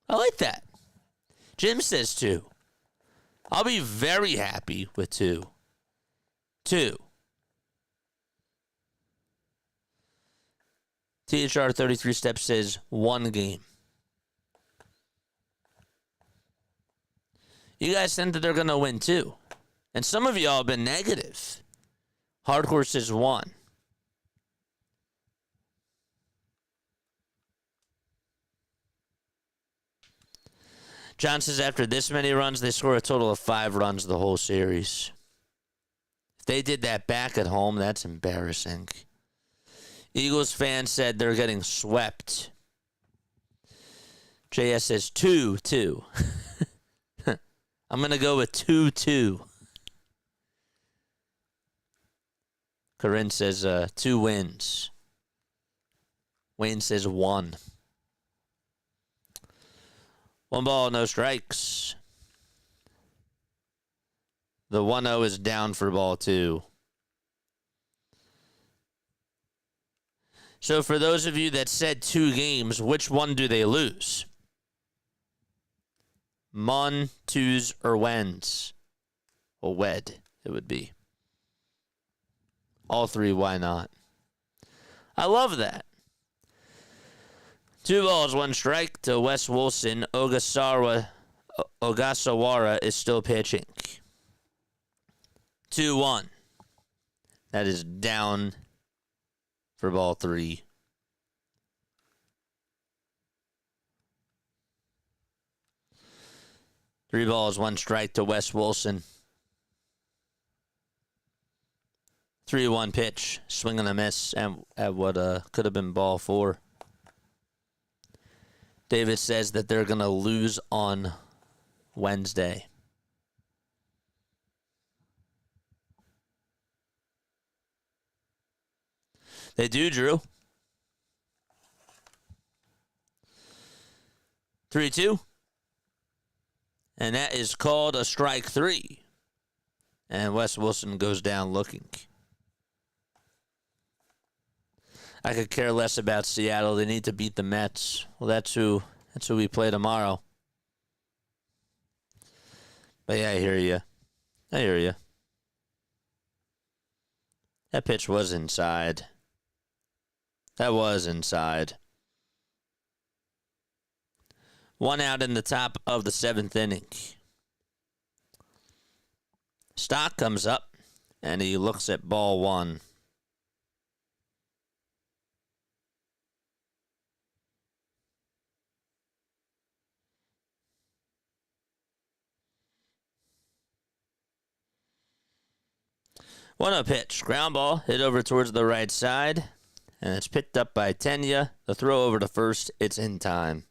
I like that. Jim says 2. I'll be very happy with 2. 2. THR 33 Steps says 1 game. You guys think that they're going to win 2. And some of y'all have been negative. Hardcore says 1. John says after this many runs, they score a total of 5 runs the whole series. If they did that back at home, that's embarrassing. Eagles fans said they're getting swept. JS says 2-2. I'm going to go with 2-2. Corinne says 2 wins. Wayne says 1. 1 ball, no strikes. The 1-0 is down for ball 2. So for those of you that said 2 games, which one do they lose? Mon, twos, or wens? Well, wed, it would be. All 3, why not? I love that. 2 balls, 1 strike to Wes Wilson. Ogasawara is still pitching. 2-1. That is down for ball 3. Three balls, 1 strike to Wes Wilson. 3-1 pitch, swing and a miss at what could have been ball 4. Davis says that they're going to lose on Wednesday. They do, Drew. 3-2. And that is called a strike 3. And Wes Wilson goes down looking. I could care less about Seattle. They need to beat the Mets. Well, that's who we play tomorrow. But yeah, I hear you. That pitch was inside. That was inside. 1 out in the top of the 7th inning. Stock comes up, and he looks at ball 1. One pitch. Ground ball hit over towards the right side, and it's picked up by Tenya. The throw over to first. It's in time.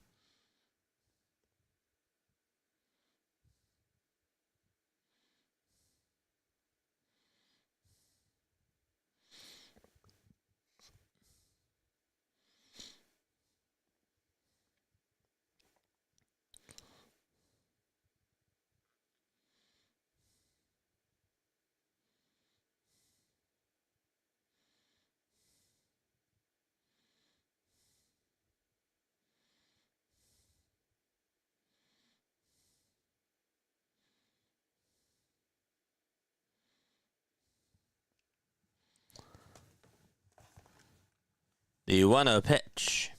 The 1-0 pitch.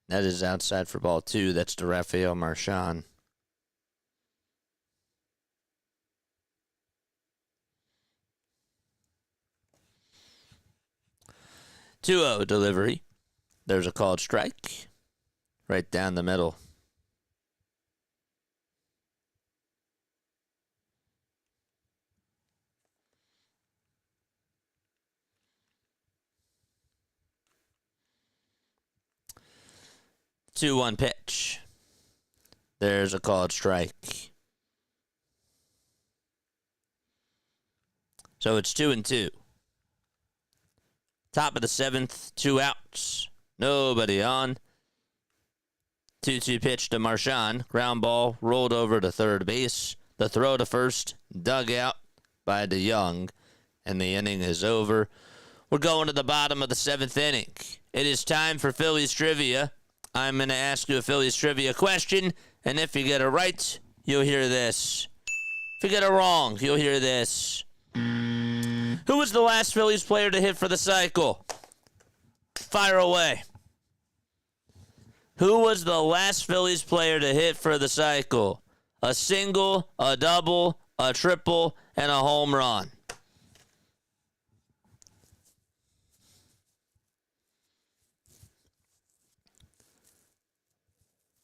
That is outside for ball 2. That's to Rafael Marchand. 2-0 delivery. There's a called strike. Right down the middle. Two-one pitch. There's a called strike. So it's 2-2. Top of the 7th, 2 outs. Nobody on. 2-2 pitch to Marchand. Ground ball rolled over to third base. The throw to first, dug out by DeYoung. And the inning is over. We're going to the bottom of the 7th inning. It is time for Phillies Trivia. I'm going to ask you a Phillies Trivia question, and if you get it right, you'll hear this. If you get it wrong, you'll hear this. Who was the last Phillies player to hit for the cycle? Fire away. Who was the last Phillies player to hit for the cycle? A single, a double, a triple, and a home run.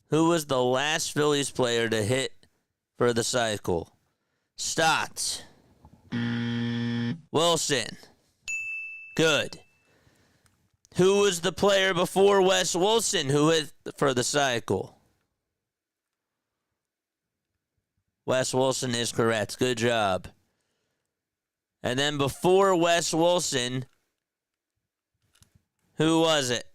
Who was the last Phillies player to hit for the cycle? Stott. Wilson. Good. Who was the player before Wes Wilson who hit for the cycle? Wes Wilson is correct. Good job. And then before Wes Wilson, who was it?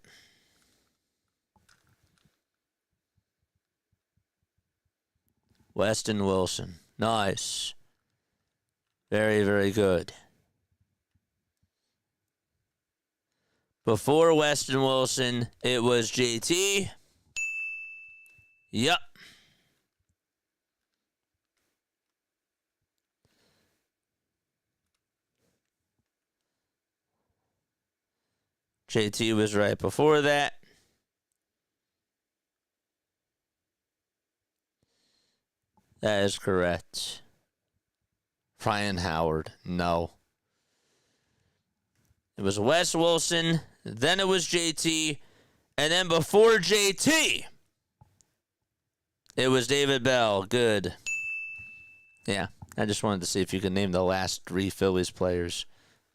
Weston Wilson. Nice. Very, very good. Before Weston Wilson, it was JT. Yep. JT was right before that. That is correct. Ryan Howard, no. It was Wes Wilson, then it was JT, and then before JT, it was David Bell. Good. Yeah, I just wanted to see if you could name the last 3 Phillies players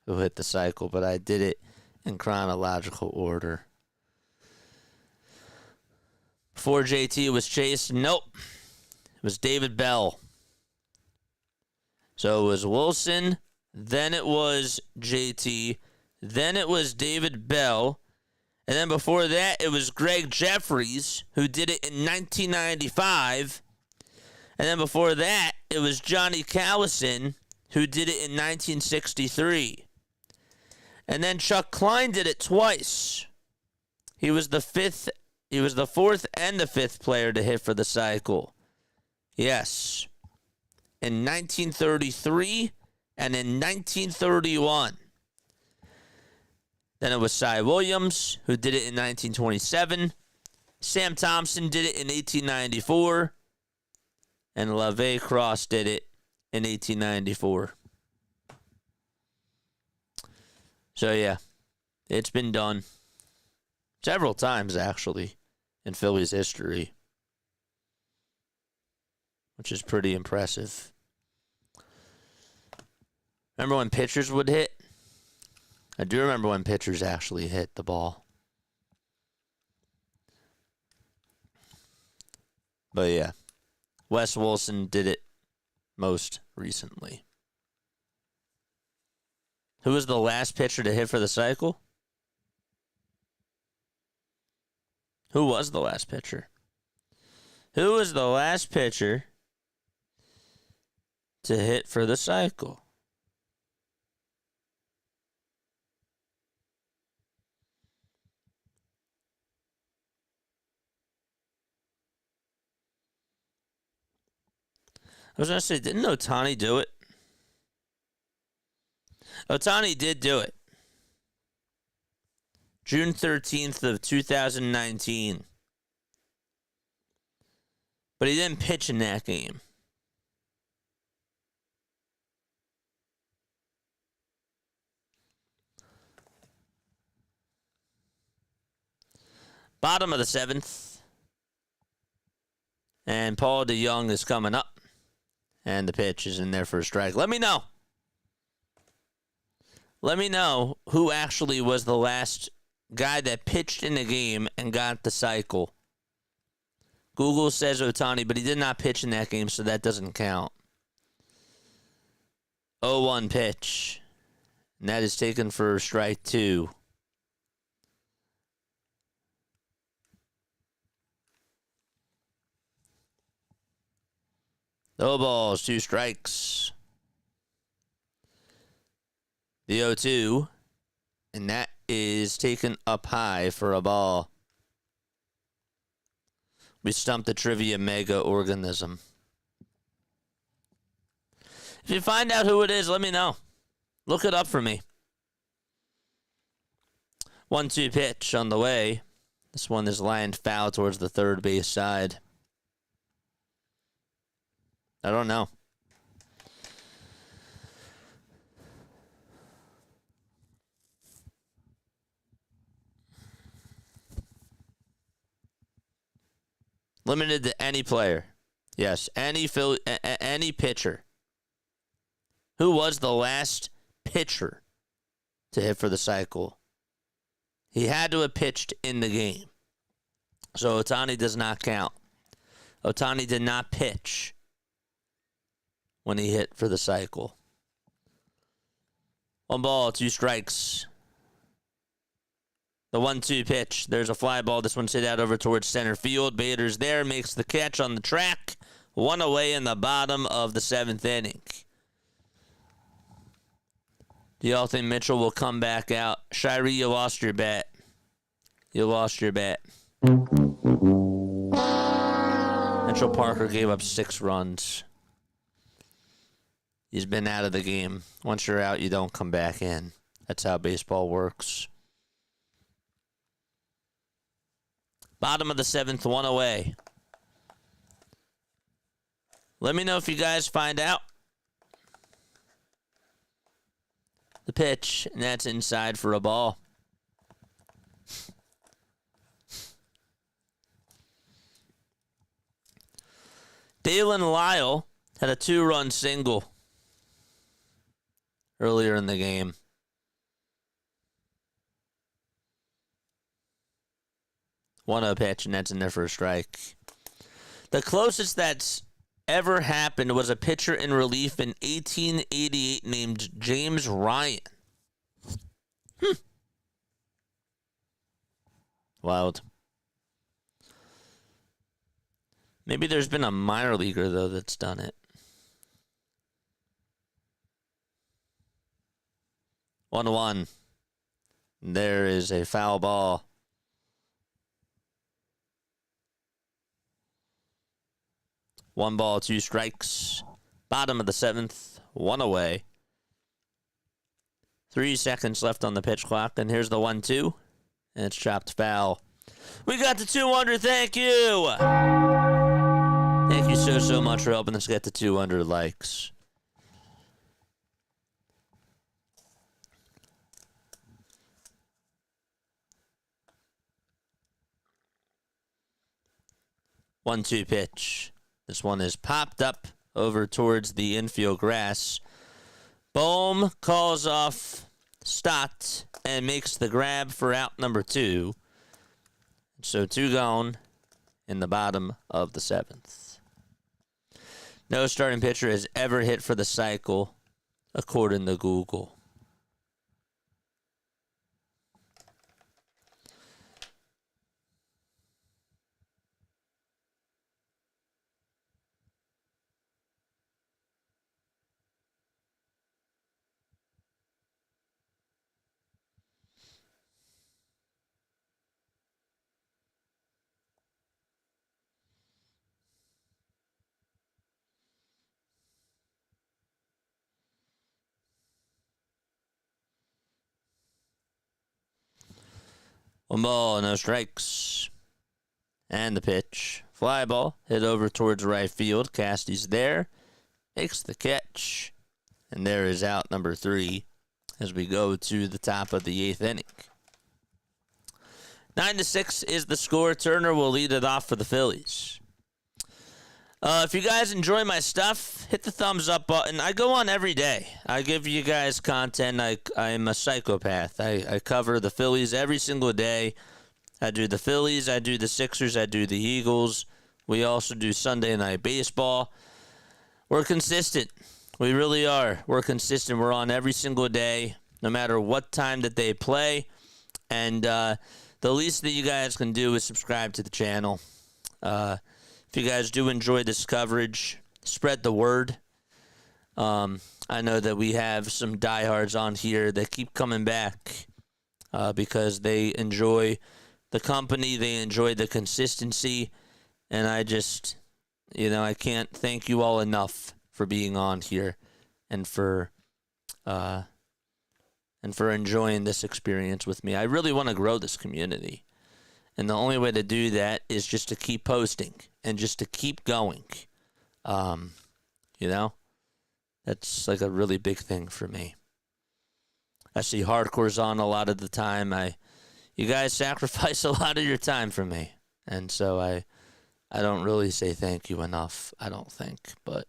who hit the cycle, but I did it in chronological order. Before JT was Chase, nope. It was David Bell. So it was Wilson, then it was JT, then it was David Bell, and then before that it was Greg Jeffries, who did it in 1995, and then before that it was Johnny Callison, who did it in 1963. And then Chuck Klein did it twice. He was the 4th and the 5th player to hit for the cycle. Yes. In 1933 and in 1931. Then it was Cy Williams, who did it in 1927. Sam Thompson did it in 1894. And LaVey Cross did it in 1894. So, yeah, it's been done several times, actually, in Phillies history, which is pretty impressive. Remember when pitchers would hit? I do remember when pitchers actually hit the ball. But, yeah, Wes Wilson did it most recently. Who was the last pitcher to hit for the cycle? Who was the last pitcher? Who was the last pitcher to hit for the cycle? I was going to say, didn't Ohtani do it? Ohtani did do it. June 13th of 2019. But he didn't pitch in that game. Bottom of the 7th. And Paul DeYoung is coming up. And the pitch is in there for a strike. Let me know. Let me know who actually was the last guy that pitched in the game and got the cycle. Google says Ohtani, but he did not pitch in that game, so that doesn't count. 0-1 pitch. And that is taken for strike 2. No balls, 2 strikes. The 0-2, and that is taken up high for a ball. We stumped the trivia mega organism. If you find out who it is, let me know. Look it up for me. 1-2 pitch on the way. This one is lined foul towards the third base side. I don't know. Limited to any player. Yes, any pitcher. Who was the last pitcher to hit for the cycle? He had to have pitched in the game. So Ohtani does not count. Ohtani did not pitch when he hit for the cycle. 1 ball, 2 strikes. The 1-2 pitch. There's a fly ball. This one's hit out over towards center field. Bader's there, makes the catch on the track. 1 away in the bottom of the 7th inning. Do y'all think Mitchell will come back out? Shirey, you lost your bet. You lost your bet. Mitchell Parker gave up 6 runs. He's been out of the game. Once you're out, you don't come back in. That's how baseball works. Bottom of the 7th, 1 away. Let me know if you guys find out. The pitch, and that's inside for a ball. Dalen Lyle had a 2-run single earlier in the game. One a pitch, and that's in there for a strike. The closest that's ever happened was a pitcher in relief in 1888 named James Ryan. Wild. Maybe there's been a minor leaguer, though, that's done it. 1-1. There is a foul ball. One ball, 2 strikes. Bottom of the 7th, 1 away. 3 seconds left on the pitch clock, and here's the 1-2. And it's chopped foul. We got the 200, thank you! Thank you so much for helping us get to 200 likes. One-two pitch. This one is popped up over towards the infield grass. Bohm calls off Stott and makes the grab for out number 2. So 2 gone in the bottom of the 7th. No starting pitcher has ever hit for the cycle, according to Google. One ball, no strikes. And the pitch. Fly ball, hit over towards right field. Casty's there. Makes the catch. And there is out number 3 as we go to the top of the 8th inning. 9-6 is the score. Turner will lead it off for the Phillies. If you guys enjoy my stuff, hit the thumbs up button. I go on every day. I give you guys content. I'm a psychopath. I cover the Phillies every single day. I do the Phillies. I do the Sixers. I do the Eagles. We also do Sunday Night Baseball. We're consistent. We really are. We're consistent. We're on every single day, no matter what time that they play. And the least that you guys can do is subscribe to the channel. If you guys do enjoy this coverage, spread the word. I know that we have some diehards on here that keep coming back because they enjoy the company, they enjoy the consistency, and I just, I can't thank you all enough for being on here and for enjoying this experience with me. I really want to grow this community. And the only way to do that is just to keep posting and just to keep going. You know, that's like a really big thing for me. I see hardcore's on a lot of the time. You guys sacrifice a lot of your time for me. And so I don't really say thank you enough, I don't think. But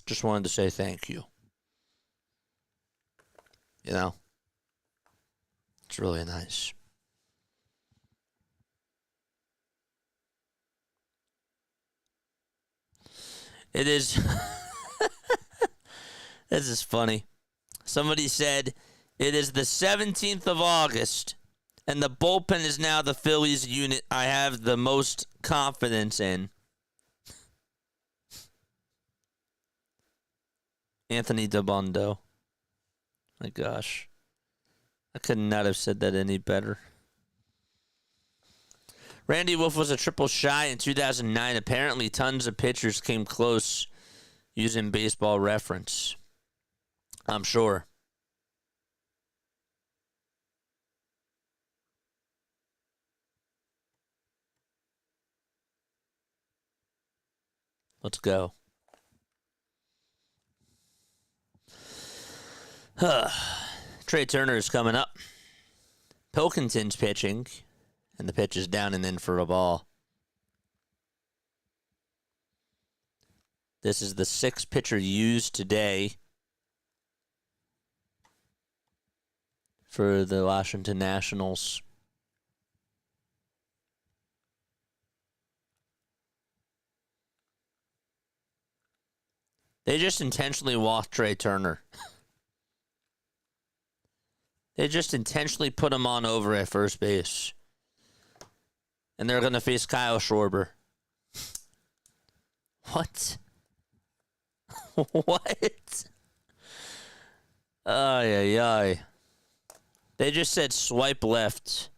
just wanted to say thank you. You know, it's really nice. It is. This is funny. Somebody said it is the 17th of August, and the bullpen is now the Phillies unit I have the most confidence in. Anthony Dabundo. My gosh. I could not have said that any better. Randy Wolf was a triple shy in 2009. Apparently, tons of pitchers came close using Baseball Reference. I'm sure. Let's go. Trey Turner is coming up. Pilkington's pitching. And the pitch is down and in for a ball. This is the sixth pitcher used today for the Washington Nationals. They just intentionally walked Trey Turner. They just intentionally put him on over at first base. And they're going to face Kyle Schwarber. What? What? Ay, ay, ay. They just said swipe left.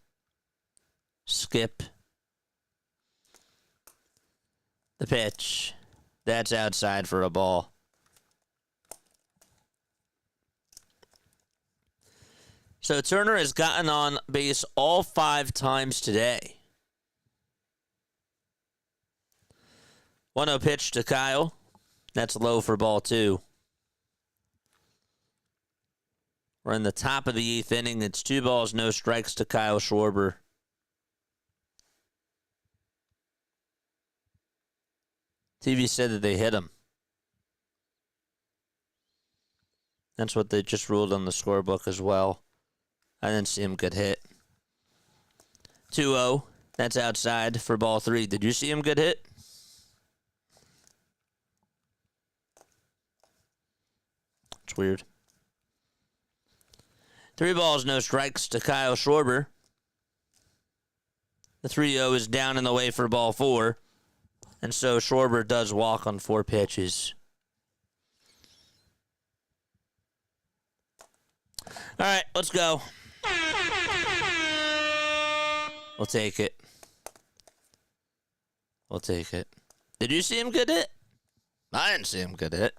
Skip. The pitch. That's outside for a ball. So Turner has gotten on base all 5 times today. 1-0 pitch to Kyle. That's low for ball 2. We're in the top of the 8th inning. It's 2 balls, no strikes to Kyle Schwarber. TV said that they hit him. That's what they just ruled on the scorebook as well. I didn't see him get hit. 2-0. That's outside for ball 3. Did you see him get hit? It's weird. 3 balls, no strikes to Kyle Schwarber. The 3-0 is down in the way for ball 4. And so Schwarber does walk on 4 pitches. All right, let's go. We'll take it. We'll take it. Did you see him get hit? I didn't see him get hit.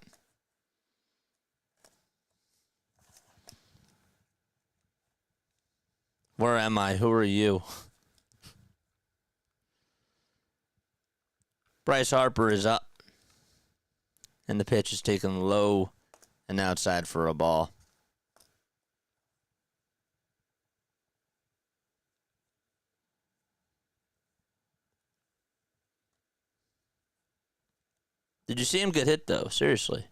Where am I? Who are you? Bryce Harper is up. And the pitch is taken low and outside for a ball. Did you see him get hit, though? Seriously.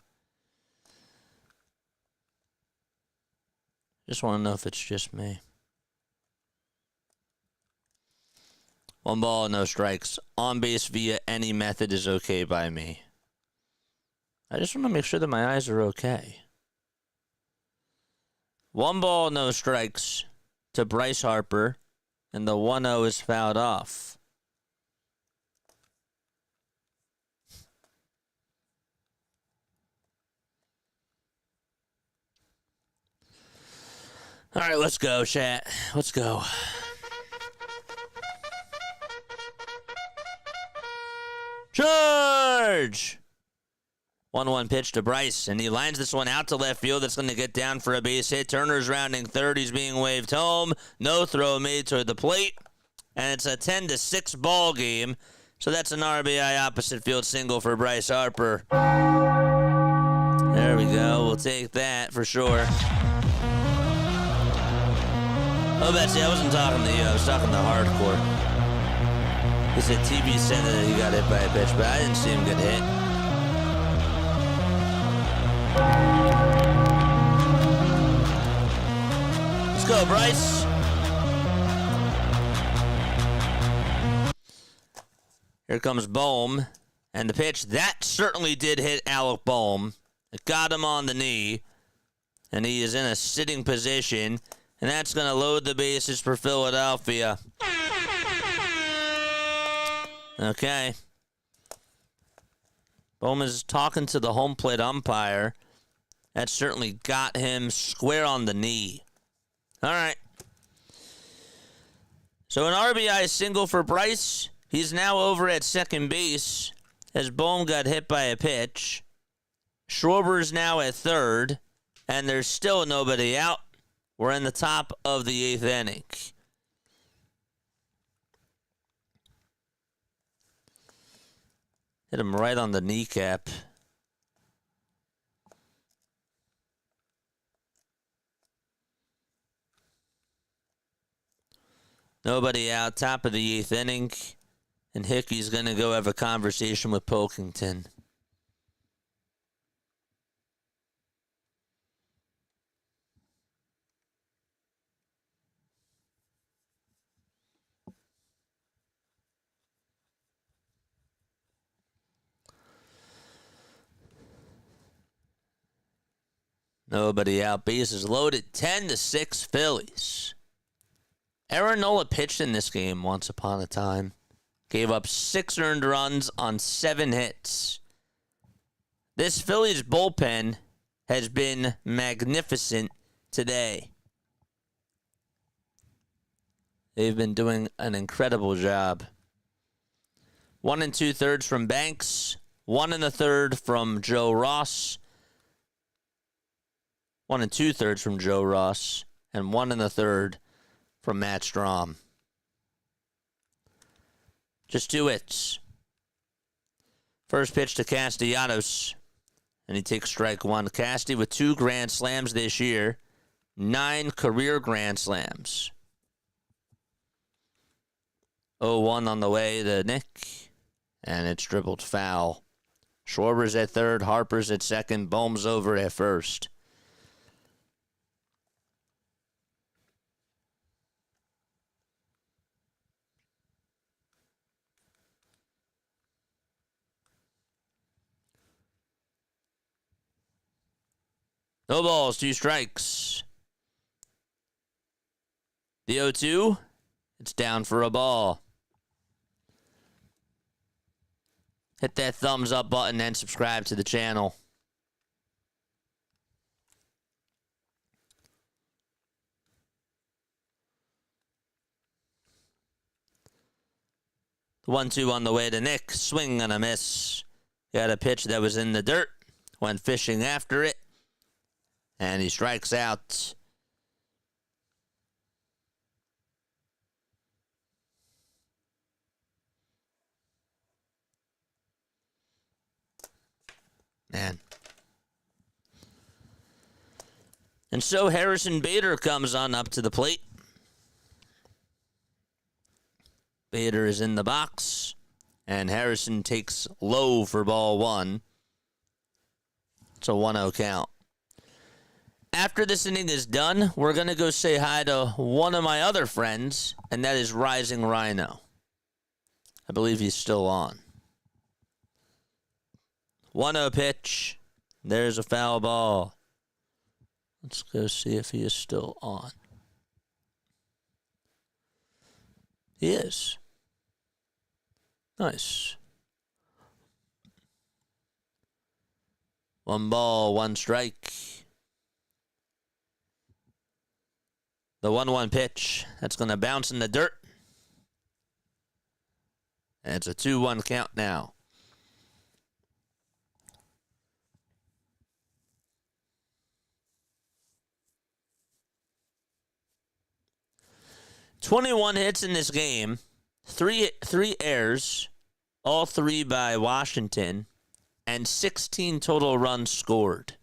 Just want to know if it's just me. 1 ball, no strikes. On base via any method is okay by me. I just want to make sure that my eyes are okay. 1 ball, no strikes to Bryce Harper, and the 1-0 is fouled off. All right, let's go, chat. Let's go. Charge! 1-1 pitch to Bryce, and he lines this one out to left field. That's going to get down for a base hit. Turner's rounding third. He's being waved home. No throw made toward the plate, and it's a 10-6 ball game. So that's an RBI opposite field single for Bryce Harper. There we go. We'll take that for sure. Oh, Betsy, I wasn't talking to you. I was talking to Hardcore. He said TV said that he got hit by a pitch, but I didn't see him get hit. Let's go, Bryce. Here comes Bohm, and the pitch, that certainly did hit Alec Bohm. It got him on the knee, and he is in a sitting position, and that's going to load the bases for Philadelphia. Okay. Bohm is talking to the home plate umpire. That certainly got him square on the knee. All right. So an RBI single for Bryce. He's now over at second base as Bohm got hit by a pitch. Schwarber's now at third, and there's still nobody out. We're in the top of the 8th inning. Hit him right on the kneecap. Nobody out, top of the 8th inning. And Hickey's going to go have a conversation with Pilkington. Nobody out. Bases loaded. 10-6 Phillies. Aaron Nola pitched in this game once upon a time. Gave up 6 earned runs on 7 hits. This Phillies bullpen has been magnificent today. They've been doing an incredible job. 1 2/3 from Banks. 1 1/3 from Joe Ross. 1 2/3 from Joe Ross. And 1 1/3 from Matt Strahm. Just 2 hits. First pitch to Castellanos, and he takes strike 1. Casty with 2 grand slams this year, 9 career grand slams. 0-1 on the way to Nick, and it's dribbled foul. Schwarber's at third, Harper's at second, Bohm's over at first. No balls, 2 strikes. The 0-2, it's down for a ball. Hit that thumbs up button and subscribe to the channel. The 1-2 on the way to Nick. Swing and a miss. Got a pitch that was in the dirt. Went fishing after it. And he strikes out. Man. And so Harrison Bader comes on up to the plate. Bader is in the box. And Harrison takes low for ball 1. It's a 1-0 count. After this inning is done, we're going to go say hi to one of my other friends, and that is Rising Rhino. I believe he's still on. 1-0 pitch. There's a foul ball. Let's go see if he is still on. He is. Nice. 1 ball, 1 strike. The 1-1 pitch. That's going to bounce in the dirt. And it's a 2-1 count now. 21 hits in this game, three errors, all three by Washington, and 16 total runs scored.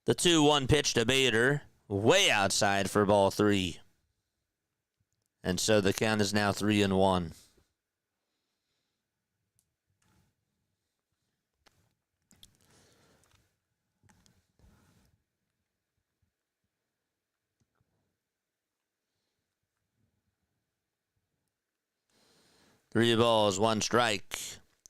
The 2-1 pitch to Bader, way outside for ball 3. And so the count is now 3-1. Three balls, one strike.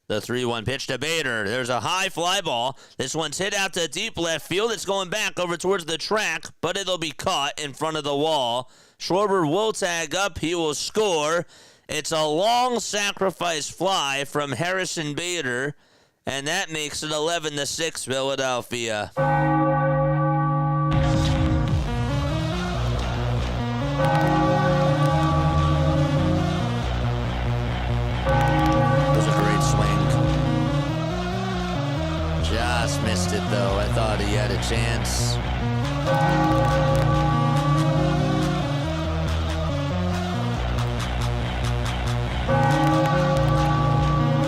The 3-1 pitch to Bader. There's a high fly ball. This one's hit out to deep left field. It's going back over towards the track, but it'll be caught in front of the wall. Schwarber will tag up. He will score. It's a long sacrifice fly from Harrison Bader, and that makes it 11-6 Philadelphia. Just missed it, though. I thought he had a chance.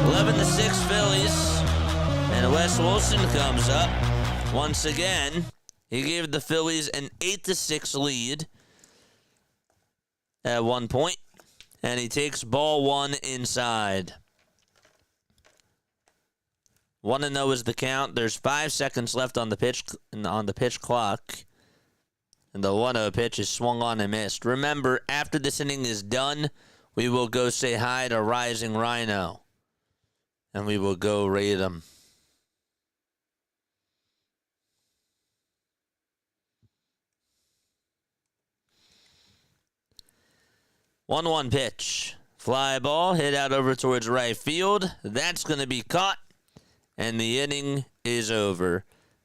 11-6 Phillies. And Wes Wilson comes up. Once again, he gave the Phillies an 8-6 lead at one point. And he takes ball 1 inside. 1-0 is the count. There's 5 seconds left on the pitch clock. And the 1-0 pitch is swung on and missed. Remember, after this inning is done, we will go say hi to Rising Rhino. And we will go raid him. One pitch. Fly ball hit out over towards right field. That's going to be caught. And the inning is over.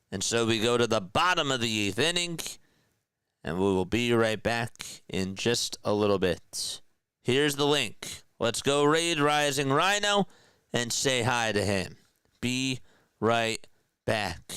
And so we go to the bottom of the 8th inning. And we will be right back in just a little bit. Here's the link. Let's go raid Rising Rhino and say hi to him. Be right back.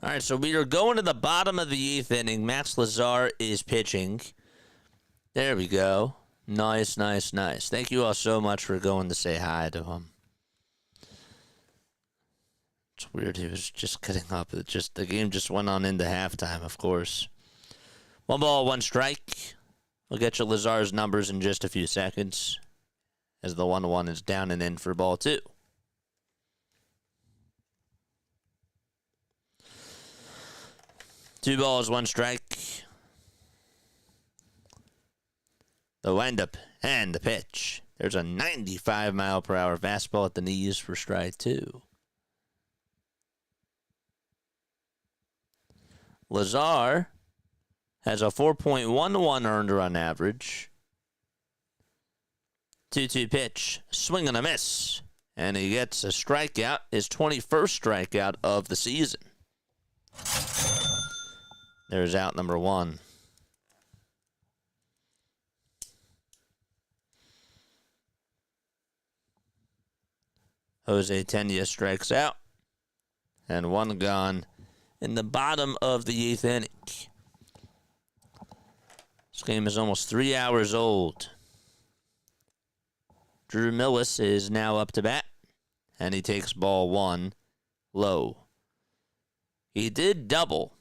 All right, so we are going to the bottom of the 8th inning. Max Lazar is pitching. There we go. Nice. Thank you all so much for going to say hi to him. It's weird. He was just getting up. The game just went on into halftime, of course. 1-1 strike. We'll get you Lazar's numbers in just a few seconds as the 1-1 is down and in for ball 2. Two balls, one strike. The windup and the pitch. There's a 95-mile-per-hour fastball at the knees for strike 2. Lazar has a 4.11 earned run average. 2-2 pitch. Swing and a miss. And he gets a strikeout, his 21st strikeout of the season. There's out number 1. Jose Tena strikes out. And 1 gone in the bottom of the 8th inning. This game is almost 3 hours old. Drew Millis is now up to bat. And he takes ball 1 low. He did double.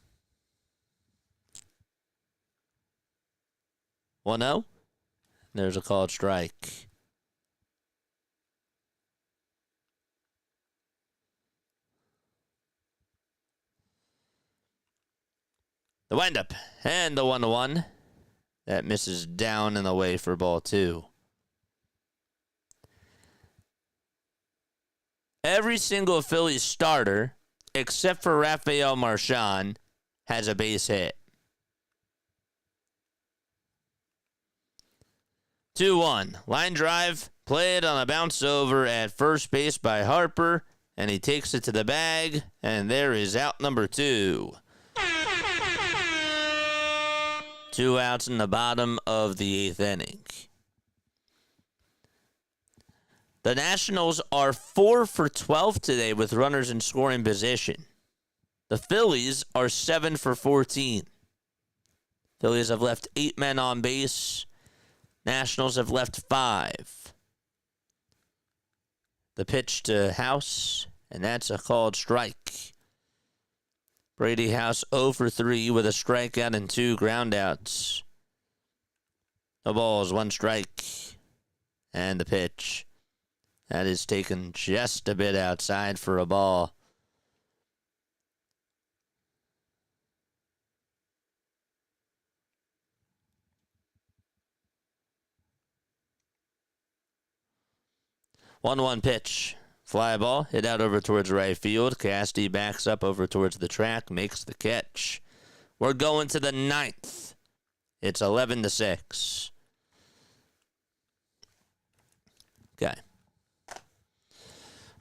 1-0. There's a called strike. The windup and the 1-1. That misses down and away for ball 2. Every single Phillies starter, except for Rafael Marchand, has a base hit. 2-1. Line drive, played on a bounce over at first base by Harper, and he takes it to the bag, and there is out number 2. 2 outs in the bottom of the 8th inning. The Nationals are 4 for 12 today with runners in scoring position. The Phillies are 7 for 14. Phillies have left 8 men on base. Nationals have left 5. The pitch to House, and that's a called strike. Brady House 0 for 3 with a strikeout and 2 groundouts. The ball is 1 strike. And the pitch. That is taken just a bit outside for a ball. One pitch. Fly ball, hit out over towards right field. Cassidy backs up over towards the track, makes the catch. We're going to the 9th. It's 11-6. Okay.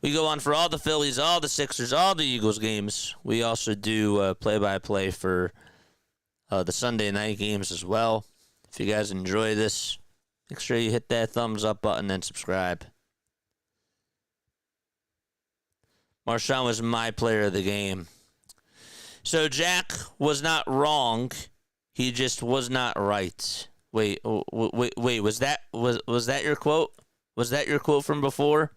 We go on for all the Phillies, all the Sixers, all the Eagles games. We also do play-by-play for the Sunday night games as well. If you guys enjoy this, make sure you hit that thumbs up button and subscribe. Marchand was my player of the game. So Jack was not wrong. He just was not right. Wait, was that your quote? Was that your quote from before?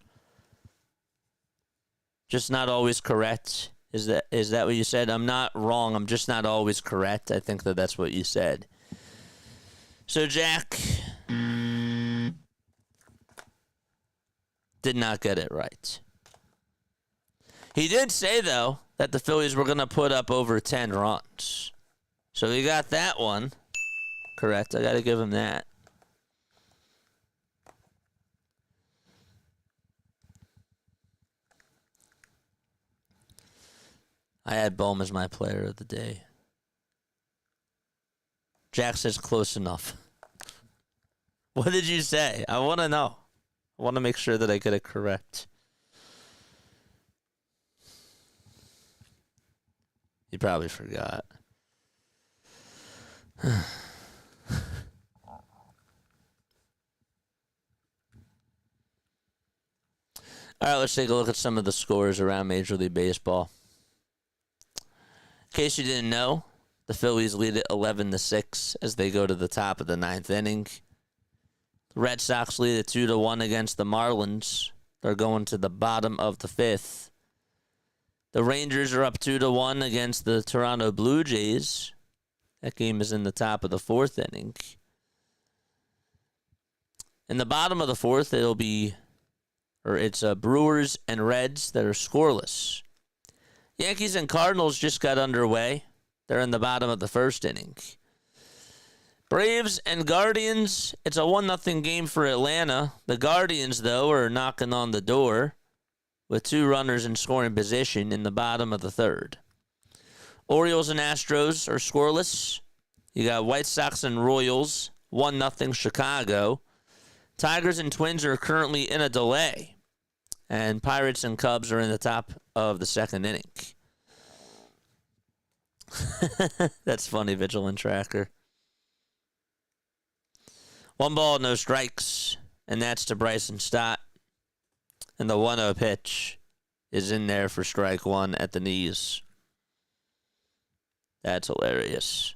Just not always correct. Is that what you said? I'm not wrong. I'm just not always correct. I think that's what you said. So Jack did not get it right. He did say, though, that the Phillies were going to put up over 10 runs. So he got that one correct. I got to give him that. I had Bohm as my player of the day. Jack says close enough. What did you say? I want to know. I want to make sure that I get it correct. You probably forgot. All right, let's take a look at some of the scores around Major League Baseball. In case you didn't know, the Phillies lead it 11-6 as they go to the top of the 9th inning. The Red Sox lead it 2-1 against the Marlins. They're going to the bottom of the 5th. The Rangers are up 2-1 against the Toronto Blue Jays. That game is in the top of the 4th inning. In the bottom of the 4th, it's Brewers and Reds that are scoreless. Yankees and Cardinals just got underway. They're in the bottom of the 1st inning. Braves and Guardians, it's a 1-0 game for Atlanta. The Guardians, though, are knocking on the door with 2 runners in scoring position in the bottom of the 3rd. Orioles and Astros are scoreless. You got White Sox and Royals, 1-0 Chicago. Tigers and Twins are currently in a delay. And Pirates and Cubs are in the top of the 2nd inning. That's funny, Vigilant Tracker. 1 ball, no strikes, and that's to Bryson Stott. And the 1-0 pitch is in there for strike 1 at the knees. That's hilarious.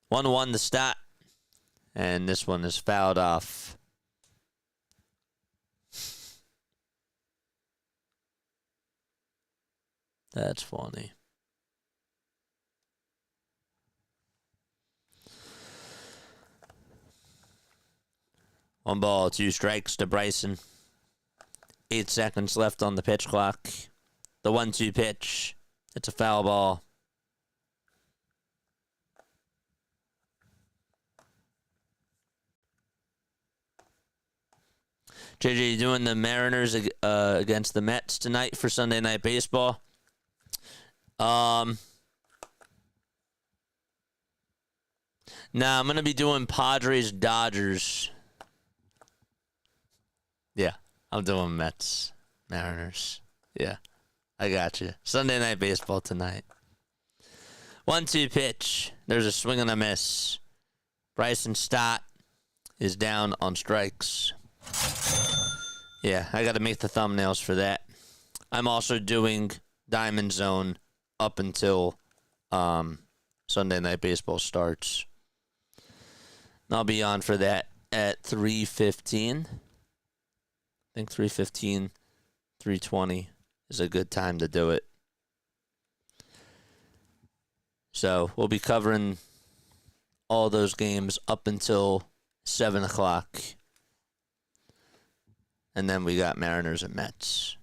One to Stott, and this one is fouled off. That's funny. One ball, 2 strikes to Bryson. 8 seconds left on the pitch clock. The 1-2 pitch. It's a foul ball. JJ, you doing the Mariners against the Mets tonight for Sunday Night Baseball? Nah, I'm going to be doing Padres-Dodgers. Yeah, I'm doing Mets, Mariners. Yeah, I got you. Sunday Night Baseball tonight. 1-2 pitch. There's a swing and a miss. Bryson Stott is down on strikes. Yeah, I got to make the thumbnails for that. I'm also doing Diamond Zone up until Sunday Night Baseball starts. I'll be on for that at 3:15. I think 3:15, 3:20 is a good time to do it. So we'll be covering all those games up until 7 o'clock. And then we got Mariners and Mets.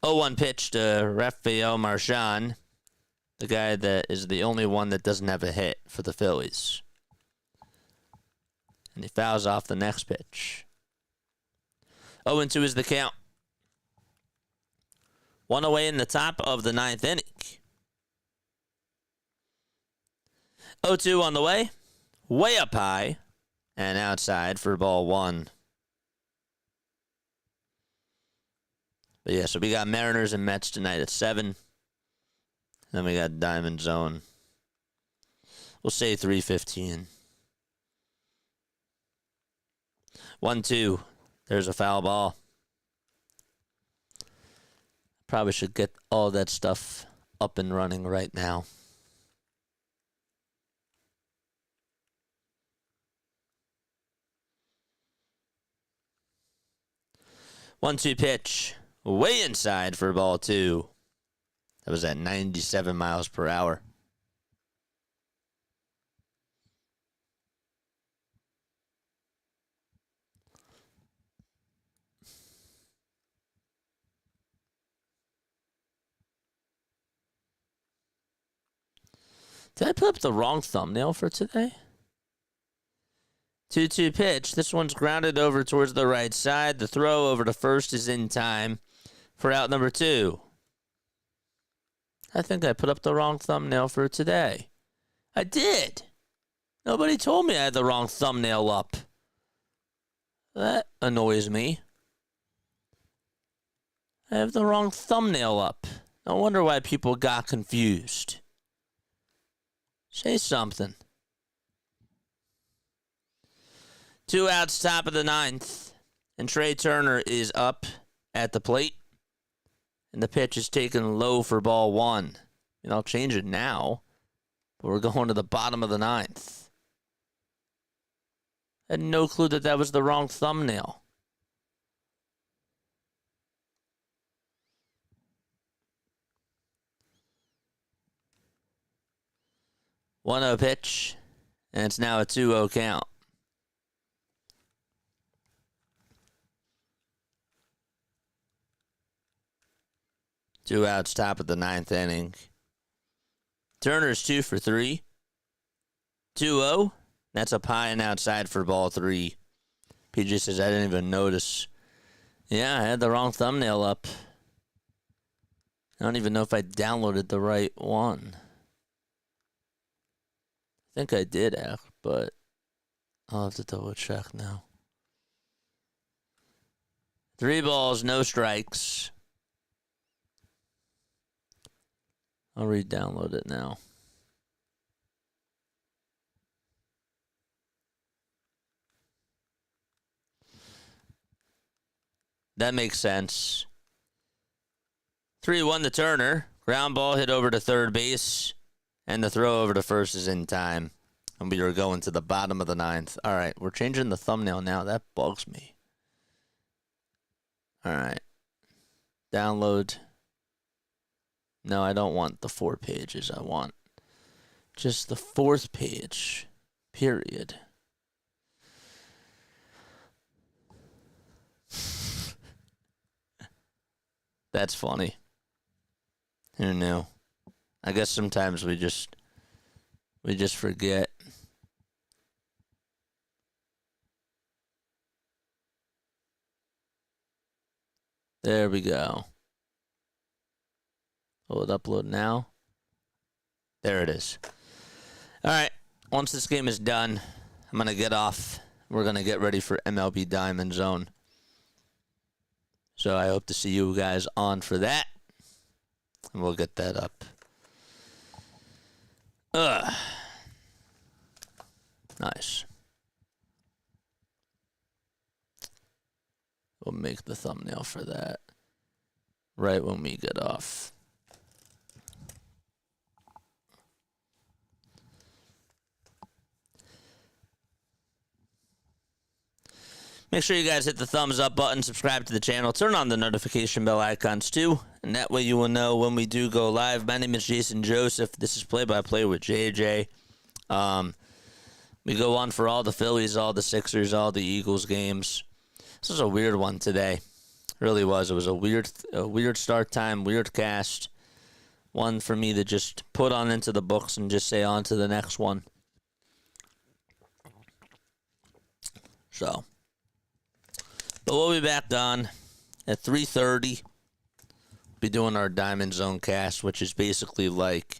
0-1 pitch to Rafael Marchand, the guy that is the only one that doesn't have a hit for the Phillies. And he fouls off the next pitch. 0-2 is the count. 1 away in the top of the 9th inning. 0-2 on the way. Way up high. And outside for ball 1. But yeah, so we got Mariners and Mets tonight at 7. Then we got Diamond Zone. We'll say 3:15. 1-2. There's a foul ball. Probably should get all that stuff up and running right now. One-two pitch. Way inside for ball 2. That was at 97 miles per hour. Did I put up the wrong thumbnail for today? 2-2 pitch. This one's grounded over towards the right side. The throw over to first is in time for out number 2. I think I put up the wrong thumbnail for today. I did. Nobody told me I had the wrong thumbnail up. That annoys me. I have the wrong thumbnail up. No wonder why people got confused. Say something. 2 outs, top of the 9th. And Trey Turner is up at the plate. And the pitch is taken low for ball 1. And I'll change it now. But we're going to the bottom of the 9th. I had no clue that that was the wrong thumbnail. One 0 pitch, and it's now a 2-0 count. Two outs, top of the ninth inning. Turner's 2 for 3. 2-0. That's up high and outside for ball 3. PJ says, I didn't even notice. Yeah, I had the wrong thumbnail up. I don't even know if I downloaded the right one. I think I did, but I'll have to double check now. 3 balls, no strikes. I'll re-download it now. That makes sense. 3-1 to Turner. Ground ball hit over to third base. And the throw over to first is in time. And we are going to the bottom of the ninth. All right, we're changing the thumbnail now. That bugs me. All right. Download. No, I don't want the 4 pages. I want just the 4th page. Period. That's funny. Who knew? I guess sometimes we just forget. There we go. Will it upload now? There it is. All right. Once this game is done, I'm going to get off. We're going to get ready for MLB Diamond Zone. So I hope to see you guys on for that. And we'll get that up. Nice. We'll make the thumbnail for that right when we get off. Make sure you guys hit the thumbs up button, subscribe to the channel, turn on the notification bell icons too, and that way you will know when we do go live. My name is Jason Joseph. This is Play-by-Play with JJ. We go on for all the Phillies, all the Sixers, all the Eagles games. This was a weird one today. It really was. It was a weird start time, weird cast. One for me to just put on into the books and just say on to the next one. So, but we'll be back on at 3:30. Be doing our Diamond Zone cast, which is basically like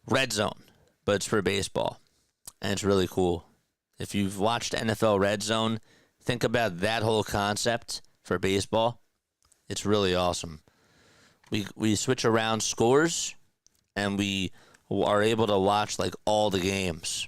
Red Zone, but it's for baseball. And it's really cool. If you've watched NFL Red Zone, think about that whole concept for baseball. It's really awesome. We switch around scores, and we are able to watch like all the games.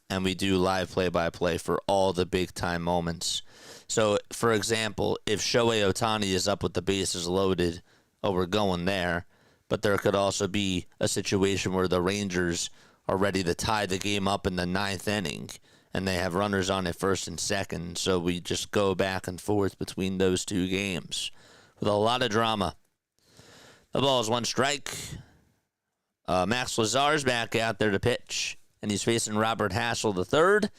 And we do live play-by-play for all the big-time moments. So, for example, if Shohei Ohtani is up with the bases loaded, oh, we're going there. But there could also be a situation where the Rangers are ready to tie the game up in the 9th inning, and they have runners on at first and second. So we just go back and forth between those two games with a lot of drama. The ball is 1 strike. Max Lazar's back out there to pitch, and he's facing Robert Hassel III.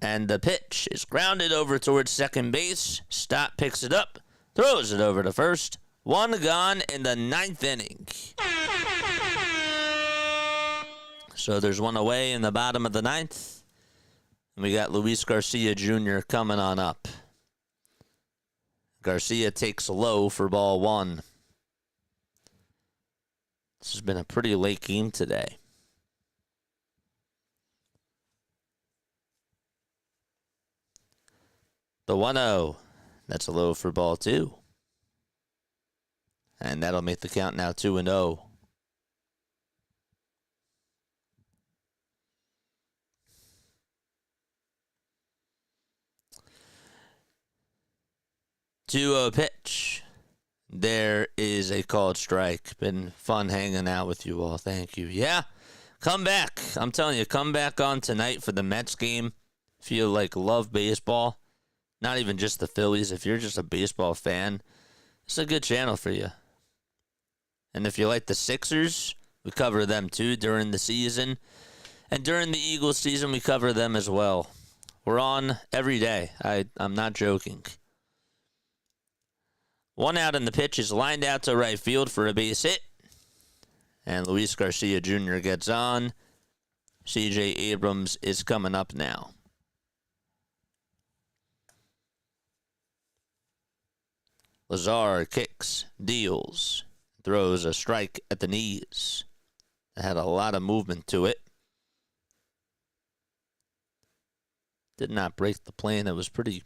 And the pitch is grounded over towards second base. Stott picks it up, throws it over to first. 1 gone in the 9th inning. So there's 1 away in the bottom of the 9th. And we got Luis Garcia Jr. coming on up. Garcia takes low for ball 1. This has been a pretty late game today. The 1-0. That's a low for ball 2. And that'll make the count now 2-0. To a pitch. There is a called strike. Been fun hanging out with you all. Thank you. Yeah, come back. I'm telling you, come back on tonight for the Mets game. if you love baseball, not even just the Phillies, if you're just a baseball fan, it's a good channel for you. And if you like the Sixers, we cover them too during the season. And during the Eagles season, we cover them as well. We're on every day. I'm not joking. One out, and the pitch is lined out to right field for a base hit. And Luis Garcia Jr. gets on. C.J. Abrams is coming up now. Lazar kicks, deals, throws a strike at the knees. It had a lot of movement to it. Did not break the plane. It was a pretty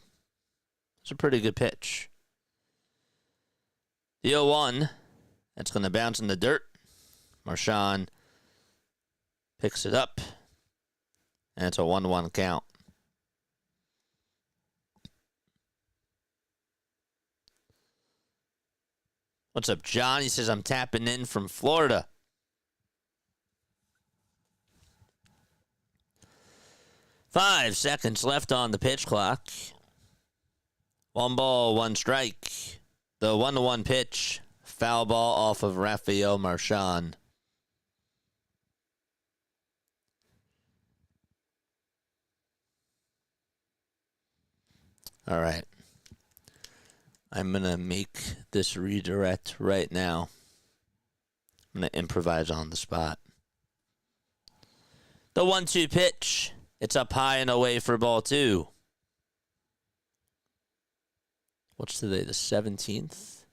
good pitch. The 0-1, that's going to bounce in the dirt. Marchand picks it up, and it's a 1-1 count. What's up, John? He says, I'm tapping in from Florida. Five seconds left on the pitch clock. 1 ball, 1 strike. The 1-1 pitch. Foul ball off of Rafael Marchand. All right. I'm going to make this redirect right now. I'm going to improvise on the spot. The 1-2 pitch. It's up high and away for ball 2. What's today, the 17th?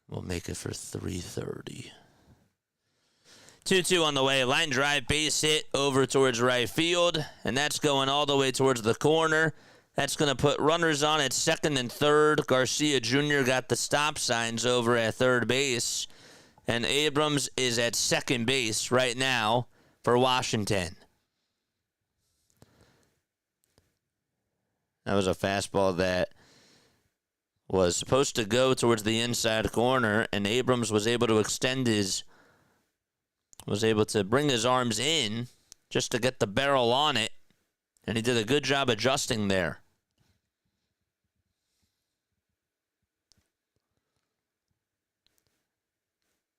We'll make it for 3:30. 2-2 on the way. Line drive, base hit over towards right field. And that's going all the way towards the corner. That's going to put runners on at second and third. Garcia Jr. got the stop signs over at third base. And Abrams is at second base right now for Washington. That was a fastball that was supposed to go towards the inside corner, and Abrams was able to bring his arms in just to get the barrel on it, and he did a good job adjusting there.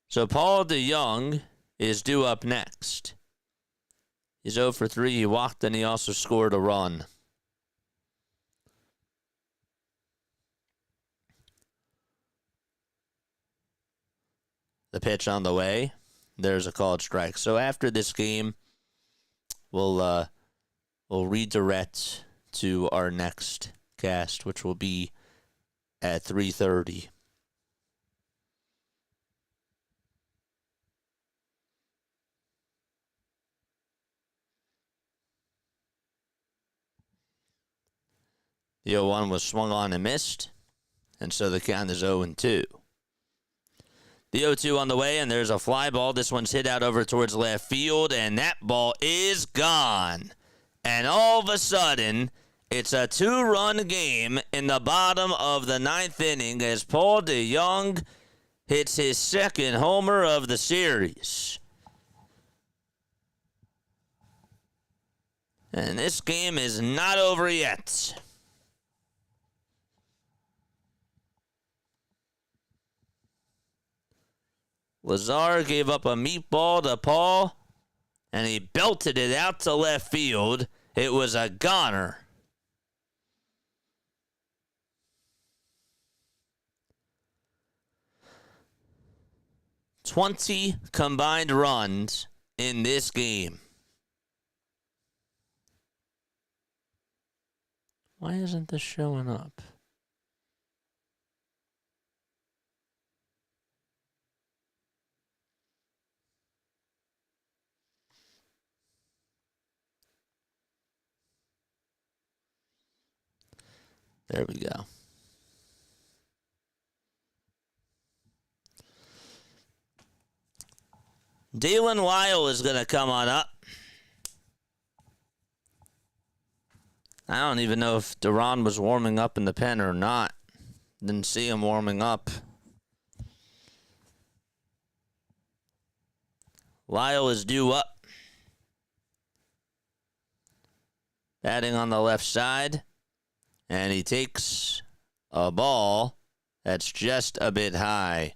So Paul DeJong is due up next. He's 0 for 3. He walked, and he also scored a run. The pitch on the way. There's a called strike. So after this game, we'll redirect to our next cast, which will be at 3:30. The 0-1 was swung on and missed, and so the count is 0-2. The 0-2 on the way, and there's a fly ball. This one's hit out over towards left field, and that ball is gone. And all of a sudden, it's a 2-run game in the bottom of the 9th inning as Paul DeJong hits his second homer of the series. And this game is not over yet. Lazar gave up a meatball to Paul, and he belted it out to left field. It was a goner. "20 combined runs in this game." Why isn't this showing up? There we go. Dalen Lyle is going to come on up. I don't even know if Duran was warming up in the pen or not. Didn't see him warming up. Lyle is due up. Batting on the left side. And he takes a ball that's just a bit high.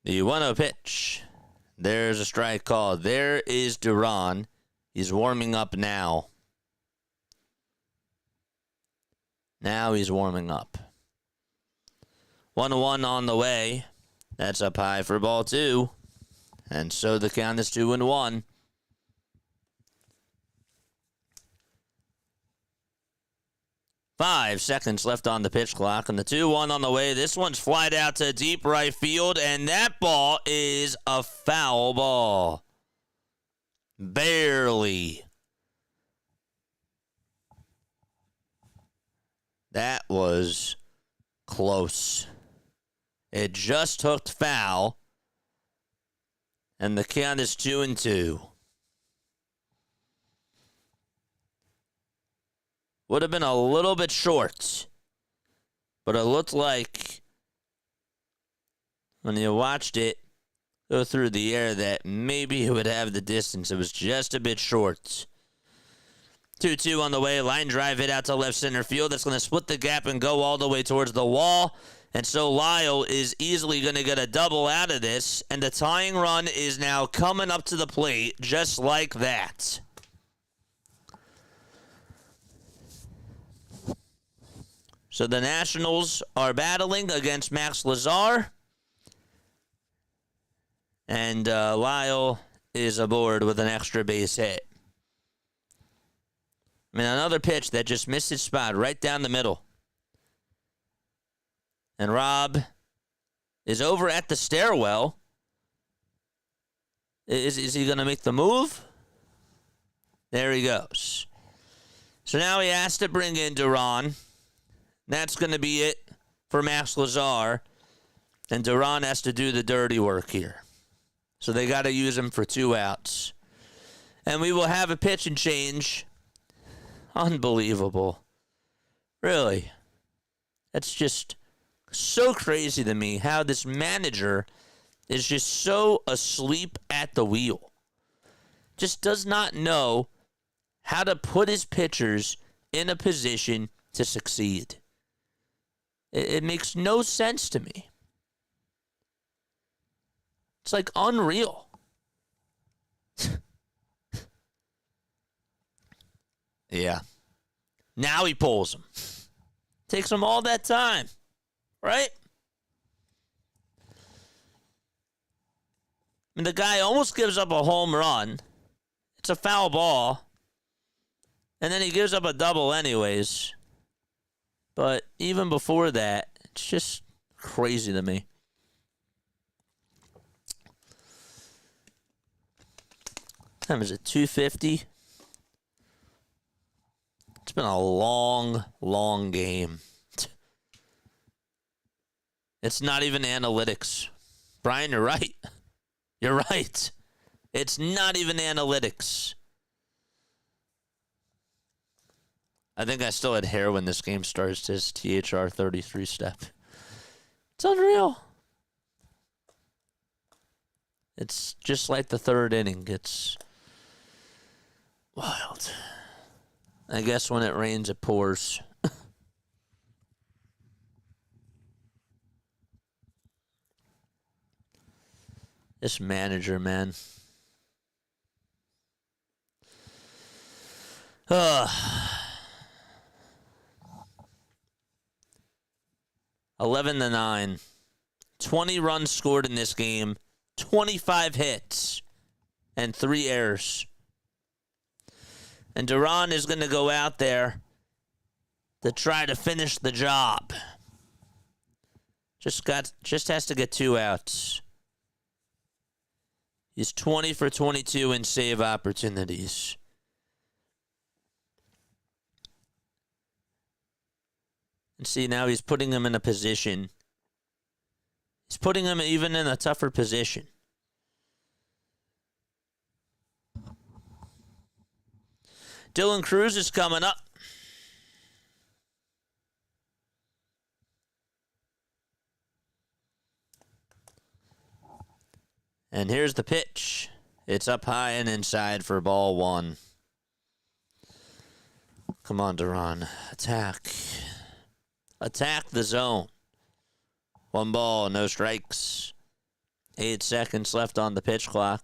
The 1-0 pitch. There's a strike call. There is Duran. He's warming up now. Now he's warming up. 1-1 on the way. That's up high for ball 2. And so the count is 2-1. Five seconds left on the pitch clock, and the 2-1 on the way. This one's flied out to deep right field, and that ball is a foul ball. Barely. That was close. It just hooked foul, and the count is 2-2. Would have been a little bit short, but it looked like when you watched it go through the air that maybe it would have the distance. It was just a bit short. 2-2 on the way. Line drive hit out to left center field. That's going to split the gap and go all the way towards the wall. And so Lyle is easily going to get a double out of this. And the tying run is now coming up to the plate just like that. So the Nationals are battling against Max Lazar. And Lyle is aboard with an extra base hit. I mean, another pitch that just missed its spot right down the middle. And Rob is over at the stairwell. Is he going to make the move? There he goes. So now he has to bring in Duran. That's going to be it for Max Lazar. And Duran has to do the dirty work here. So they got to use him for 2 outs. And we will have a pitch and change. Unbelievable. Really. That's just so crazy to me how this manager is just so asleep at the wheel. Just does not know how to put his pitchers in a position to succeed. It makes no sense to me. It's like unreal. Yeah. Now he pulls him. Takes him all that time. Right? I mean, the guy almost gives up a home run. It's a foul ball. And then he gives up a double anyways. But even before that, it's just crazy to me. What time is it? 2:50? It's been a long, long game. It's not even analytics. Brian, you're right. You're right. It's not even analytics. I think I still had hair when this game starts, his THR 33 step. It's unreal. It's just like the third inning. It's wild. I guess when it rains, it pours. This manager, man. 11-9. 20 runs scored in this game. 25 hits. And 3 errors. And Duran is going to go out there to try to finish the job. Just has to get 2 outs. He's 20 for 22 in save opportunities. And see, now he's putting him in a position. He's putting him even in a tougher position. Dylan Cruz is coming up. And here's the pitch. It's up high and inside for ball one. Come on, Duran. Attack. Attack the zone. 1 ball, no strikes. 8 seconds left on the pitch clock.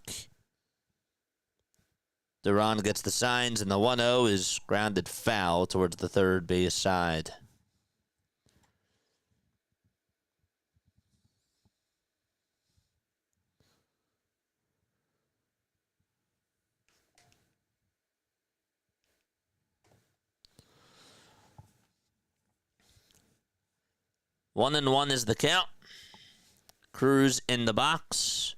Duran gets the signs, and the 1-0 is grounded foul towards the third base side. One and one is the count. Cruz in the box.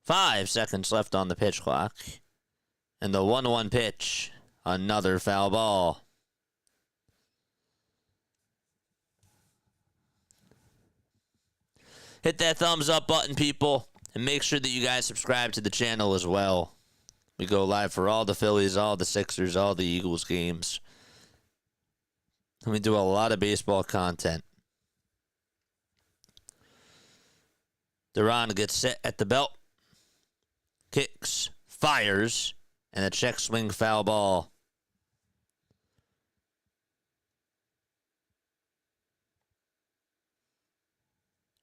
5 seconds left on the pitch clock. And the 1-1 pitch. Another foul ball. Hit that thumbs up button, people. And make sure that you guys subscribe to the channel as well. We go live for all the Phillies, all the Sixers, all the Eagles games. And we do a lot of baseball content. Duran gets set at the belt. Kicks, fires, and a check swing foul ball.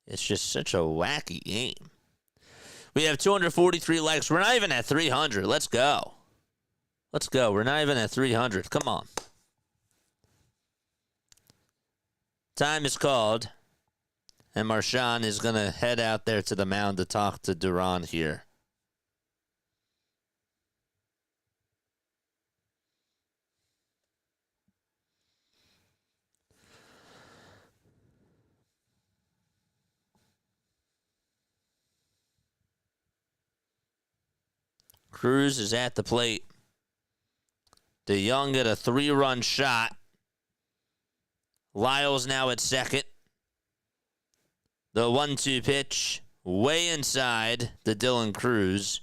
It's just such a wacky game. We have 243 likes. We're not even at 300. Let's go. Let's go. We're not even at 300. Come on. Time is called, and Marchand is going to head out there to the mound to talk to Duran here. Cruz is at the plate. DeYoung get a 3-run shot. Lyles now at second. The 1-2 pitch way inside to Dylan Cruz.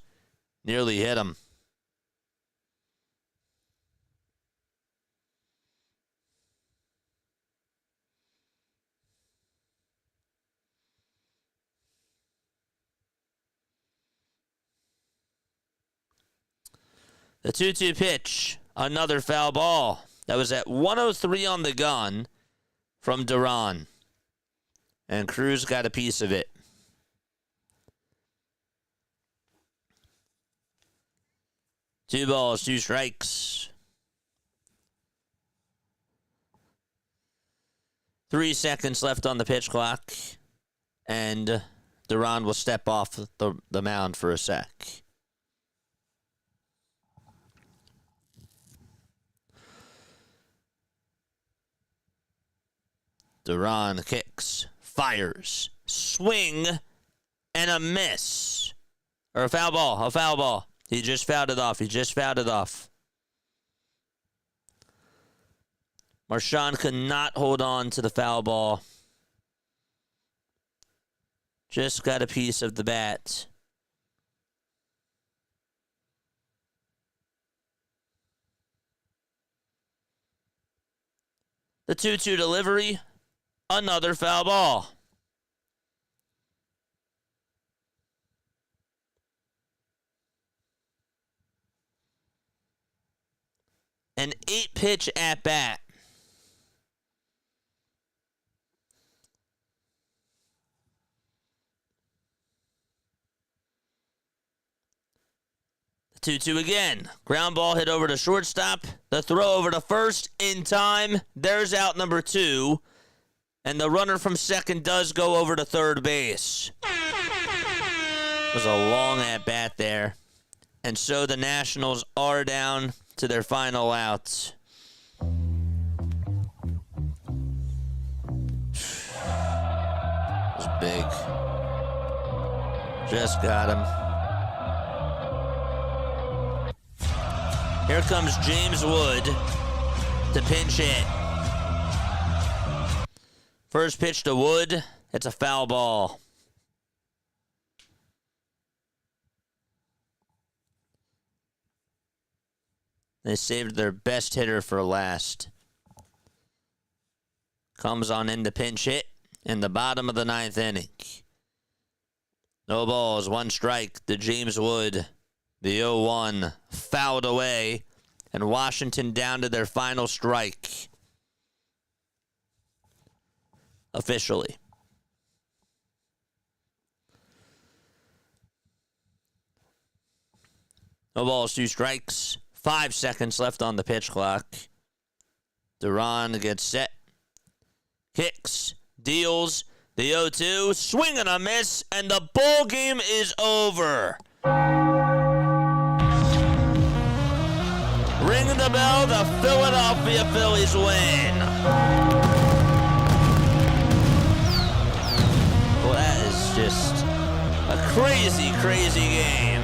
Nearly hit him. The 2-2 pitch. Another foul ball. That was at 103 on the gun from Duran. And Cruz got a piece of it. Two balls, 2 strikes. 3 seconds left on the pitch clock. And Duran will step off the mound for a sec. Duran kicks, fires, swing, and a miss. Or a foul ball, a foul ball. He just fouled it off, Marchand could not hold on to the foul ball. Just got a piece of the bat. The 2-2 delivery. Another foul ball. An 8-pitch at bat. The 2-2 again. Ground ball hit over to shortstop. The throw over to first in time. There's out number 2. And the runner from second does go over to third base. It was a long at-bat there. And so the Nationals are down to their final outs. It was big. Just got him. Here comes James Wood to pinch hit. First pitch to Wood. It's a foul ball. They saved their best hitter for last. Comes on in to pinch hit in the bottom of the 9th inning. No balls, 1 strike to James Wood. The 0-1 fouled away, and Washington down to their final strike. Officially. No balls, 2 strikes. 5 seconds left on the pitch clock. Duran gets set. Kicks. Deals. The 0-2. Swing and a miss. And the ball game is over. Ring the bell. The Philadelphia Phillies win. Well, that is just a crazy, crazy game.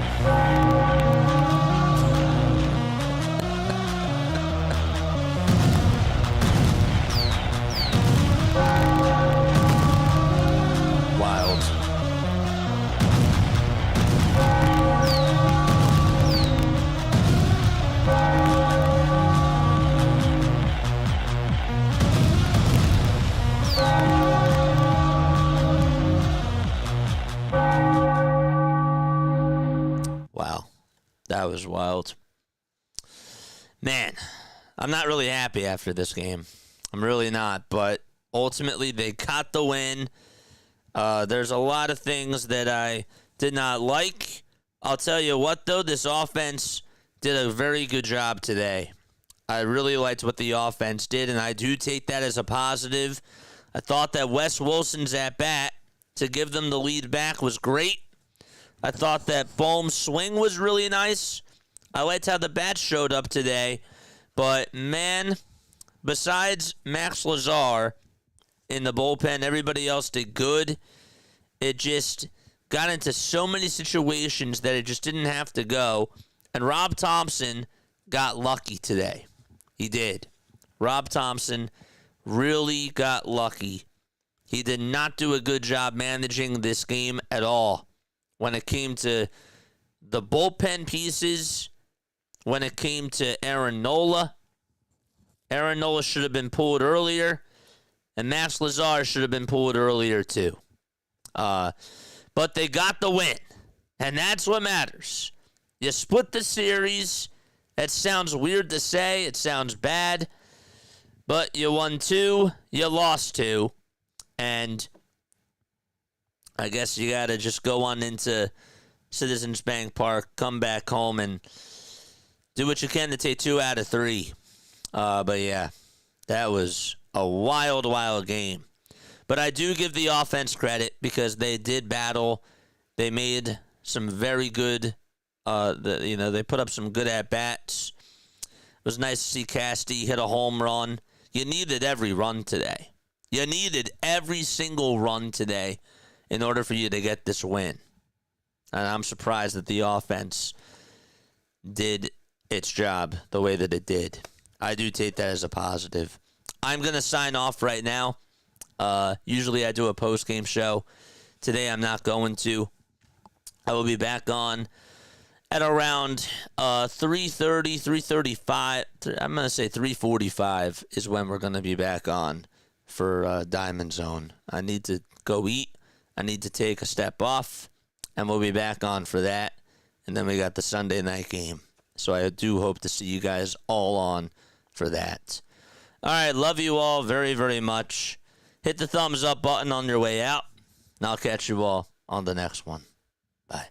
Wild. Wow. That was wild. Man, I'm not really happy after this game. I'm really not, but ultimately they got the win. There's a lot of things that I did not like. I'll tell you what, though, this offense did a very good job today. I really liked what the offense did, and I do take that as a positive. I thought that Wes Wilson's at-bat to give them the lead back was great. I thought that Bohm's swing was really nice. I liked how the bats showed up today. But, man, besides Max Lazar in the bullpen, everybody else did good. It just got into so many situations that it just didn't have to go. And Rob Thompson got lucky today. He did. Rob Thompson really got lucky. He did not do a good job managing this game at all. When it came to the bullpen pieces, when it came to Aaron Nola should have been pulled earlier, and Max Lazar should have been pulled earlier too. But they got the win, and that's what matters. You split the series. That sounds weird to say. It sounds bad. But you won 2, you lost 2, and I guess you got to just go on into Citizens Bank Park, come back home, and do what you can to take 2 out of 3. But, yeah, that was a wild, wild game. But I do give the offense credit because they did battle. They made some very good, they put up some good at-bats. It was nice to see Casti hit a home run. You needed every run today. You needed every single run today in order for you to get this win. And I'm surprised that the offense did its job the way that it did. I do take that as a positive. I'm going to sign off right now. Usually I do a post-game show. Today I'm not going to. I will be back on at around 3:30, 3:35. I'm going to say 3:45 is when we're going to be back on for Diamond Zone. I need to go eat. I need to take a step off, and we'll be back on for that. And then we got the Sunday night game. So I do hope to see you guys all on for that. All right, love you all very, very much. Hit the thumbs up button on your way out, and I'll catch you all on the next one. Bye.